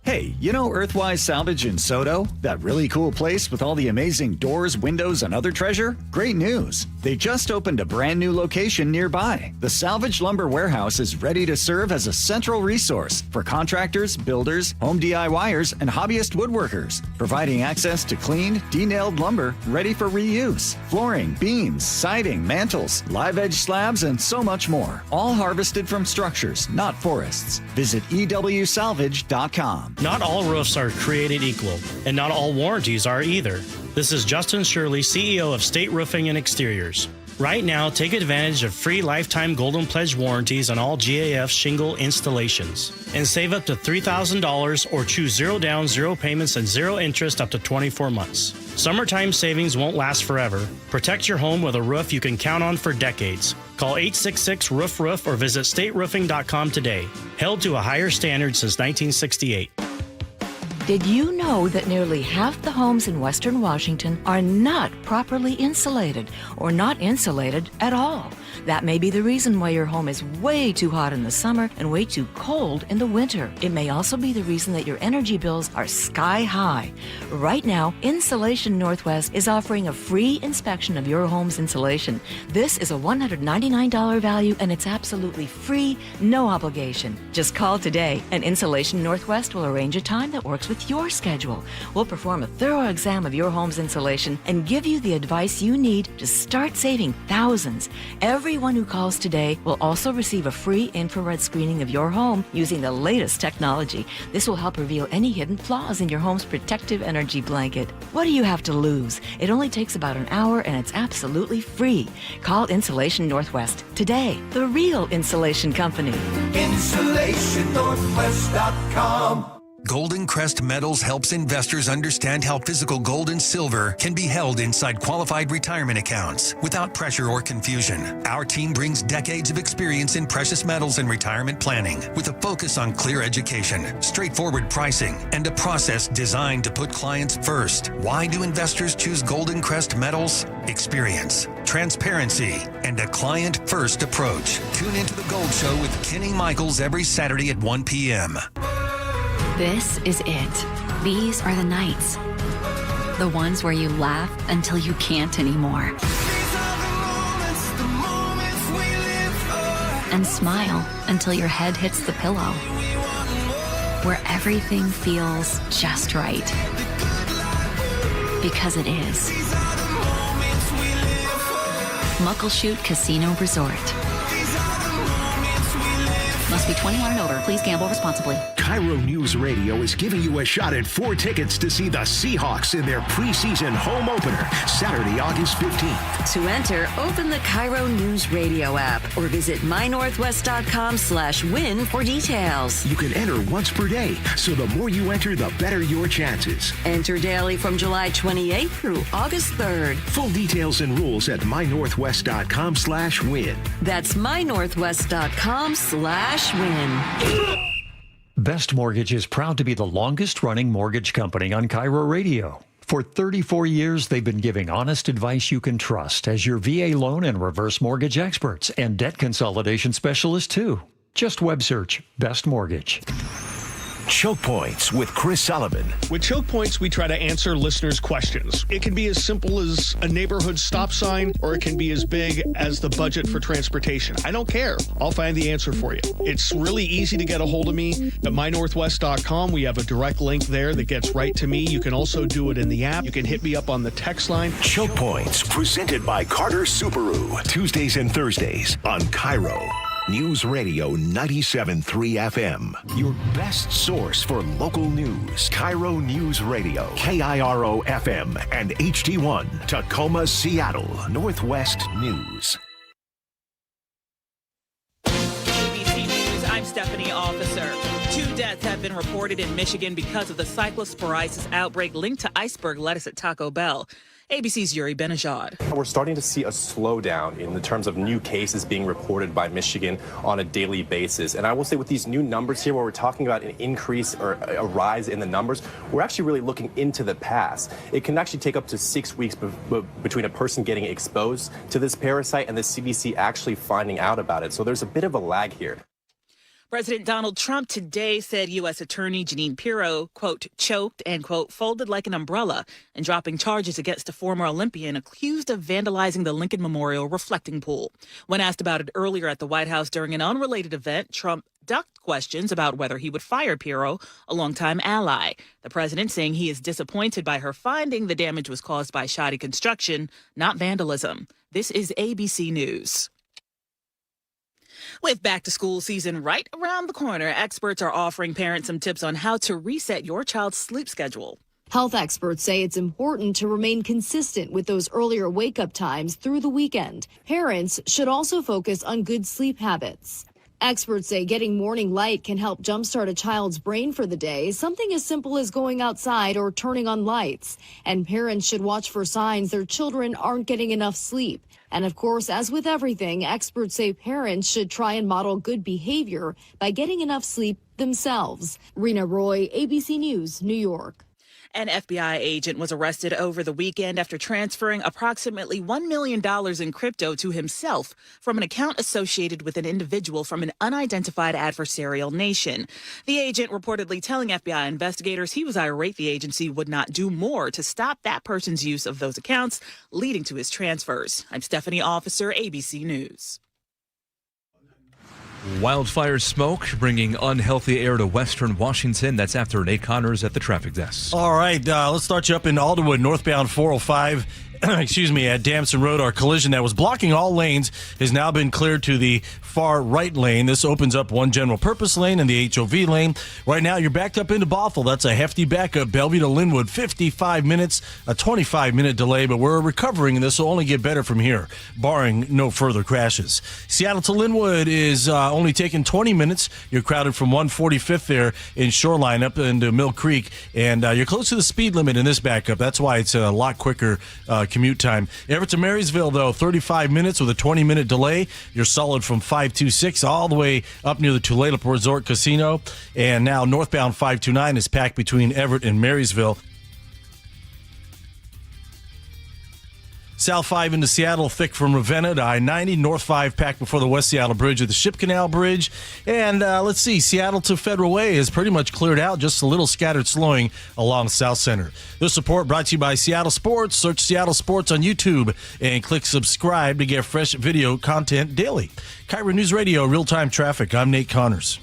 Hey, you know Earthwise Salvage in Soto? That really cool place with all the amazing doors, windows, and other treasure? Great news! They just opened a brand new location nearby. The Salvage Lumber Warehouse is ready to serve as a central resource for contractors, builders, home DIYers, and hobbyist woodworkers, providing access to cleaned, de-nailed lumber ready for reuse, flooring, beams, siding, mantles, live edge slabs, and so much more. All harvested from structures, not forests. Visit EWSalvage.com. Not all roofs are created equal, and not all warranties are either. This is Justin Shirley, CEO of State Roofing and Exteriors. Right now, take advantage of free lifetime Golden Pledge warranties on all GAF shingle installations and save up to $3,000 or choose 0 down, 0 payments, and 0 interest up to 24 months. Summertime savings won't last forever. Protect your home with a roof you can count on for decades. Call 866-ROOF-ROOF or visit stateroofing.com today. Held to a higher standard since 1968. Did you know that nearly half the homes in Western Washington are not properly insulated or not insulated at all? That may be the reason why your home is way too hot in the summer and way too cold in the winter. It may also be the reason that your energy bills are sky high. Right now, Insulation Northwest is offering a free inspection of your home's insulation. This is a $199 value and it's absolutely free, no obligation. Just call today and Insulation Northwest will arrange a time that works with your schedule. We'll perform a thorough exam of your home's insulation and give you the advice you need to start saving thousands. Everyone who calls today will also receive a free infrared screening of your home using the latest technology. This will help reveal any hidden flaws in your home's protective energy blanket. What do you have to lose? It only takes about an hour and it's absolutely free. Call Insulation Northwest today, the real insulation company. InsulationNorthwest.com. Golden Crest Metals helps investors understand how physical gold and silver can be held inside qualified retirement accounts without pressure or confusion. Our team brings decades of experience in precious metals and retirement planning with a focus on clear education, straightforward pricing, and a process designed to put clients first. Why do investors choose Golden Crest Metals? Experience, transparency, and a client-first approach. Tune into The Gold Show with Kenny Michaels every Saturday at 1 p.m. This is it. These are the nights. The ones where you laugh until you can't anymore. And smile until your head hits the pillow. Where everything feels just right. Because it is. Muckleshoot Casino Resort. Must be 21 and over. Please gamble responsibly. KIRO News Radio is giving you a shot at 4 tickets to see the Seahawks in their preseason home opener, Saturday, August 15th. To enter, open the KIRO Newsradio app or visit mynorthwest.com/win for details. You can enter once per day, so the more you enter, the better your chances. Enter daily from July 28th through August 3rd. Full details and rules at mynorthwest.com/win. That's mynorthwest.com/win. Best Mortgage is proud to be the longest-running mortgage company on KIRO Radio. For 34 years, they've been giving honest advice you can trust as your VA loan and reverse mortgage experts and debt consolidation specialists, too. Just web search Best Mortgage. Choke Points with Chris Sullivan. With Choke Points, we try to answer listeners' questions. It can be as simple as a neighborhood stop sign, or it can be as big as the budget for transportation. I don't care. I'll find the answer for you. It's really easy to get a hold of me at mynorthwest.com. We have a direct link there that gets right to me. You can also do it in the app. You can hit me up on the text line. Choke Points, presented by Carter Subaru. Tuesdays and Thursdays on KIRO News Radio 97.3 FM. Your best source for local news. KIRO News Radio. KIRO FM and HD1. Tacoma, Seattle. Northwest News. ABC News, I'm Stephanie Officer. 2 deaths have been reported in Michigan because of the cyclosporiasis outbreak linked to iceberg lettuce at Taco Bell. ABC's Yuri Benajad. We're starting to see a slowdown in the terms of new cases being reported by Michigan on a daily basis. And I will say with these new numbers here, where we're talking about an increase or a rise in the numbers, we're actually really looking into the past. It can actually take up to 6 weeks between a person getting exposed to this parasite and the CDC actually finding out about it. So there's a bit of a lag here. President Donald Trump today said U.S. Attorney Jeanine Pirro, quote, choked and, quote, folded like an umbrella in dropping charges against a former Olympian accused of vandalizing the Lincoln Memorial reflecting pool. When asked about it earlier at the White House during an unrelated event, Trump ducked questions about whether he would fire Pirro, a longtime ally. The president saying he is disappointed by her finding the damage was caused by shoddy construction, not vandalism. This is ABC News. With back-to-school season right around the corner, experts are offering parents some tips on how to reset your child's sleep schedule. Health experts say it's important to remain consistent with those earlier wake-up times through the weekend. Parents should also focus on good sleep habits. Experts say getting morning light can help jumpstart a child's brain for the day, something as simple as going outside or turning on lights. And parents should watch for signs their children aren't getting enough sleep. And of course, as with everything, experts say parents should try and model good behavior by getting enough sleep themselves. Rena Roy, ABC News, New York. An FBI agent was arrested over the weekend after transferring approximately $1 million in crypto to himself from an account associated with an individual from an unidentified adversarial nation. The agent reportedly telling FBI investigators he was irate the agency would not do more to stop that person's use of those accounts, leading to his transfers. I'm Stephanie Officer, ABC News. Wildfire smoke bringing unhealthy air to western Washington. That's after Nate Connors at the traffic desk. All right, let's start you up in Alderwood, northbound 405. Excuse me, at Damson Road. Our collision that was blocking all lanes has now been cleared to the far right lane. This opens up one general purpose lane and the HOV lane. Right now, you're backed up into Bothell. That's a hefty backup. Bellevue to Linwood, 55 minutes, a 25-minute delay, but we're recovering, and this will only get better from here, barring no further crashes. Seattle to Linwood is only taking 20 minutes. You're crowded from 145th there in Shoreline up into Mill Creek, and you're close to the speed limit in this backup. That's why it's a lot quicker commute time. Everett to Marysville, though, 35 minutes with a 20-minute delay. You're solid from 526 all the way up near the Tulalip Resort Casino. And now northbound 529 is packed between Everett and Marysville. South 5 into Seattle, thick from Ravenna to I-90. North 5 packed before the West Seattle Bridge at the Ship Canal Bridge. And let's see, Seattle to Federal Way is pretty much cleared out, just a little scattered slowing along South Center. This report brought to you by Seattle Sports. Search Seattle Sports on YouTube and click subscribe to get fresh video content daily. KIRO News Radio, real-time traffic. I'm Nate Connors.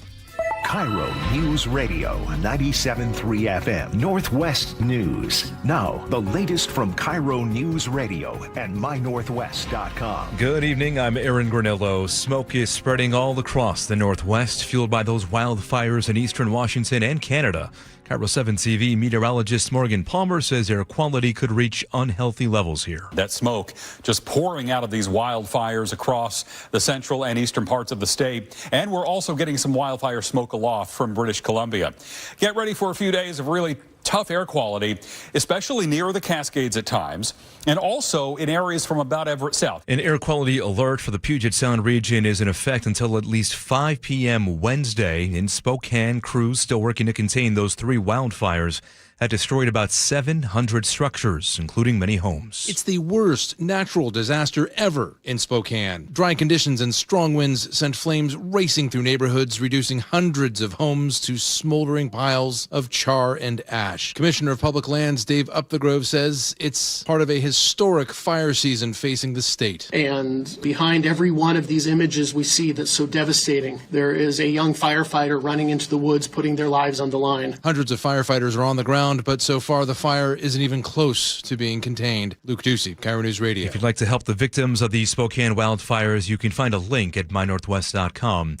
KIRO News Radio 97.3 FM Northwest News. Now, the latest from KIRO News Radio and mynorthwest.com. Good evening, I'm Aaron Granillo. Smoke is spreading all across the Northwest, fueled by those wildfires in eastern Washington and Canada. KIRO 7 TV meteorologist Morgan Palmer says air quality could reach unhealthy levels here. That smoke just pouring out of these wildfires across the central and eastern parts of the state. And we're also getting some wildfire smoke aloft from British Columbia. Get ready for a few days of really tough air quality, especially near the Cascades at times, and also in areas from about Everett south. An air quality alert for the Puget Sound region is in effect until at least 5 p.m. Wednesday. In Spokane, crews still working to contain those 3 wildfires had destroyed about 700 structures, including many homes. It's the worst natural disaster ever in Spokane. Dry conditions and strong winds sent flames racing through neighborhoods, reducing hundreds of homes to smoldering piles of char and ash. Commissioner of Public Lands Dave Upthegrove says it's part of a historic fire season facing the state. And behind every one of these images we see that's so devastating, there is a young firefighter running into the woods, putting their lives on the line. Hundreds of firefighters are on the ground, but so far the fire isn't even close to being contained. Luke Ducey, KIRO News Radio. If you'd like to help the victims of the Spokane wildfires, you can find a link at mynorthwest.com.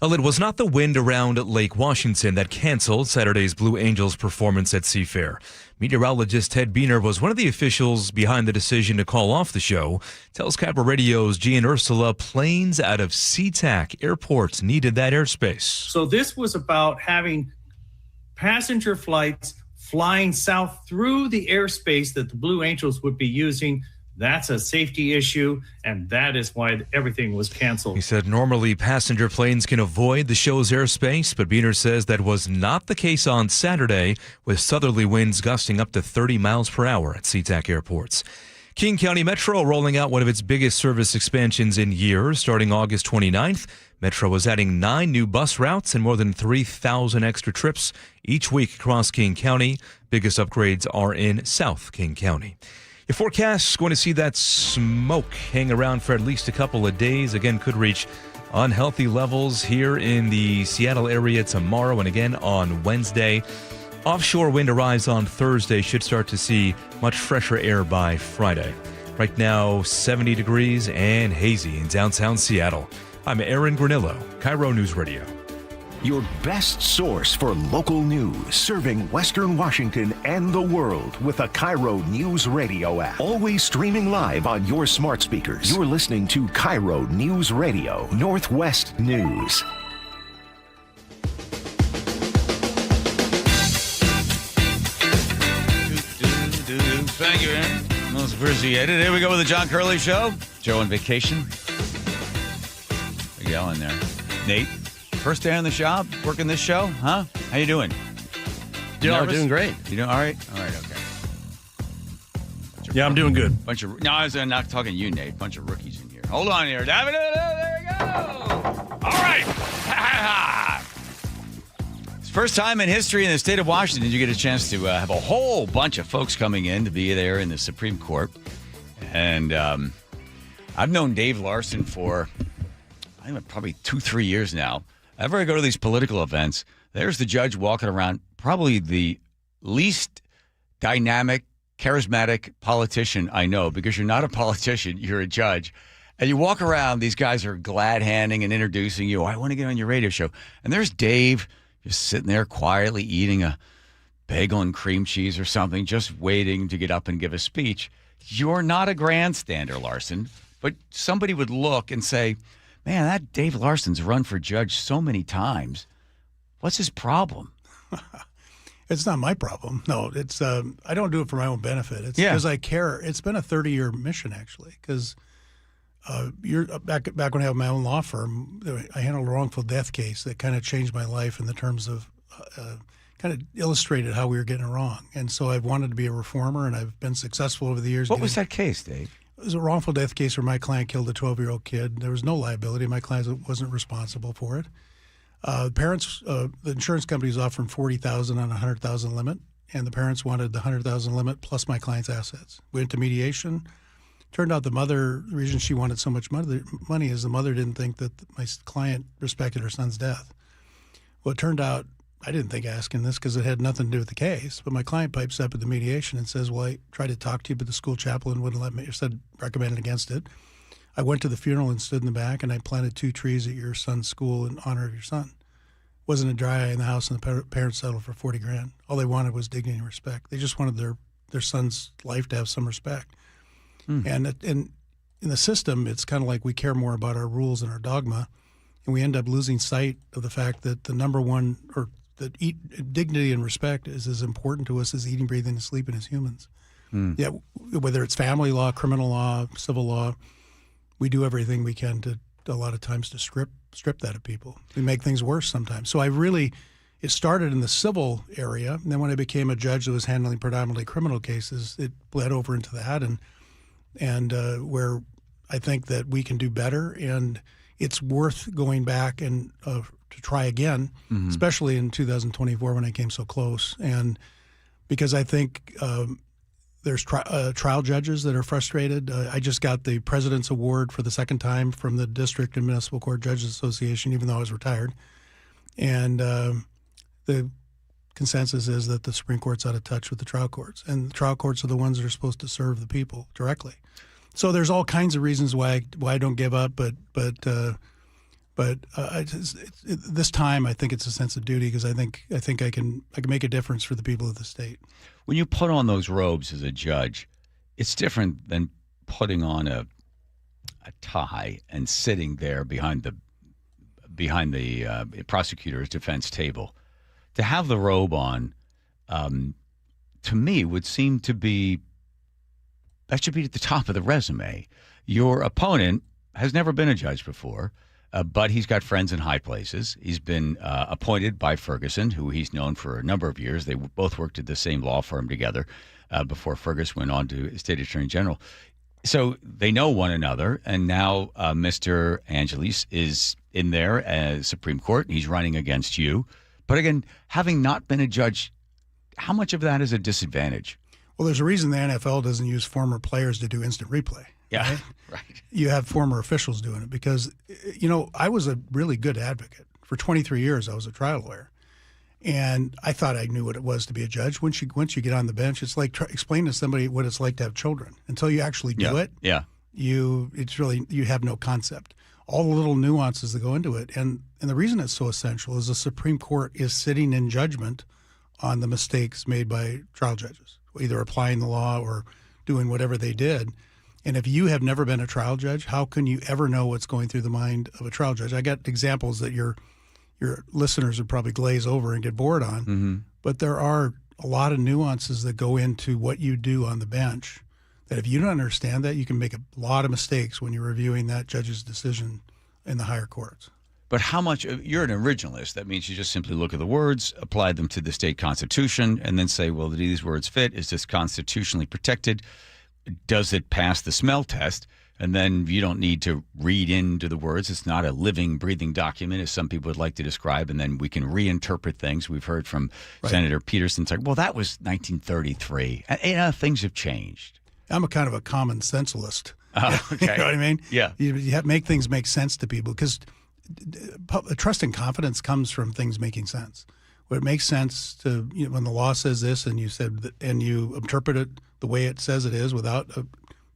Well, it was not the wind around Lake Washington that canceled Saturday's Blue Angels performance at Seafair. Meteorologist Ted Biener was one of the officials behind the decision to call off the show. Tells KIRO Radio's Gian Ursula planes out of SeaTac Airport needed that airspace. So this was about having passenger flights flying south through the airspace that the Blue Angels would be using. That's a safety issue, and that is why everything was canceled. He said normally passenger planes can avoid the show's airspace, but Biener says that was not the case on Saturday, with southerly winds gusting up to 30 miles per hour at SeaTac airports. King County Metro rolling out one of its biggest service expansions in years, starting August 29th. Metro is adding 9 new bus routes and more than 3,000 extra trips each week across King County. Biggest upgrades are in South King County. Your forecast is going to see that smoke hang around for at least a couple of days. Again, could reach unhealthy levels here in the Seattle area tomorrow and again on Wednesday. Offshore wind arrives on Thursday. Should start to see much fresher air by Friday. Right now, 70 degrees and hazy in downtown Seattle. I'm Aaron Granillo, KIRO News Radio. Your best source for local news, serving Western Washington and the world with the KIRO News Radio app. Always streaming live on your smart speakers. You're listening to KIRO News Radio, Northwest News. Thank you, Aaron. Most appreciated. Here we go with the John Curley Show. Joe on vacation. Big yell in there. Nate, first day on the job, working this show, huh? How you doing? I'm doing great. You doing all right? All right, okay. Yeah, I'm doing good. No, I was not talking to you, Nate. Bunch of rookies in here. Hold on here. There you go. All right. It's first time in history in the state of Washington you get a chance to have a whole bunch of folks coming in to be there in the Supreme Court. And I've known Dave Larson for probably 2-3 years now. Whenever I go to these political events, there's the judge walking around, probably the least dynamic, charismatic politician I know, because you're not a politician, you're a judge. And you walk around, these guys are glad-handing and introducing you. I want to get on your radio show. And there's Dave just sitting there quietly eating a bagel and cream cheese or something, just waiting to get up and give a speech. You're not a grandstander, Larson, but somebody would look and say, man, that Dave Larson's run for judge so many times. What's his problem? It's not my problem. No, it's I don't do it for my own benefit. It's because I care. It's been a 30-year mission, actually, because you're back when I had my own law firm, I handled a wrongful death case that kind of changed my life in the terms of kind of illustrated how we were getting it wrong. And so I've wanted to be a reformer, and I've been successful over the years. What was that case, Dave? It was a wrongful death case where my client killed a 12-year-old kid. There was no liability. My client wasn't responsible for it. The insurance company was offering $40,000 on a $100,000 limit, and the parents wanted the $100,000 limit plus my client's assets. We went to mediation. Turned out the reason she wanted so much money is the mother didn't think that my client respected her son's death. Well, it turned out I didn't think asking this because it had nothing to do with the case. But my client pipes up at the mediation and says, well, I tried to talk to you, but the school chaplain wouldn't let me, recommended against it. I went to the funeral and stood in the back, and I planted 2 trees at your son's school in honor of your son. Wasn't a dry eye in the house, and the parents settled for $40,000. All they wanted was dignity and respect. They just wanted their son's life to have some respect. And in the system, it's kind of like we care more about our rules and our dogma, and we end up losing sight of the fact that the number one, or that dignity and respect is as important to us as eating, breathing, and sleeping as humans. Yeah, whether it's family law, criminal law, civil law, we do everything we can to a lot of times to strip that of people. We make things worse sometimes. So it started in the civil area, and then when I became a judge that was handling predominantly criminal cases, it bled over into that, and where I think that we can do better, and it's worth going back and to try again, especially in 2024 when I came so close, and because I think there's trial judges that are frustrated. I just got the President's Award for the second time from the District and Municipal Court Judges Association, even though I was retired, and the consensus is that the Supreme Court's out of touch with the trial courts, and the trial courts are the ones that are supposed to serve the people directly. So there's all kinds of reasons why I don't give up, but this time I think it's a sense of duty because I think I can make a difference for the people of the state. When you put on those robes as a judge, it's different than putting on a tie and sitting there behind the prosecutor's defense table. To have the robe on, to me, would seem to be that should be at the top of the resume. Your opponent has never been a judge before. But he's got friends in high places. He's been appointed by Ferguson, who he's known for a number of years. They both worked at the same law firm together before Ferguson went on to State Attorney General. So they know one another. And now Mr. Angelis is in there as Supreme Court. He's running against you. But again, having not been a judge, how much of that is a disadvantage? Well, there's a reason the NFL doesn't use former players to do instant replay. Yeah, right. You have former officials doing it because, I was a really good advocate. For 23 years, I was a trial lawyer. And I thought I knew what it was to be a judge. Once you get on the bench, it's like explain to somebody what it's like to have children. Until you actually do it, you have no concept. All the little nuances that go into it. And the reason it's so essential is the Supreme Court is sitting in judgment on the mistakes made by trial judges, either applying the law or doing whatever they did. And if you have never been a trial judge, how can you ever know what's going through the mind of a trial judge? I got examples that your listeners would probably glaze over and get bored on, but there are a lot of nuances that go into what you do on the bench that if you don't understand that, you can make a lot of mistakes when you're reviewing that judge's decision in the higher courts. But how much you're an originalist? That means you just simply look at the words, apply them to the state constitution, and then say, well, do these words fit? Is this constitutionally protected? Does it pass the smell test? And then you don't need to read into the words. It's not a living, breathing document, as some people would like to describe, and then we can reinterpret things. We've heard from Senator Peterson, like, well, that was 1933. And, things have changed. I'm a kind of a common sensalist. Oh, okay. You know what I mean? Yeah. You have to make things make sense to people because trust and confidence comes from things making sense. When it makes sense to when the law says this and you said and you interpret it the way it says it is without a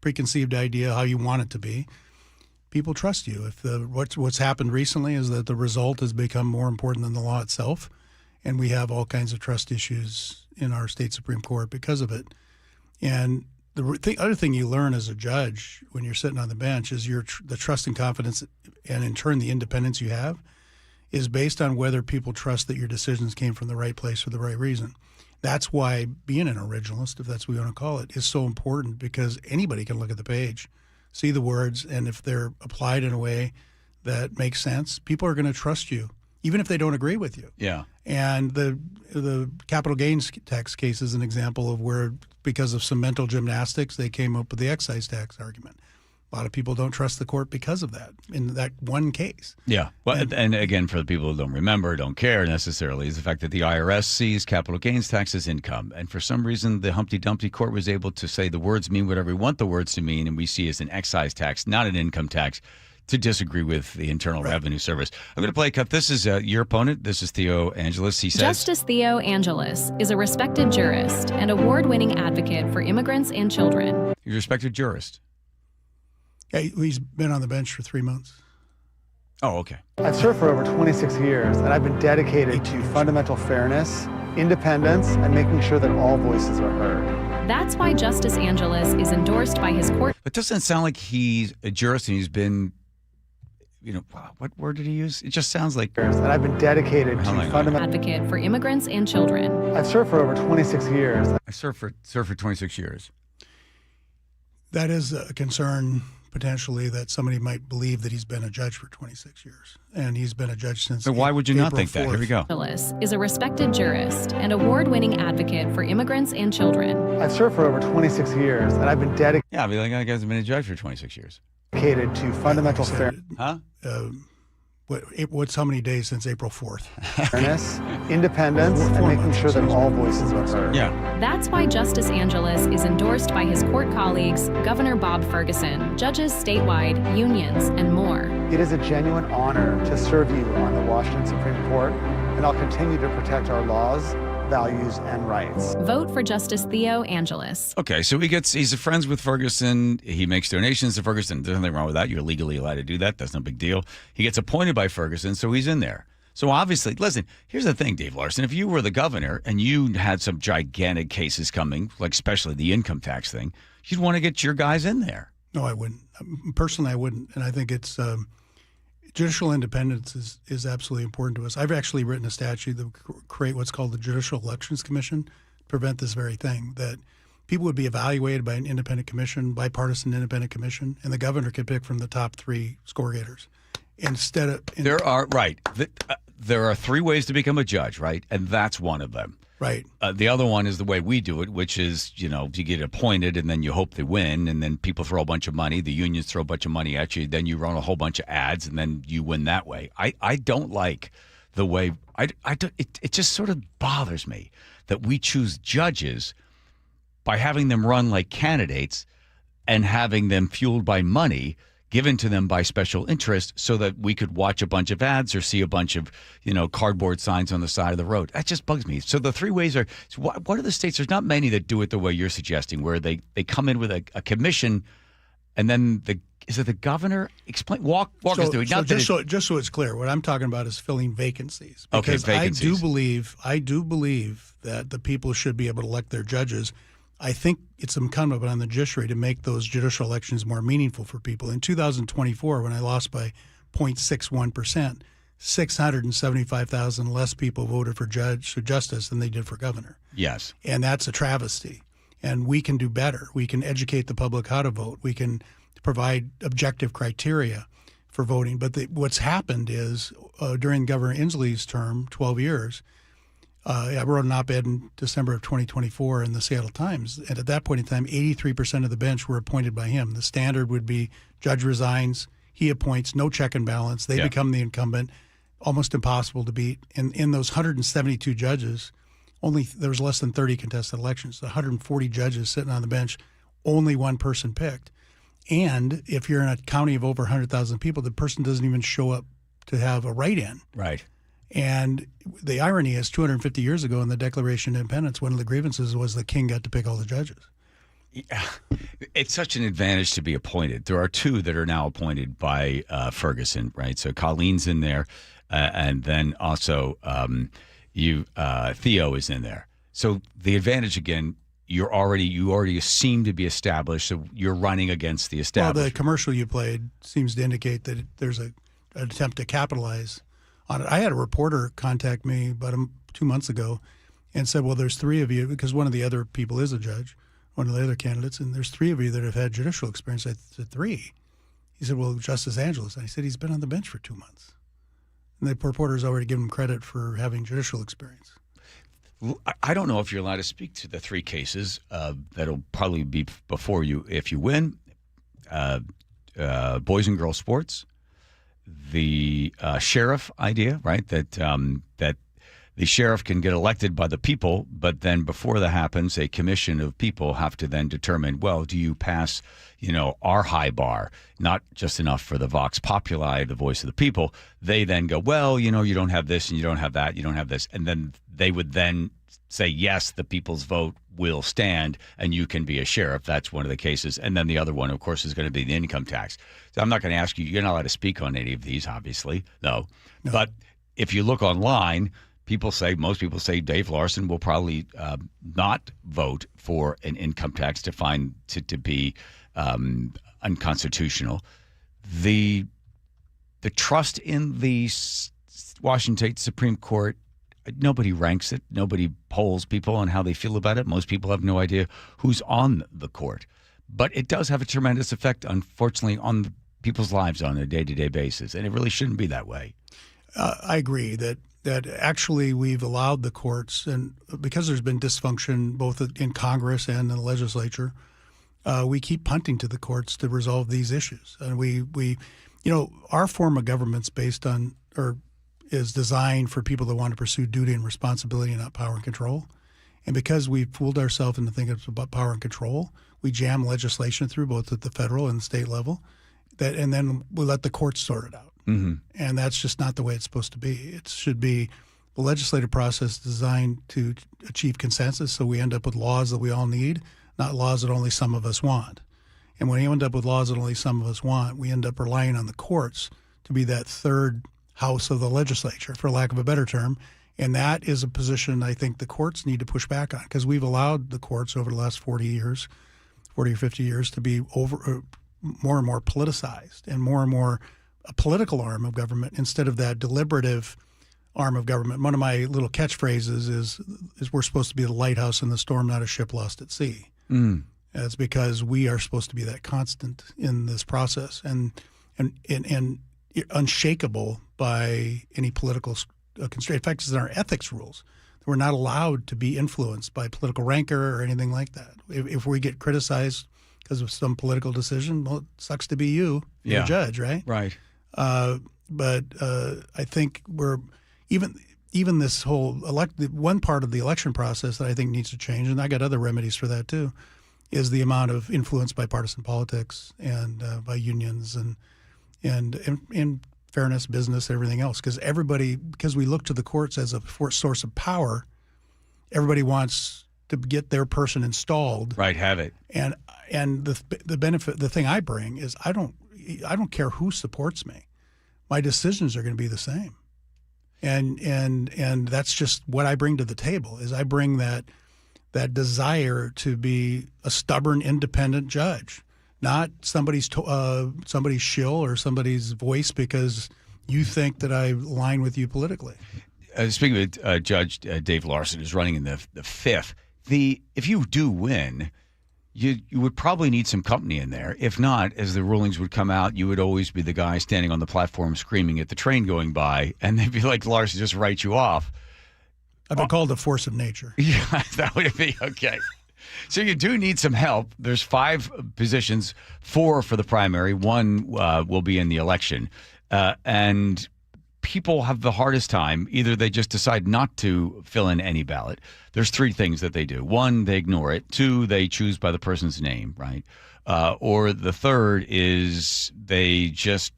preconceived idea how you want it to be, people trust you. If what's happened recently is that the result has become more important than the law itself, and we have all kinds of trust issues in our state Supreme Court because of it. And the other thing you learn as a judge when you're sitting on the bench is the trust and confidence, and in turn the independence you have, is based on whether people trust that your decisions came from the right place for the right reason. That's why being an originalist, if that's what we want to call it, is so important because anybody can look at the page, see the words, and if they're applied in a way that makes sense, people are going to trust you even if they don't agree with you. Yeah. And the capital gains tax case is an example of where, because of some mental gymnastics, they came up with the excise tax argument. A lot of people don't trust the court because of that, in that one case. Yeah. Well, and again, for the people who don't remember, don't care necessarily, is the fact that the IRS sees capital gains tax as income. And for some reason, the Humpty Dumpty court was able to say the words mean whatever we want the words to mean, and we see as an excise tax, not an income tax, to disagree with the Internal Revenue Service. I'm going to play a cut. This is your opponent. This is Theo Angelis. He says, Justice Theo Angelis is a respected jurist and award-winning advocate for immigrants and children. He's a respected jurist. Yeah, he's been on the bench for 3 months. Oh, okay. I've served for over 26 years, and I've been dedicated to fundamental fairness, independence, and making sure that all voices are heard. That's why Justice Angelis is endorsed by his court. But doesn't it sound like he's a jurist and he's been, what word did he use? It just sounds like... And I've been dedicated to fundamental... Advocate for immigrants and children. I've served for over 26 years. I served for 26 years. That is a concern, potentially, that somebody might believe that he's been a judge for 26 years. And he's been a judge since So why would you not think 4th. that? Here we go. Angelis is a respected jurist and award-winning advocate for immigrants and children. I've served for over 26 years, and I've been dedicated... Yeah, I'd be like, that guy's been a judge for 26 years. ...dedicated to fundamental fairness. Huh? What's how many days since April 4th? Fairness, independence, and making sure that all voices are heard. Yeah. That's why Justice Angelis is endorsed by his court colleagues, Governor Bob Ferguson, judges statewide, unions, and more. It is a genuine honor to serve you on the Washington Supreme Court, and I'll continue to protect our laws, values, and rights. Vote for Justice Theo Angelis. Okay, so he's friends with Ferguson. He makes donations to Ferguson. There's nothing wrong with that. You're legally allowed to do that. That's no big deal. He gets appointed by Ferguson, so he's in there. So obviously, listen, here's the thing, Dave Larson. If you were the governor and you had some gigantic cases coming, like especially the income tax thing, you'd want to get your guys in there. No, I wouldn't. Personally, I wouldn't. And I think it's judicial independence is absolutely important to us. I've actually written a statute that would create what's called the Judicial Elections Commission to prevent this very thing, that people would be evaluated by an independent commission, bipartisan independent commission, and the governor could pick from the top 3 score gators. Instead of... There are 3 ways to become a judge, right? And that's one of them. Right. The other one is the way we do it, which is, you get appointed and then you hope they win, and then people throw a bunch of money. The unions throw a bunch of money at you. Then you run a whole bunch of ads, and then you win that way. I don't like the way it just sort of bothers me that we choose judges by having them run like candidates and having them fueled by money given to them by special interest so that we could watch a bunch of ads or see a bunch of, cardboard signs on the side of the road. That just bugs me. So the 3 ways are, what are the states? There's not many that do it the way you're suggesting, where they come in with a commission and then is it the governor? Walk us through it. Just so it's clear, what I'm talking about is filling vacancies. Because vacancies. I do believe that the people should be able to elect their judges. I think it's incumbent on the judiciary to make those judicial elections more meaningful for people. In 2024, when I lost by 0.61%, 675,000 less people voted for justice than they did for governor. Yes. And that's a travesty. And we can do better. We can educate the public how to vote. We can provide objective criteria for voting. But what's happened is during Governor Inslee's term, 12 years, I wrote an op-ed in December of 2024 in the Seattle Times, and at that point in time, 83% of the bench were appointed by him. The standard would be judge resigns, he appoints, no check and balance, they become the incumbent, almost impossible to beat. In those 172 judges, there was less than 30 contested elections. 140 judges sitting on the bench, only one person picked. And if you're in a county of over 100,000 people, the person doesn't even show up to have a write-in. Right. And the irony is 250 years ago in the Declaration of Independence, one of the grievances was the king got to pick all the judges. Yeah. It's such an advantage to be appointed. There are 2 that are now appointed by Ferguson, right? So Colleen's in there, and then also Theo is in there. So the advantage, again, you already seem to be established, so you're running against the establishment. Well, the commercial you played seems to indicate that there's an attempt to capitalize on it. I had a reporter contact me about 2 months ago and said, well, there's 3 of you, because one of the other people is a judge, one of the other candidates, and there's 3 of you that have had judicial experience. I said, 3? He said, well, Justice Angelis. I said, he's been on the bench for 2 months. And the reporter's already given him credit for having judicial experience. I don't know if you're allowed to speak to the 3 cases that'll probably be before you if you win. Boys and girls sports, the sheriff idea, right? That the sheriff can get elected by the people, but then before that happens, a commission of people have to then determine, well, do you pass, our high bar, not just enough for the vox populi, the voice of the people. They then go, well, you don't have this and you don't have that, you don't have this. And then they would then say, yes, the people's vote will stand and you can be a sheriff. That's one of the cases. And then the other one, of course, is going to be the income tax. So I'm not going to ask you, you're not allowed to speak on any of these, obviously. No. But if you look online, most people say Dave Larson will probably not vote for an income tax to be unconstitutional. The trust in the Washington State Supreme Court, nobody ranks it. Nobody polls people on how they feel about it. Most people have no idea who's on the court. But it does have a tremendous effect, unfortunately, on people's lives on a day-to-day basis, and it really shouldn't be that way. I agree that actually we've allowed the courts, and because there's been dysfunction both in Congress and in the legislature, we keep punting to the courts to resolve these issues. And we our form of government's based on is designed for people that want to pursue duty and responsibility and not power and control. And because we've fooled ourselves into thinking it's about power and control, we jam legislation through both at the federal and the state level, and then we let the courts sort it out. Mm-hmm. And that's just not the way it's supposed to be. It should be the legislative process designed to achieve consensus so we end up with laws that we all need, not laws that only some of us want. And when you end up with laws that only some of us want, we end up relying on the courts to be that third house of the legislature, for lack of a better term. And that is a position I think the courts need to push back on, because we've allowed the courts over the last 40 or 50 years to be more and more politicized and more a political arm of government instead of that deliberative arm of government. One of my little catchphrases is we're supposed to be the lighthouse in the storm, not a ship lost at sea. Mm. It's because we are supposed to be that constant in this process and unshakable by any political constraint. In fact, it's in our ethics rules. We're not allowed to be influenced by political rancor or anything like that. If we get criticized because of some political decision, well, it sucks to be you, the judge, right? Right. But I think we're even this whole one part of the election process that I think needs to change, and I got other remedies for that too, is the amount of influence by partisan politics and by unions and in fairness, business, everything else. Because we look to the courts as a source of power, everybody wants to get their person installed. Right, have it. And the benefit, the thing I bring is I don't care who supports me. My decisions are going to be the same. And that's just what I bring to the table. Is I bring that desire to be a stubborn, independent judge, not somebody's shill or somebody's voice because you think that I align with you politically. Speaking of Judge Dave Larson, who's running in the fifth, if you do win, you would probably need some company in there. If not, as the rulings would come out, you would always be the guy standing on the platform screaming at the train going by, and they'd be like, Larson, just write you off. I've been called a force of nature. Yeah, that would be okay. So you do need some help. There's 5 positions, 4 for the primary, 1 will be in the election. And people have the hardest time. Either they just decide not to fill in any ballot. There's 3 things that they do. 1, they ignore it. 2, they choose by the person's name, right? Or the third is they just,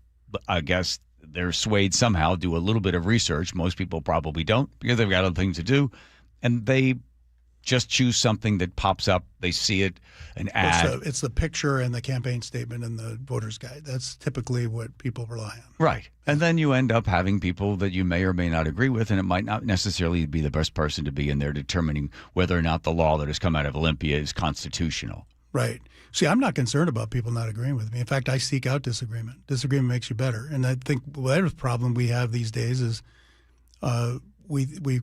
I guess, they're swayed somehow, do a little bit of research. Most people probably don't because they've got other things to do. And they just choose something that pops up. They see it, an ad. It's the picture and the campaign statement and the voter's guide. That's typically what people rely on. Right. And then you end up having people that you may or may not agree with, and it might not necessarily be the best person to be in there determining whether or not the law that has come out of Olympia is constitutional. Right. See, I'm not concerned about people not agreeing with me. In fact, I seek out disagreement. Disagreement makes you better. And I think the other problem we have these days is we're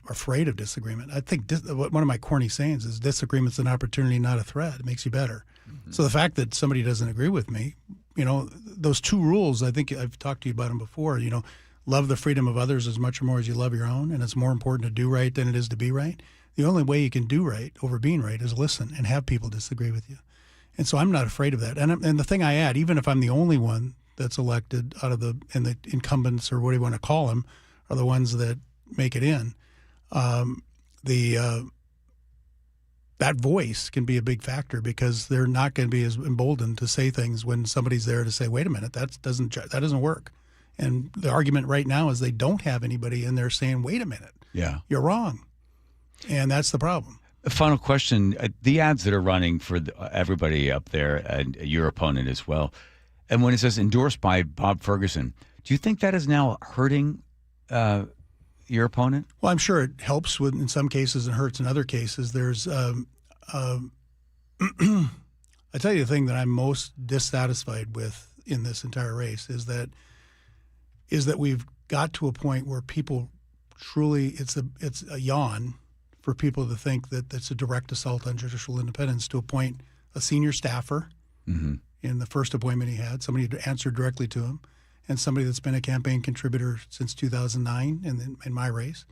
afraid of disagreement. I think one of my corny sayings is disagreement's an opportunity, not a threat. It makes you better. Mm-hmm. So the fact that somebody doesn't agree with me, those 2 rules, I think I've talked to you about them before, love the freedom of others as much or more as you love your own, and it's more important to do right than it is to be right, the only way you can do right over being right is listen and have people disagree with you. And so I'm not afraid of that. And the thing I add, even if I'm the only one that's elected out of the incumbents, or what do you want to call them, are the ones that make it in, that voice can be a big factor, because they're not going to be as emboldened to say things when somebody's there to say, wait a minute, that doesn't work. And the argument right now is they don't have anybody in there saying, wait a minute, you're wrong. And that's the problem. A final question. The ads that are running for everybody up there, and your opponent as well, and when it says endorsed by Bob Ferguson, do you think that is now hurting your opponent? Well, I'm sure it helps in some cases and hurts in other cases. There's, I tell you the thing that I'm most dissatisfied with in this entire race is that we've got to a point where people truly, it's a yawn for people to think that it's a direct assault on judicial independence to appoint a senior staffer in the first appointment he had, somebody who answered directly to him, and somebody that's been a campaign contributor since 2009 in my race,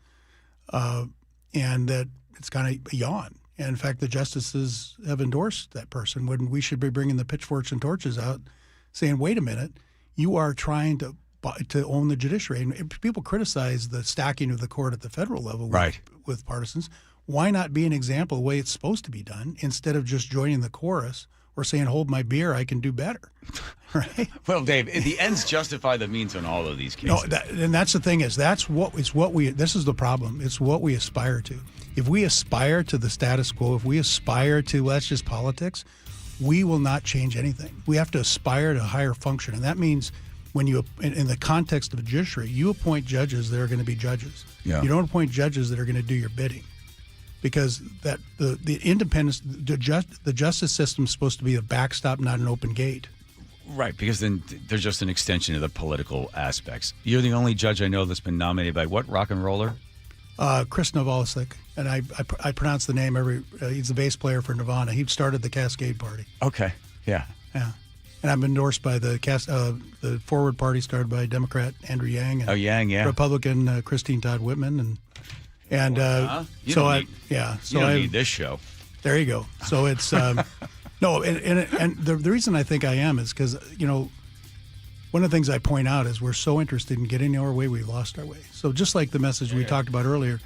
and that it's kind of a yawn. And in fact, the justices have endorsed that person when we should be bringing the pitchforks and torches out saying, wait a minute, you are trying to own the judiciary. And people criticize the stacking of the court at the federal level with partisans. Why not be an example of the way it's supposed to be done instead of just joining the chorus or saying, hold my beer, I can do better, right? Well, Dave, the ends justify the means on all of these cases. No, and that's the thing is, this is the problem. It's what we aspire to. If we aspire to the status quo, if we aspire to, well, that's just politics, we will not change anything. We have to aspire to a higher function. And that means when you, in the context of a judiciary, you appoint judges that are going to be judges. Yeah. You don't appoint judges that are going to do your bidding. Because that the independence, the justice system is supposed to be a backstop, not an open gate. Right, because then there's just an extension of the political aspects. You're the only judge I know that's been nominated by what rock and roller? Chris Novoselic, and I pronounce the name he's the bass player for Nirvana. He started the Cascade Party. Okay, yeah. And I'm endorsed by the Forward Party, started by Democrat Andrew Yang. And Yang, yeah. Republican Christine Todd Whitman, and you don't need this show. There you go. So it's no, and the reason I think I am is because one of the things I point out is we're so interested in getting our way, we lost our way. So just like the message we talked about earlier,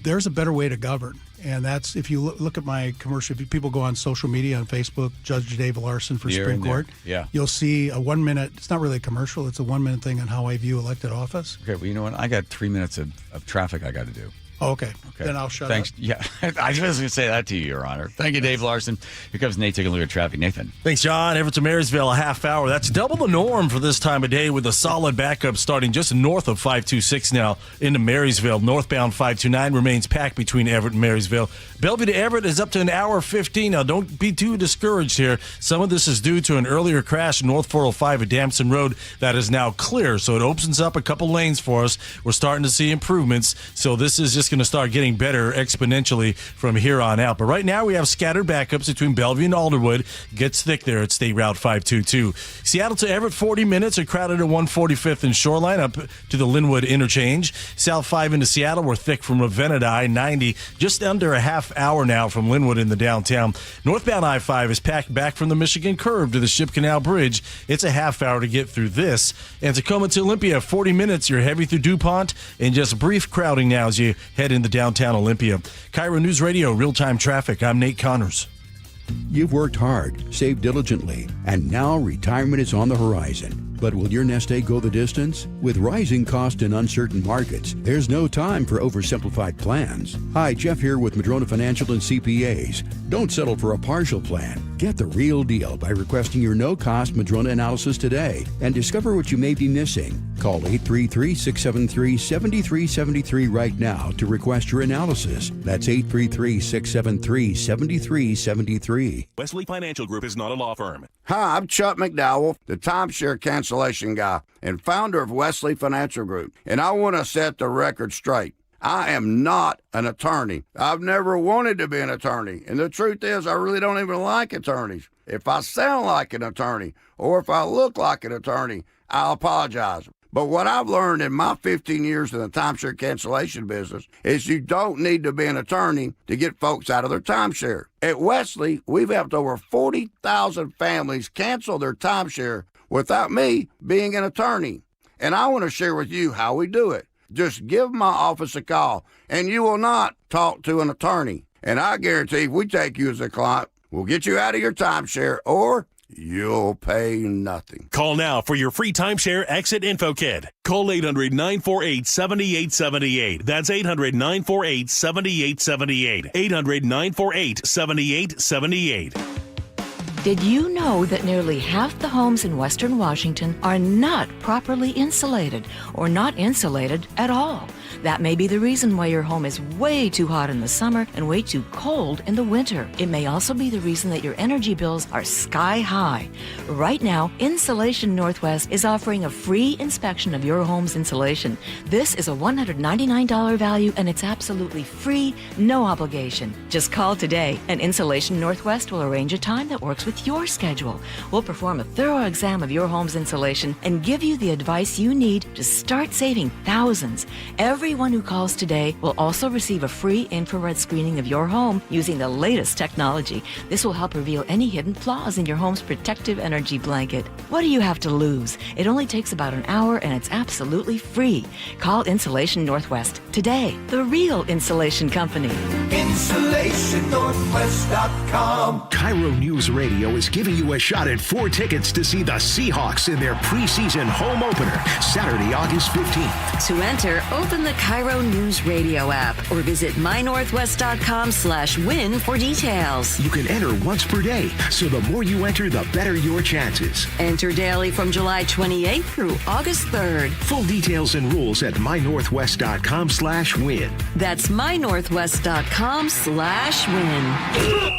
there's a better way to govern, and that's if you look at my commercial. If people go on social media on Facebook, Judge Dave Larson for Supreme Court, you'll see a 1 minute. It's not really a commercial; it's a 1 minute thing on how I view elected office. Okay, well, you know what? I got 3 minutes of traffic I got to do. Oh, okay. Then I'll shut Thanks. up. Yeah, I was going to say that to you, Your Honor. Thank you, Dave Larson. Here comes Nate taking a look at traffic. Nathan. Thanks, John. Everett to Marysville, a half hour. That's double the norm for this time of day, with a solid backup starting just north of 526 now into Marysville. Northbound 529 remains packed between Everett and Marysville. Bellevue to Everett is up to an hour 15. Now, don't be too discouraged here. Some of this is due to an earlier crash North 405 at Damson Road that is now clear. So it opens up a couple lanes for us. We're starting to see improvements. So this is just going to start getting better exponentially from here on out. But right now we have scattered backups between Bellevue and Alderwood. Gets thick there at State Route 522. Seattle to Everett, 40 minutes. Are crowded at 145th and Shoreline up to the Linwood interchange. South 5 into Seattle, we're thick from Ravenna to I-90. Just under a half hour now from Linwood in the downtown. Northbound I-5 is packed back from the Michigan curve to the Ship Canal Bridge. It's a half hour to get through this. And Tacoma to Olympia, 40 minutes. You're heavy through DuPont, and just brief crowding now as you head into downtown Olympia. KIRO Newsradio, real-time traffic. I'm Nate Connors. You've worked hard, saved diligently, and now retirement is on the horizon. But will your nest egg go the distance? With rising costs and uncertain markets, there's no time for oversimplified plans. Hi, Jeff here with Madrona Financial and CPAs. Don't settle for a partial plan. Get the real deal by requesting your no-cost Madrona analysis today and discover what you may be missing. Call 833-673-7373 right now to request your analysis. That's 833-673-7373. Wesley Financial Group is not a law firm. Hi, I'm Chuck McDowell, the timeshare cancellation guy and founder of Wesley Financial Group, and I want to set the record straight. I am not an attorney. I've never wanted to be an attorney, and the truth is I really don't even like attorneys. If I sound like an attorney or if I look like an attorney, I'll apologize. But what I've learned in my 15 years in the timeshare cancellation business is you don't need to be an attorney to get folks out of their timeshare. At Wesley, we've helped over 40,000 families cancel their timeshare without me being an attorney. And I want to share with you how we do it. Just give my office a call, and you will not talk to an attorney. And I guarantee if we take you as a client, we'll get you out of your timeshare, or you'll pay nothing. Call now for your free timeshare exit info kit. Call 800-948-7878. That's 800-948-7878. 800-948-7878. Did you know that nearly half the homes in Western Washington are not properly insulated or not insulated at all? That may be the reason why your home is way too hot in the summer and way too cold in the winter. It may also be the reason that your energy bills are sky high. Right now, Insulation Northwest is offering a free inspection of your home's insulation. This is a $199 value and it's absolutely free, no obligation. Just call today and Insulation Northwest will arrange a time that works with your schedule. We'll perform a thorough exam of your home's insulation and give you the advice you need to start saving thousands. Everyone who calls today will also receive a free infrared screening of your home using the latest technology. This will help reveal any hidden flaws in your home's protective energy blanket. What do you have to lose? It only takes about an hour and it's absolutely free. Call Insulation Northwest today, the real insulation company. InsulationNorthwest.com. KIRO News Radio is giving you a shot at 4 tickets to see the Seahawks in their preseason home opener, Saturday, August 15th. To enter, open the KIRO Newsradio app or visit mynorthwest.com/win for details. You can enter once per day, so the more you enter, the better your chances. Enter daily from July 28th through August 3rd. Full details and rules at mynorthwest.com/win. That's mynorthwest.com/win.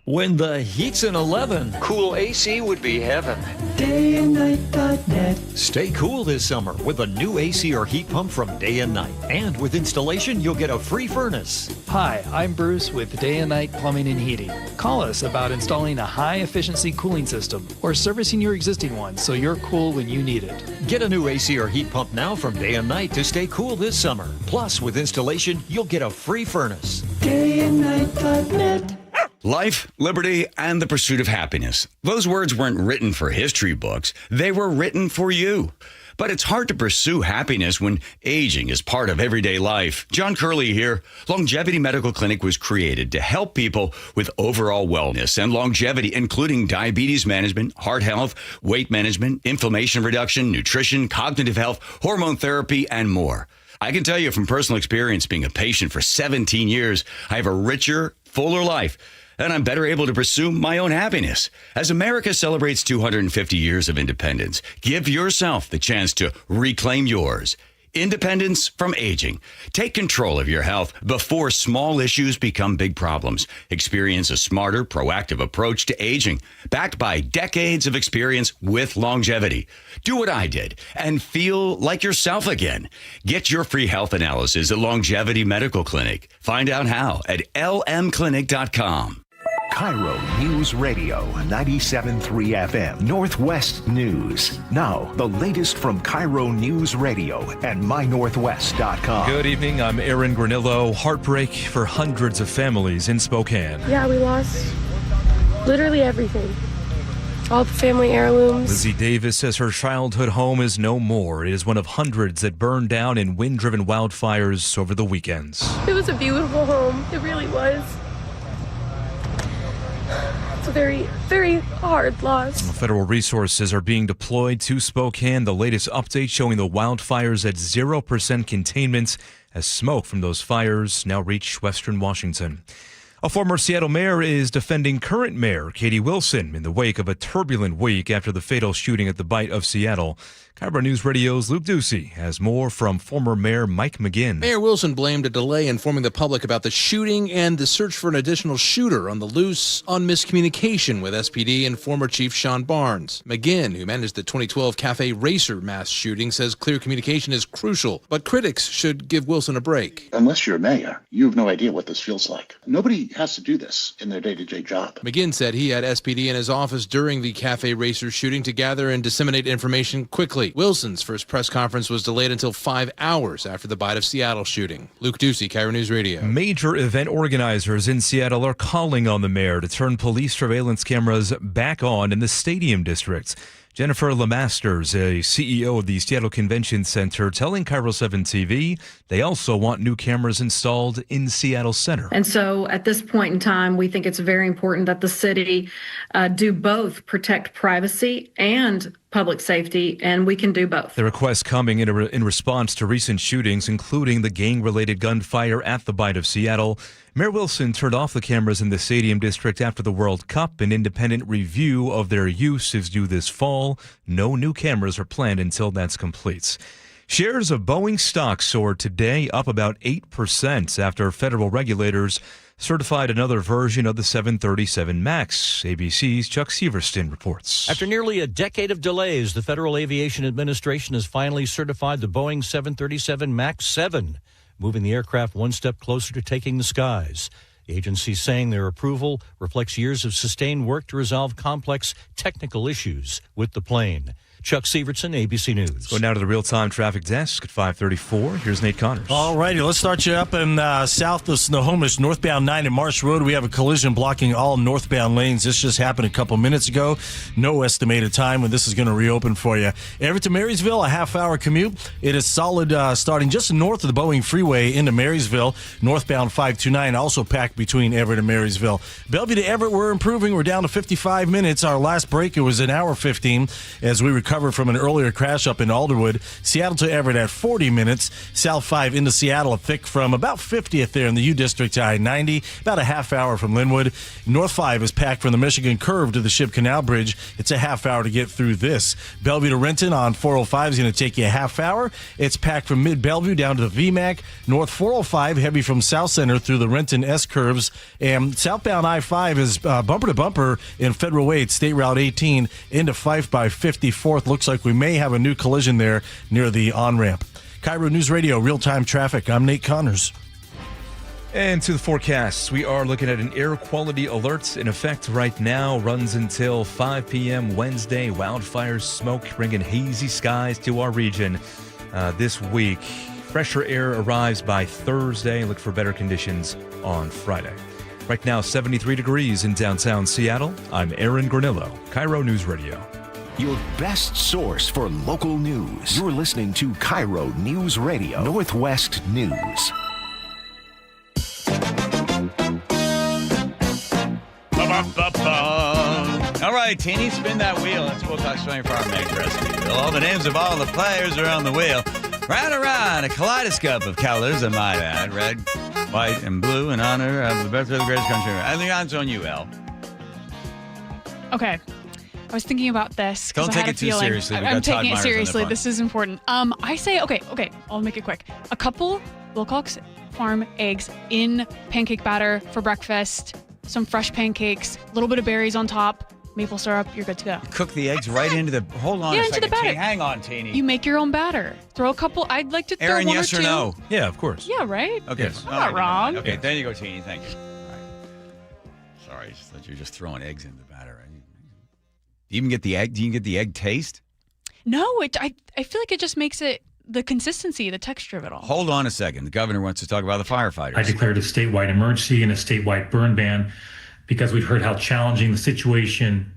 When the heat's an 11, cool AC would be heaven. DayandNight.net. Stay cool this summer with a new AC or heat pump from Day and Night. And with installation, you'll get a free furnace. Hi, I'm Bruce with Day and Night Plumbing and Heating. Call us about installing a high-efficiency cooling system or servicing your existing one so you're cool when you need it. Get a new AC or heat pump now from Day and Night to stay cool this summer. Plus, with installation, you'll get a free furnace. DayandNight.net. Life, liberty, and the pursuit of happiness. Those words weren't written for history books. They were written for you. But it's hard to pursue happiness when aging is part of everyday life. John Curley here. Longevity Medical Clinic was created to help people with overall wellness and longevity, including diabetes management, heart health, weight management, inflammation reduction, nutrition, cognitive health, hormone therapy, and more. I can tell you from personal experience, being a patient for 17 years, I have a richer, fuller life, and I'm better able to pursue my own happiness. As America celebrates 250 years of independence, give yourself the chance to reclaim yours. Independence from aging. Take control of your health before small issues become big problems. Experience a smarter, proactive approach to aging, backed by decades of experience with longevity. Do what I did and feel like yourself again. Get your free health analysis at Longevity Medical Clinic. Find out how at lmclinic.com. KIRO News Radio 97.3 FM Northwest News. Now, the latest from KIRO News Radio and mynorthwest.com. Good evening. I'm Aaron Granillo. Heartbreak for hundreds of families in Spokane. Yeah, we lost literally everything. All the family heirlooms. Lizzie Davis says her childhood home is no more. It is one of hundreds that burned down in wind-driven wildfires over the weekends. It was a beautiful home. It really was. It's a very, very hard loss. Federal resources are being deployed to Spokane. The latest update showing the wildfires at 0% containment as smoke from those fires now reach western Washington. A former Seattle mayor is defending current mayor Katie Wilson in the wake of a turbulent week after the fatal shooting at the Bite of Seattle. KIRO News Radio's Luke Ducey has more from former Mayor Mike McGinn. Mayor Wilson blamed a delay informing the public about the shooting and the search for an additional shooter on the loose on miscommunication with SPD and former Chief Sean Barnes. McGinn, who managed the 2012 Cafe Racer mass shooting, says clear communication is crucial, but critics should give Wilson a break. Unless you're a mayor, you have no idea what this feels like. Nobody has to do this in their day-to-day job. McGinn said he had SPD in his office during the Cafe Racers shooting to gather and disseminate information quickly. Wilson's first press conference was delayed until 5 hours after the Bite of Seattle shooting. Luke Ducey, KIRO News Radio. Major event organizers in Seattle are calling on the mayor to turn police surveillance cameras back on in the Stadium District. Jennifer Lemasters, a CEO of the Seattle Convention Center, telling KIRO 7 TV they also want new cameras installed in Seattle Center. And so at this point in time, we think it's very important that the city do both protect privacy and public safety, and we can do both. The request coming in response to recent shootings, including the gang-related gunfire at the Bite of Seattle. Mayor Wilson turned off the cameras in the Stadium District after the World Cup. An independent review of their use is due this fall. No new cameras are planned until that's complete. Shares of Boeing stock soared today, up about 8% after federal regulators certified another version of the 737 MAX. ABC's Chuck Severston reports. After nearly a decade of delays, the Federal Aviation Administration has finally certified the Boeing 737 MAX 7, moving the aircraft one step closer to taking the skies. The agency saying their approval reflects years of sustained work to resolve complex technical issues with the plane. Chuck Severson, ABC News. Let's go now to the real-time traffic desk at 5:34. Here's Nate Connors. All righty, let's start you up in south of Snohomish, northbound 9 at Marsh Road. We have a collision blocking all northbound lanes. This just happened a couple minutes ago. No estimated time when this is going to reopen for you. Everett to Marysville, a half-hour commute. It is solid starting just north of the Boeing Freeway into Marysville. Northbound 529 also packed between Everett and Marysville. Bellevue to Everett, we're improving. We're down to 55 minutes. Our last break, it was an hour 15 as we recover from an earlier crash up in Alderwood. Seattle to Everett at 40 minutes. South 5 into Seattle, a thick from about 50th there in the U District to I-90. About a half hour from Linwood. North 5 is packed from the Michigan Curve to the Ship Canal Bridge. It's a half hour to get through this. Bellevue to Renton on 405 is going to take you a half hour. It's packed from mid-Bellevue down to the VMAC. North 405 heavy from South Center through the Renton S-curves. And southbound I-5 is bumper to bumper in Federal Way at State Route 18 into Fife by 54th. Looks like we may have a new collision there near the on-ramp. KIRO News Radio, real-time traffic. I'm Nate Connors. And to the forecasts, we are looking at an air quality alert in effect right now, runs until 5 p.m. Wednesday. Wildfire smoke bringing hazy skies to our region this week. Fresher air arrives by Thursday. Look for better conditions on Friday. Right now, 73 degrees in downtown Seattle. I'm Aaron Granillo, KIRO News Radio. Your best source for local news. You're listening to KIRO News Radio, Northwest News. All right, Teeny, spin that wheel. That's Wilcox 24-hour Meg Rescue. All the names of all the players are on the wheel. Round and round, a kaleidoscope of colors, I might add. Red, white, and blue in honor of the birthday of the greatest country. I think that's on you, El. Okay. I was thinking about this. Don't take it too seriously. I'm taking it seriously. This is important. I say, okay, I'll make it quick. A couple Wilcox Farm eggs in pancake batter for breakfast, some fresh pancakes, a little bit of berries on top, maple syrup, you're good to go. Cook the eggs right into the, hold on a second, into the batter. Hang on, Teeny. You make your own batter. Throw a couple, I'd like to throw Aaron, one yes or or two. no? Yeah, of course. Yeah, right? Okay. Yes. I'm not wrong. Okay, there you go, Teeny. Thank you. All right. Sorry, I just thought you were just throwing eggs in the batter. Do you even get the egg? Do you get the egg taste? No, I feel like it just makes it the consistency, the texture of it all. Hold on a second. The governor wants to talk about the firefighters. I declared a statewide emergency and a statewide burn ban because we've heard how challenging the situation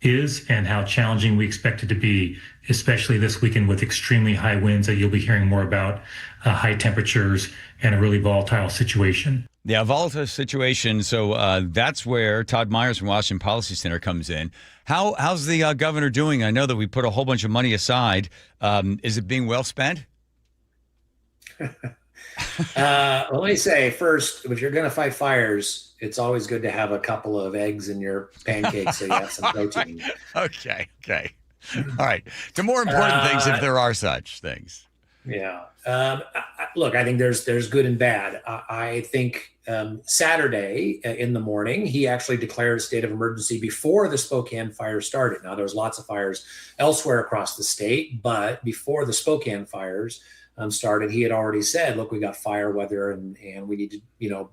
is and how challenging we expect it to be, especially this weekend with extremely high winds that you'll be hearing more about, high temperatures, and a really volatile situation. Yeah, volatile situation. So that's where Todd Myers from Washington Policy Center comes in. How's the governor doing? I know that we put a whole bunch of money aside. Is it being well spent? Let me say first, if you're going to fight fires, it's always good to have a couple of eggs in your pancakes so you have some protein. Okay. All right. To more important things, if there are such things. Yeah. Look, I think there's good and bad. I think Saturday in the morning, he actually declared a state of emergency before the Spokane fire started. Now, there was lots of fires elsewhere across the state, but before the Spokane fires, started, he had already said, look, we got fire weather and we need to,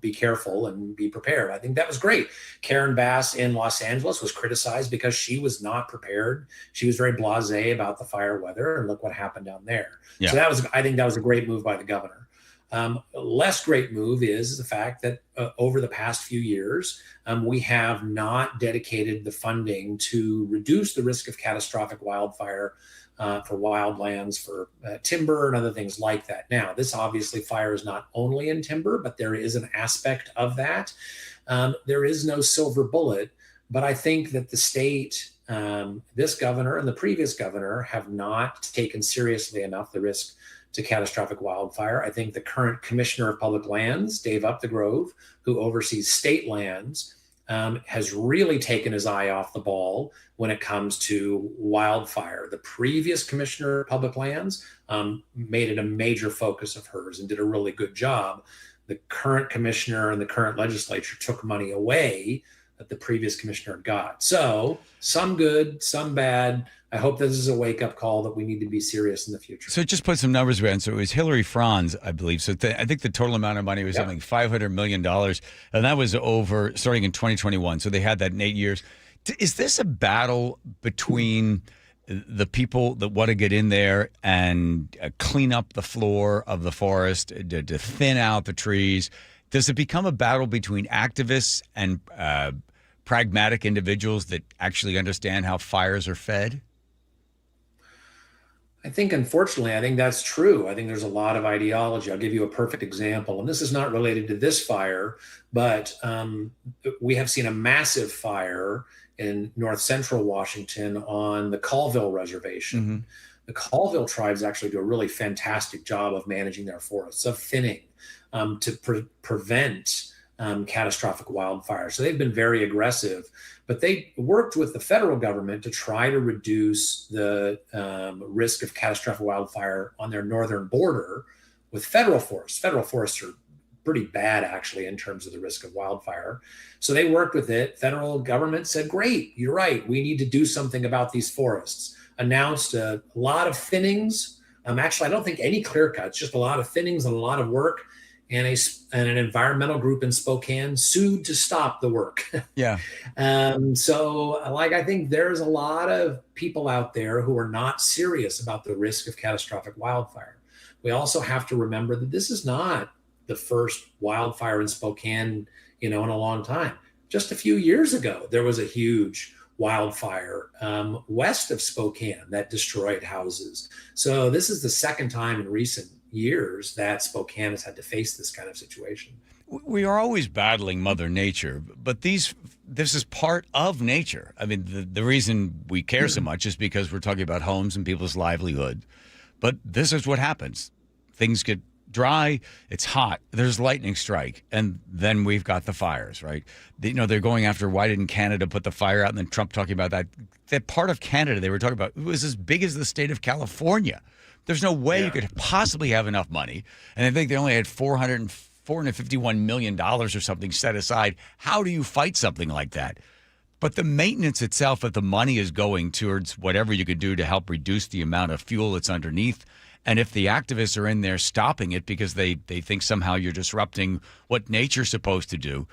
be careful and be prepared. I think that was great. Karen Bass in Los Angeles was criticized because she was not prepared. She was very blasé about the fire weather, and look what happened down there. Yeah. So I think that was a great move by the governor. Less great move is the fact that over the past few years, we have not dedicated the funding to reduce the risk of catastrophic wildfire for wildlands, for timber and other things like that. Now, this obviously fire is not only in timber, but there is an aspect of that. There is no silver bullet, but I think that the state, this governor and the previous governor have not taken seriously enough the risk to catastrophic wildfire. I think the current Commissioner of Public Lands, Dave Upthegrove, who oversees state lands, has really taken his eye off the ball when it comes to wildfire. The previous Commissioner of Public Lands made it a major focus of hers and did a really good job. The current commissioner and the current legislature took money away that the previous commissioner got. So some good, some bad. I hope this is a wake-up call that we need to be serious in the future. So just put some numbers around. So it was Hillary Franz, I believe. So I think the total amount of money was something $500 million. And that was over starting in 2021. So they had that in 8 years. Is this a battle between the people that want to get in there and clean up the floor of the forest, to thin out the trees? Does it become a battle between activists and pragmatic individuals that actually understand how fires are fed? I think, unfortunately, I think that's true. I think there's a lot of ideology. I'll give you a perfect example, and this is not related to this fire, but we have seen a massive fire in north central Washington on the Colville Reservation. Mm-hmm. The Colville tribes actually do a really fantastic job of managing their forests, of thinning, to prevent catastrophic wildfires. So they've been very aggressive, but they worked with the federal government to try to reduce the risk of catastrophic wildfire on their northern border with federal forests. Federal forests are pretty bad, actually, in terms of the risk of wildfire. So they worked with it. Federal government said, great, you're right. We need to do something about these forests. Announced a lot of thinnings. Actually, I don't think any clear cuts, just a lot of thinnings and a lot of work. And an environmental group in Spokane sued to stop the work. Yeah. So I think there's a lot of people out there who are not serious about the risk of catastrophic wildfire. We also have to remember that this is not the first wildfire in Spokane, in a long time. Just a few years ago, there was a huge wildfire west of Spokane that destroyed houses. So this is the second time in recent years that Spokane has had to face this kind of situation. We are always battling Mother Nature, but this is part of nature. I mean, the reason we care so much is because we're talking about homes and people's livelihood. But this is what happens. Things get dry, it's hot, there's lightning strike, and then we've got the fires, right? They're going after, why didn't Canada put the fire out? And then Trump talking about that part of Canada they were talking about, it was as big as the state of California. There's no way you could possibly have enough money. And I think they only had $451 million or something set aside. How do you fight something like that? But the maintenance itself, that the money is going towards whatever you could do to help reduce the amount of fuel that's underneath. And if the activists are in there stopping it because they think somehow you're disrupting what nature's supposed to do,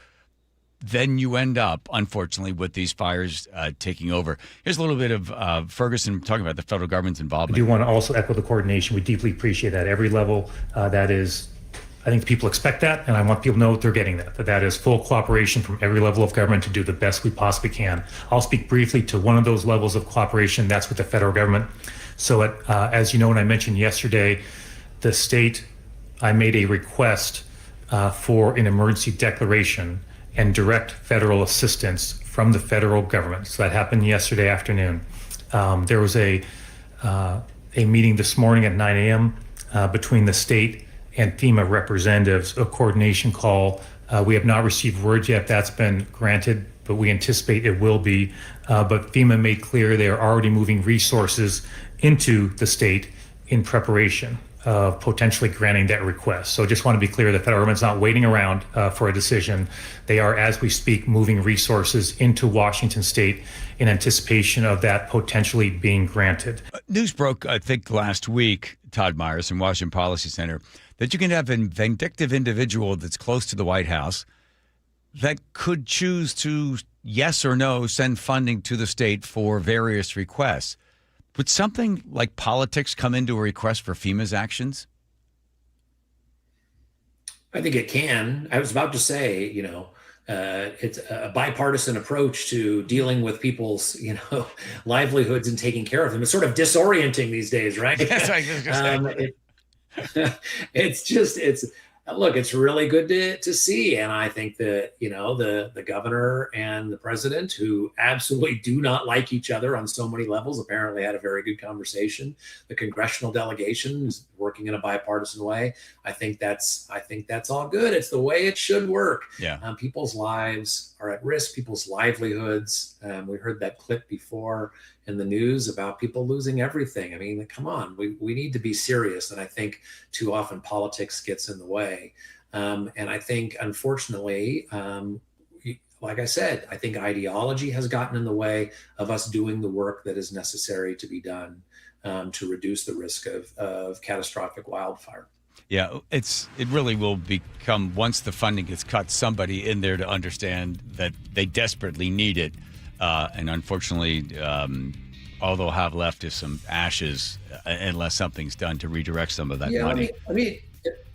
then you end up, unfortunately, with these fires taking over. Here's a little bit of Ferguson talking about the federal government's involvement. I do want to also echo the coordination. We deeply appreciate that. Every level, that is, I think people expect that, and I want people to know they're getting that is full cooperation from every level of government to do the best we possibly can. I'll speak briefly to one of those levels of cooperation. That's with the federal government. So as you know, and I mentioned yesterday, the state, I made a request for an emergency declaration and direct federal assistance from the federal government. So that happened yesterday afternoon. There was a meeting this morning at 9 a.m. Between the state and FEMA representatives, a coordination call. We have not received word yet that's been granted, but we anticipate it will be. But FEMA made clear they are already moving resources into the state in preparation of potentially granting that request. So just want to be clear, the federal government's not waiting around for a decision. They are, as we speak, moving resources into Washington state in anticipation of that potentially being granted. News broke, I think, last week Todd Myers from Washington Policy Center, that you can have a vindictive individual that's close to the White House that could choose to, yes or no, send funding to the state for various requests. Would something like politics come into a request for FEMA's actions? I think it can. I was about to say, it's a bipartisan approach to dealing with people's, livelihoods and taking care of them. It's sort of disorienting these days, right? Yes, I was gonna say. It's really good to see. And I think that, the governor and the president, who absolutely do not like each other on so many levels, apparently had a very good conversation. The congressional delegation is working in a bipartisan way. I think that's all good. It's the way it should work. Yeah. People's lives are at risk, people's livelihoods. We heard that clip before in the news about people losing everything. I mean, come on, we need to be serious. And I think too often politics gets in the way. And I think, unfortunately, like I said, I think ideology has gotten in the way of us doing the work that is necessary to be done to reduce the risk of catastrophic wildfire. Yeah, it really will become, once the funding gets cut, somebody in there to understand that they desperately need it. And unfortunately, all they'll have left is some ashes unless something's done to redirect some of that money. I mean,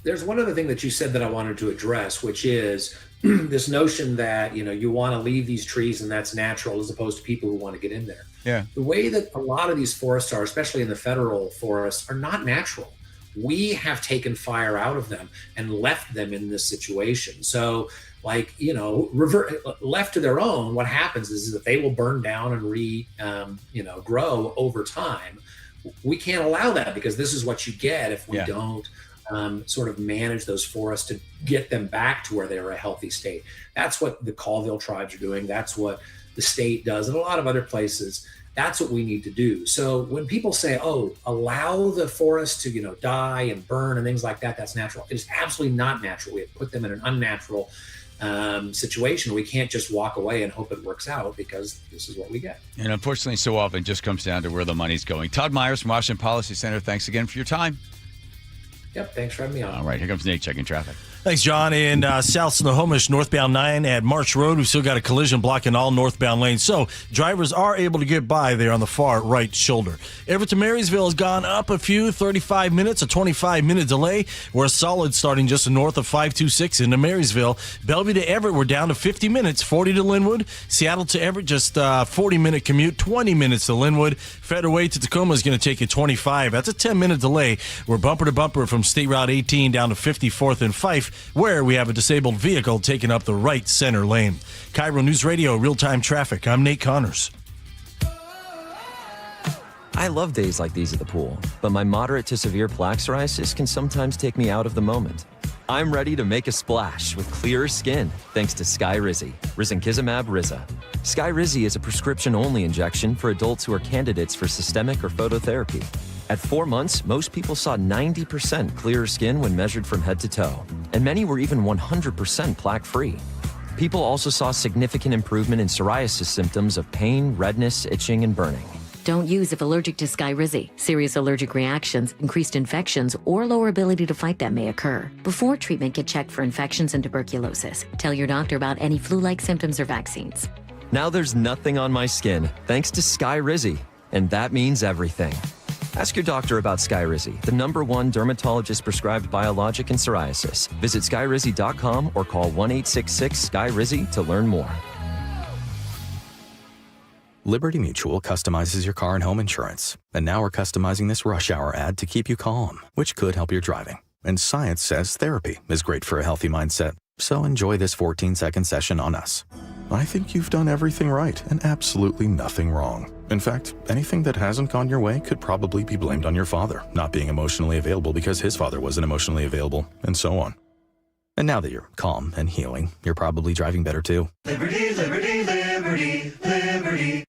there's one other thing that you said that I wanted to address, which is this notion that, you want to leave these trees and that's natural, as opposed to people who want to get in there. Yeah. The way that a lot of these forests are, especially in the federal forests, are not natural. We have taken fire out of them and left them in this situation. So, left to their own, what happens is that they will burn down and grow over time. We can't allow that, because this is what you get if we don't sort of manage those forests to get them back to where they're a healthy state. That's what the Colville tribes are doing. That's what the state does, and a lot of other places. That's what we need to do. So when people say, allow the forest to, die and burn and things like that, that's natural. It is absolutely not natural. We have put them in an unnatural situation. We can't just walk away and hope it works out, because this is what we get. And unfortunately, so often it just comes down to where the money's going. Todd Myers from Washington Policy Center, thanks again for your time. Yep, thanks for having me on. All right, here comes Nate checking traffic. Thanks, John. In South Snohomish, northbound 9 at March Road, we've still got a collision blocking all northbound lanes. So drivers are able to get by there on the far right shoulder. Everett to Marysville has gone up a few, 35 minutes, a 25-minute delay. We're solid starting just north of 526 into Marysville. Bellevue to Everett, we're down to 50 minutes, 40 to Linwood. Seattle to Everett, just 40-minute commute, 20 minutes to Linwood. Federal Way to Tacoma is going to take you 25. That's a 10-minute delay. We're bumper to bumper from State Route 18 down to 54th and Fife, where we have a disabled vehicle taking up the right center lane. KIRO News Radio, real-time traffic. I'm Nate Connors. I love days like these at the pool, but my moderate to severe plaque psoriasis can sometimes take me out of the moment. I'm ready to make a splash with clearer skin thanks to Skyrizi, risankizumab Riza. Skyrizi is a prescription-only injection for adults who are candidates for systemic or phototherapy. At 4 months, most people saw 90% clearer skin when measured from head to toe, and many were even 100% plaque-free. People also saw significant improvement in psoriasis symptoms of pain, redness, itching, and burning. Don't use if allergic to Skyrizi. Serious allergic reactions, increased infections, or lower ability to fight them may occur. Before treatment, get checked for infections and tuberculosis. Tell your doctor about any flu-like symptoms or vaccines. Now there's nothing on my skin thanks to Skyrizi, and that means everything. Ask your doctor about Skyrizi, the #1 dermatologist-prescribed biologic in psoriasis. Visit Skyrizi.com or call 1-866-SKYRIZI to learn more. Liberty Mutual customizes your car and home insurance. And now we're customizing this rush hour ad to keep you calm, which could help your driving. And science says therapy is great for a healthy mindset. So enjoy this 14-second session on us. I think you've done everything right and absolutely nothing wrong. In fact, anything that hasn't gone your way could probably be blamed on your father not being emotionally available because his father wasn't emotionally available, and so on. And now that you're calm and healing, you're probably driving better too. Liberty, liberty, liberty, liberty.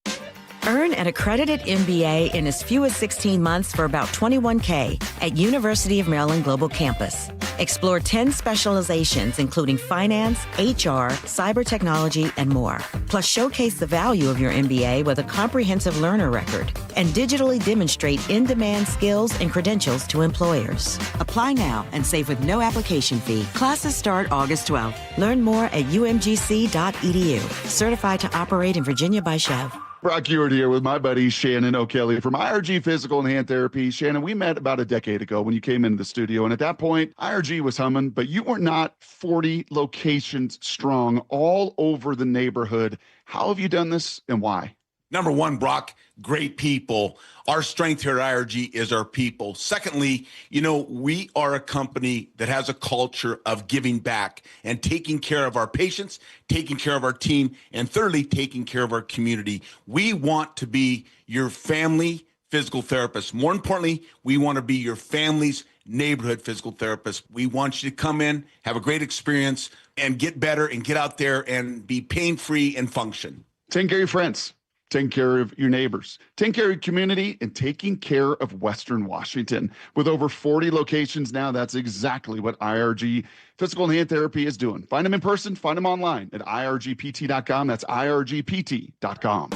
Earn an accredited MBA in as few as 16 months for about $21K at University of Maryland Global Campus. Explore 10 specializations, including finance, HR, cyber technology, and more. Plus, showcase the value of your MBA with a comprehensive learner record and digitally demonstrate in-demand skills and credentials to employers. Apply now and save with no application fee. Classes start August 12th. Learn more at umgc.edu. Certified to operate in Virginia by Chev. Brock Ewart here with my buddy Shannon O'Kelly from IRG Physical and Hand Therapy. Shannon, we met about a decade ago when you came into the studio, and at that point, IRG was humming, but you were not 40 locations strong all over the neighborhood. How have you done this and why? Number one, Brock, great people. Our strength here at IRG is our people. Secondly, we are a company that has a culture of giving back and taking care of our patients, taking care of our team, and thirdly, taking care of our community. We want to be your family physical therapist. More importantly, we want to be your family's neighborhood physical therapist. We want you to come in, have a great experience, and get better and get out there and be pain-free and function. Take care of your friends. Taking care of your neighbors, taking care of your community, and taking care of Western Washington. With over 40 locations now, that's exactly what IRG Physical and Hand Therapy is doing. Find them in person, find them online at irgpt.com. That's irgpt.com.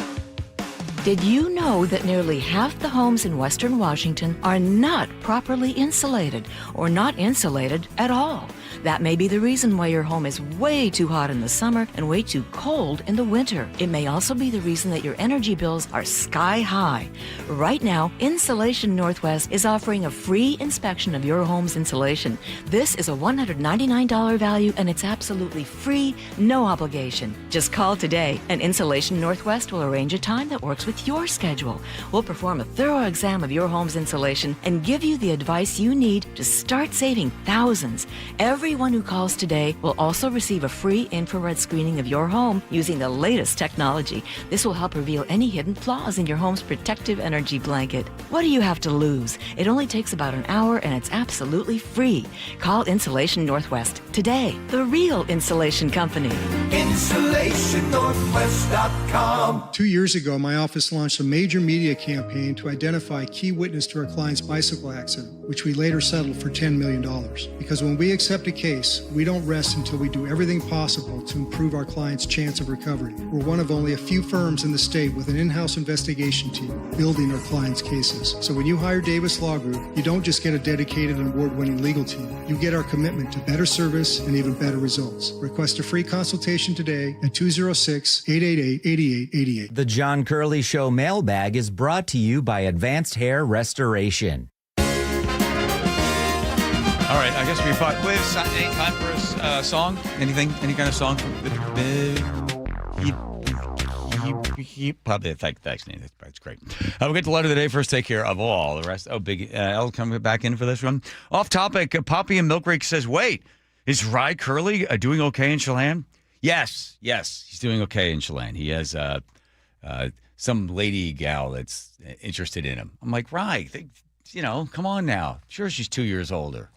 Did you know that nearly half the homes in Western Washington are not properly insulated or not insulated at all? That may be the reason why your home is way too hot in the summer and way too cold in the winter. It may also be the reason that your energy bills are sky high. Right now, Insulation Northwest is offering a free inspection of your home's insulation. This is a $199 value and it's absolutely free, no obligation. Just call today and Insulation Northwest will arrange a time that works with your schedule. We'll perform a thorough exam of your home's insulation and give you the advice you need to start saving thousands. Everyone who calls today will also receive a free infrared screening of your home using the latest technology. This will help reveal any hidden flaws in your home's protective energy blanket. What do you have to lose? It only takes about an hour and it's absolutely free. Call Insulation Northwest today, the real insulation company. InsulationNorthwest.com. 2 years ago, my office launched a major media campaign to identify key witness to our client's bicycle accident, which we later settled for $10 million. Because when we accept a case, we don't rest until we do everything possible to improve our client's chance of recovery. We're one of only a few firms in the state with an in-house investigation team building our clients' cases. So when you hire Davis Law Group, you don't just get a dedicated and award-winning legal team. You get our commitment to better service and even better results. Request a free consultation today at 206-888-8888. The John Curley Show mailbag is brought to you by Advanced Hair Restoration. All right, I guess we thought, any time for a song? Anything? Any kind of song? Probably thanks, Nate. That's great. We'll get the letter of the day first. Take care of all the rest. Oh, Big L coming back in for this one. Off topic. Poppy and Milkrake says, "Wait, is Rye Curley doing okay in Chelan?" Yes, he's doing okay in Chelan. He has some lady gal that's interested in him. I'm like, Rye, come on now. Sure, she's 2 years older.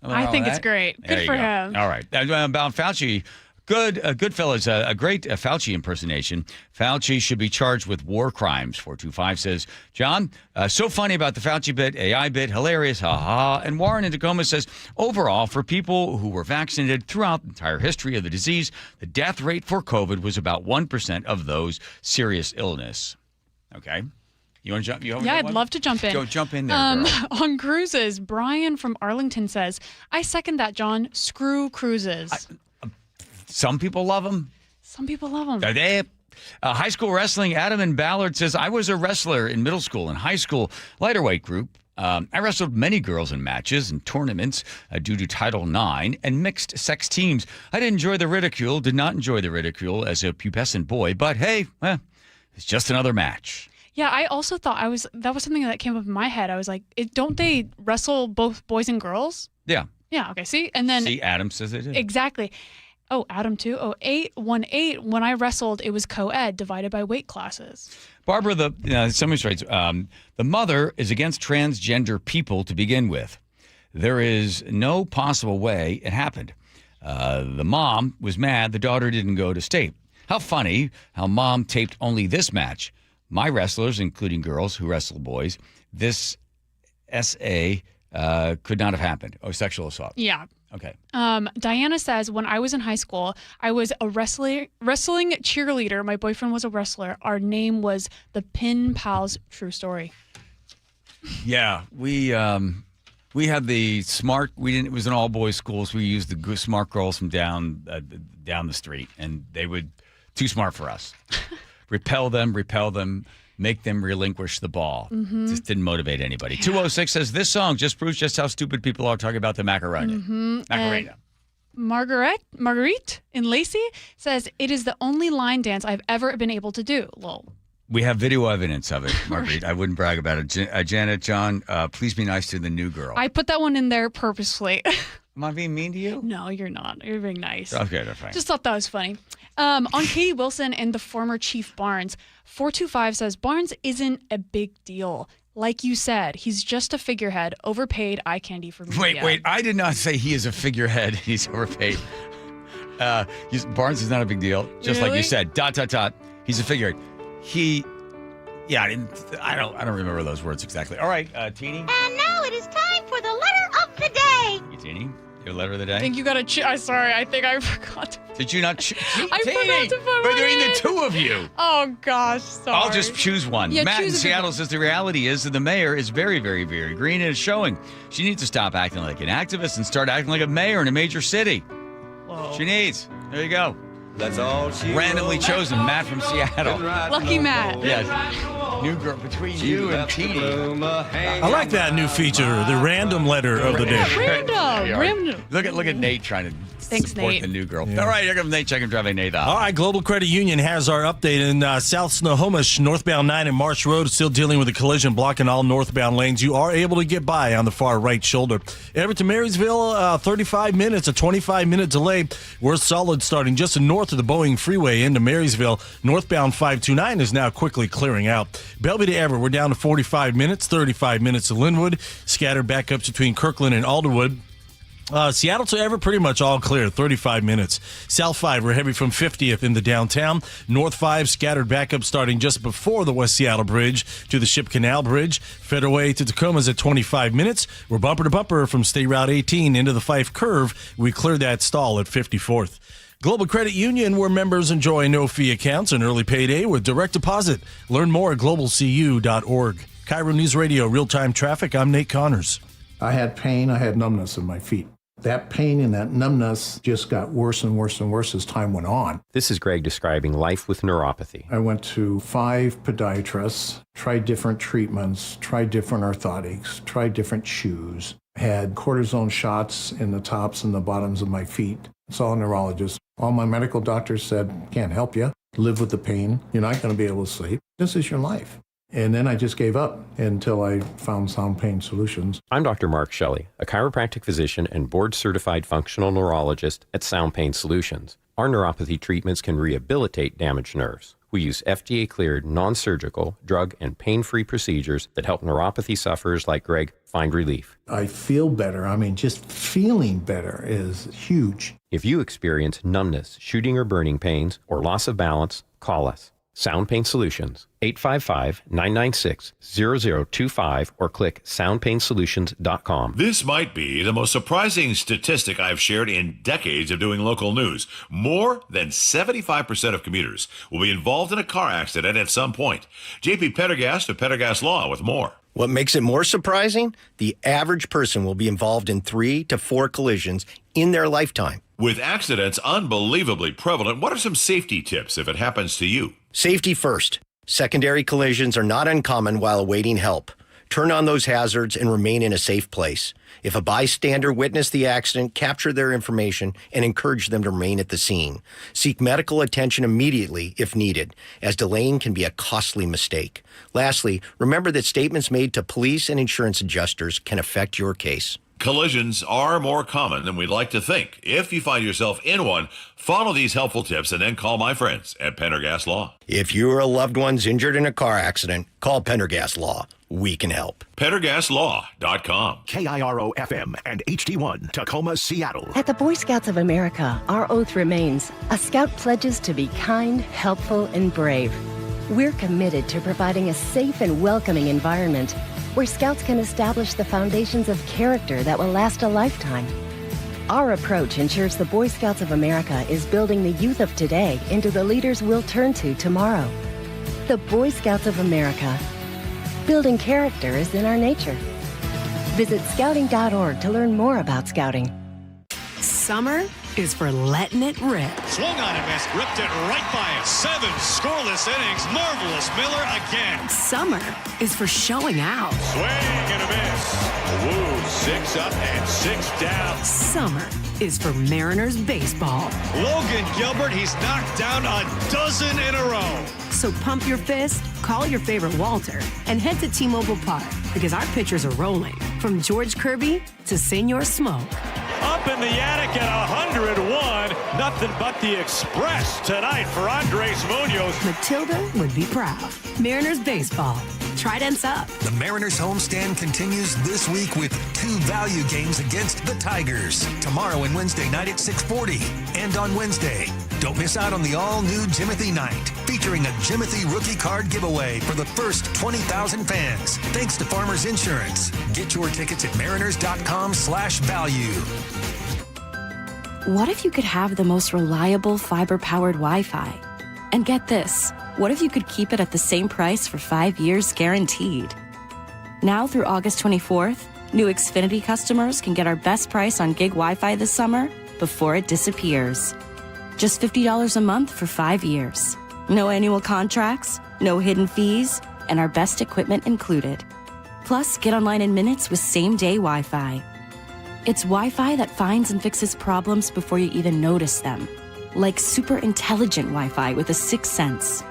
I think it's great. Good for him. All right. About Fauci, good fellas, a great Fauci impersonation. Fauci should be charged with war crimes. 425 says, John, so funny about the Fauci bit, AI bit, hilarious, ha. And Warren in Tacoma says, overall, for people who were vaccinated throughout the entire history of the disease, the death rate for COVID was about 1% of those serious illness. Okay. You want to jump? I'd love to jump in. Go jump in there, girl. On cruises, Brian from Arlington says, I second that, John. Screw cruises. Some people love them. Some people love them. Are they? High school wrestling, Adam in Ballard says, I was a wrestler in middle school and high school lighter weight group. I wrestled many girls in matches and tournaments due to Title IX and mixed sex teams. I did not enjoy the ridicule as a pubescent boy, but hey, it's just another match. Yeah, I also thought that was something that came up in my head. I was like, don't they wrestle both boys and girls? Yeah. Yeah, okay, see? And then Adam says they did. Exactly. Oh, Adam too? Oh, 818, when I wrestled, it was co-ed, divided by weight classes. Barbara, somebody writes, the mother is against transgender people to begin with. There is no possible way it happened. The mom was mad the daughter didn't go to state. How funny how mom taped only this match. My wrestlers, including girls who wrestle boys, this SA could not have happened. Oh, sexual assault. Yeah. Okay. Diana says, when I was in high school, I was a wrestling cheerleader. My boyfriend was a wrestler. Our name was the Pin Pals. True story. Yeah, we had the smart. It was an all boys school, so we used the smart girls from down the street, and they would too smart for us. repel them, make them relinquish the ball. Mm-hmm. Just didn't motivate anybody. 206 says this song just proves just how stupid people are talking about the Macarena. Mm-hmm. Macarena. Marguerite in Lacey says it is the only line dance I've ever been able to do. Lol. We have video evidence of it, Marguerite. I wouldn't brag about it. Janet, John, please be nice to the new girl. I put that one in there purposefully. Am I being mean to you? No, you're not. You're being nice. Okay, that's fine. Just thought that was funny. On Katie Wilson and the former Chief Barnes, 425 says Barnes isn't a big deal. Like you said, he's just a figurehead, overpaid eye candy for media. Wait. I did not say he is a figurehead. He's overpaid. Barnes is not a big deal. Just like you said. ... He's a figurehead. I don't remember those words exactly. All right, Teeny. And now it is time for the letter of the day. You, Teeny, your letter of the day. I think you got to sorry, I think I forgot. Did you not? I forgot to put between the two of you. Oh gosh, sorry. I'll just choose one. Yeah, Matt in choose Seattle says the reality is that the mayor is very, very, very green and it's showing. She needs to stop acting like an activist and start acting like a mayor in a major city. Whoa. She needs. There you go. That's all she randomly chosen, Matt from Seattle. Lucky Matt. Yes. New girl between you and Teeny. I like that new feature, the random letter of the day. Random. Look at Nate trying to support Nate. the new girl. Yeah. All right, here comes Nate checking traffic. Nate up. All right, Global Credit Union has our update in South Snohomish, northbound 9 and Marsh Road, still dealing with a collision blocking all northbound lanes. You are able to get by on the far right shoulder. Everett to Marysville, 35 minutes, a 25-minute delay. We're solid starting just north of the Boeing Freeway into Marysville. Northbound 529 is now quickly clearing out. Bellevue to Everett, we're down to 45 minutes, 35 minutes to Linwood. Scattered backups between Kirkland and Alderwood. Seattle to Everett, pretty much all clear, 35 minutes. South 5, we're heavy from 50th into downtown. North 5, scattered backup starting just before the West Seattle Bridge to the Ship Canal Bridge. Federal to Tacoma's at 25 minutes. We're bumper to bumper from State Route 18 into the Fife Curve. We cleared that stall at 54th. Global Credit Union, where members enjoy no-fee accounts and early payday with direct deposit. Learn more at globalcu.org. KIRO Newsradio, real-time traffic. I'm Nate Connors. I had pain. I had numbness in my feet. That pain and that numbness just got worse and worse and worse as time went on. This is Greg describing life with neuropathy. I went to 5 podiatrists, tried different treatments, tried different orthotics, tried different shoes, had cortisone shots in the tops and the bottoms of my feet. Saw a neurologist. All my medical doctors said, can't help you. Live with the pain. You're not going to be able to sleep. This is your life. And then I just gave up until I found Sound Pain Solutions. I'm Dr. Mark Shelley, a chiropractic physician and board-certified functional neurologist at Sound Pain Solutions. Our neuropathy treatments can rehabilitate damaged nerves. We use FDA-cleared, non-surgical, drug, and pain-free procedures that help neuropathy sufferers like Greg find relief. I feel better. I mean, just feeling better is huge. If you experience numbness, shooting or burning pains, or loss of balance, call us. Sound Pain Solutions, 855-996-0025 or click soundpainsolutions.com. This might be the most surprising statistic I've shared in decades of doing local news. More than 75% of commuters will be involved in a car accident at some point. JP Pendergast of Pendergast Law with more. What makes it more surprising? The average person will be involved in 3 to 4 collisions in their lifetime. With accidents unbelievably prevalent, what are some safety tips if it happens to you? Safety first. Secondary collisions are not uncommon while awaiting help. Turn on those hazards and remain in a safe place. If a bystander witnessed the accident, capture their information and encourage them to remain at the scene. Seek medical attention immediately if needed, as delaying can be a costly mistake. Lastly, remember that statements made to police and insurance adjusters can affect your case. Collisions are more common than we'd like to think. If you find yourself in one, follow these helpful tips and then call my friends at Pendergast Law. If you or a loved one's injured in a car accident, call Pendergast Law. We can help. PendergastLaw.com. KIRO FM and HD1, Tacoma, Seattle. At the Boy Scouts of America, our oath remains. A scout pledges to be kind, helpful, and brave. We're committed to providing a safe and welcoming environment. where Scouts can establish the foundations of character that will last a lifetime. Our approach ensures the Boy Scouts of America is building the youth of today into the leaders we'll turn to tomorrow. The Boy Scouts of America. Building character is in our nature. Visit scouting.org to learn more about Scouting. Summer is for letting it rip. Swung on and missed, ripped it right by him. 7 scoreless innings. Marvelous Miller again. Summer is for showing out. Swing and a miss. Woo, 6 up and 6 down. Summer is for Mariners baseball. Logan Gilbert, he's knocked down a dozen in a row. So pump your fist, call your favorite Walter, and head to T-Mobile Park because our pitchers are rolling. From George Kirby to Senor Smoke. Up in the attic at 101. Nothing but the express tonight for Andres Munoz. Matilda would be proud. Mariners baseball. Tridents up. The Mariners homestand continues this week with 2 value games against the Tigers. Tomorrow and Wednesday night at 6:40. And on Wednesday, don't miss out on the all-new Jimothy Night, featuring a Jimothy rookie card giveaway for the first 20,000 fans. Thanks to Farmers Insurance. Get your tickets at mariners.com/value. What if you could have the most reliable fiber-powered Wi-Fi? And get this, what if you could keep it at the same price for 5 years guaranteed? Now through August 24th, new Xfinity customers can get our best price on gig Wi-Fi this summer before it disappears. Just $50 a month for 5 years. No annual contracts, no hidden fees, and our best equipment included. Plus, get online in minutes with same-day Wi-Fi. It's Wi-Fi that finds and fixes problems before you even notice them. Like super intelligent Wi-Fi with a 6th sense.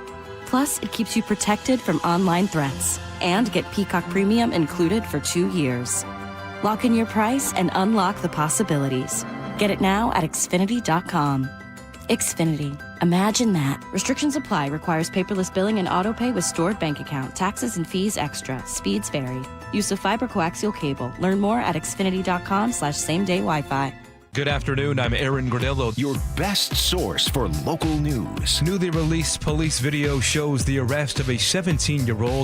Plus, it keeps you protected from online threats. And get Peacock Premium included for 2 years. Lock in your price and unlock the possibilities. Get it now at Xfinity.com. Xfinity. Imagine that. Restrictions apply. Requires paperless billing and autopay with stored bank account. Taxes and fees extra. Speeds vary. Use of fiber coaxial cable. Learn more at Xfinity.com/same-day Wi-Fi. Good afternoon, I'm Aaron Granillo. Your best source for local news. Newly released police video shows the arrest of a 17-year-old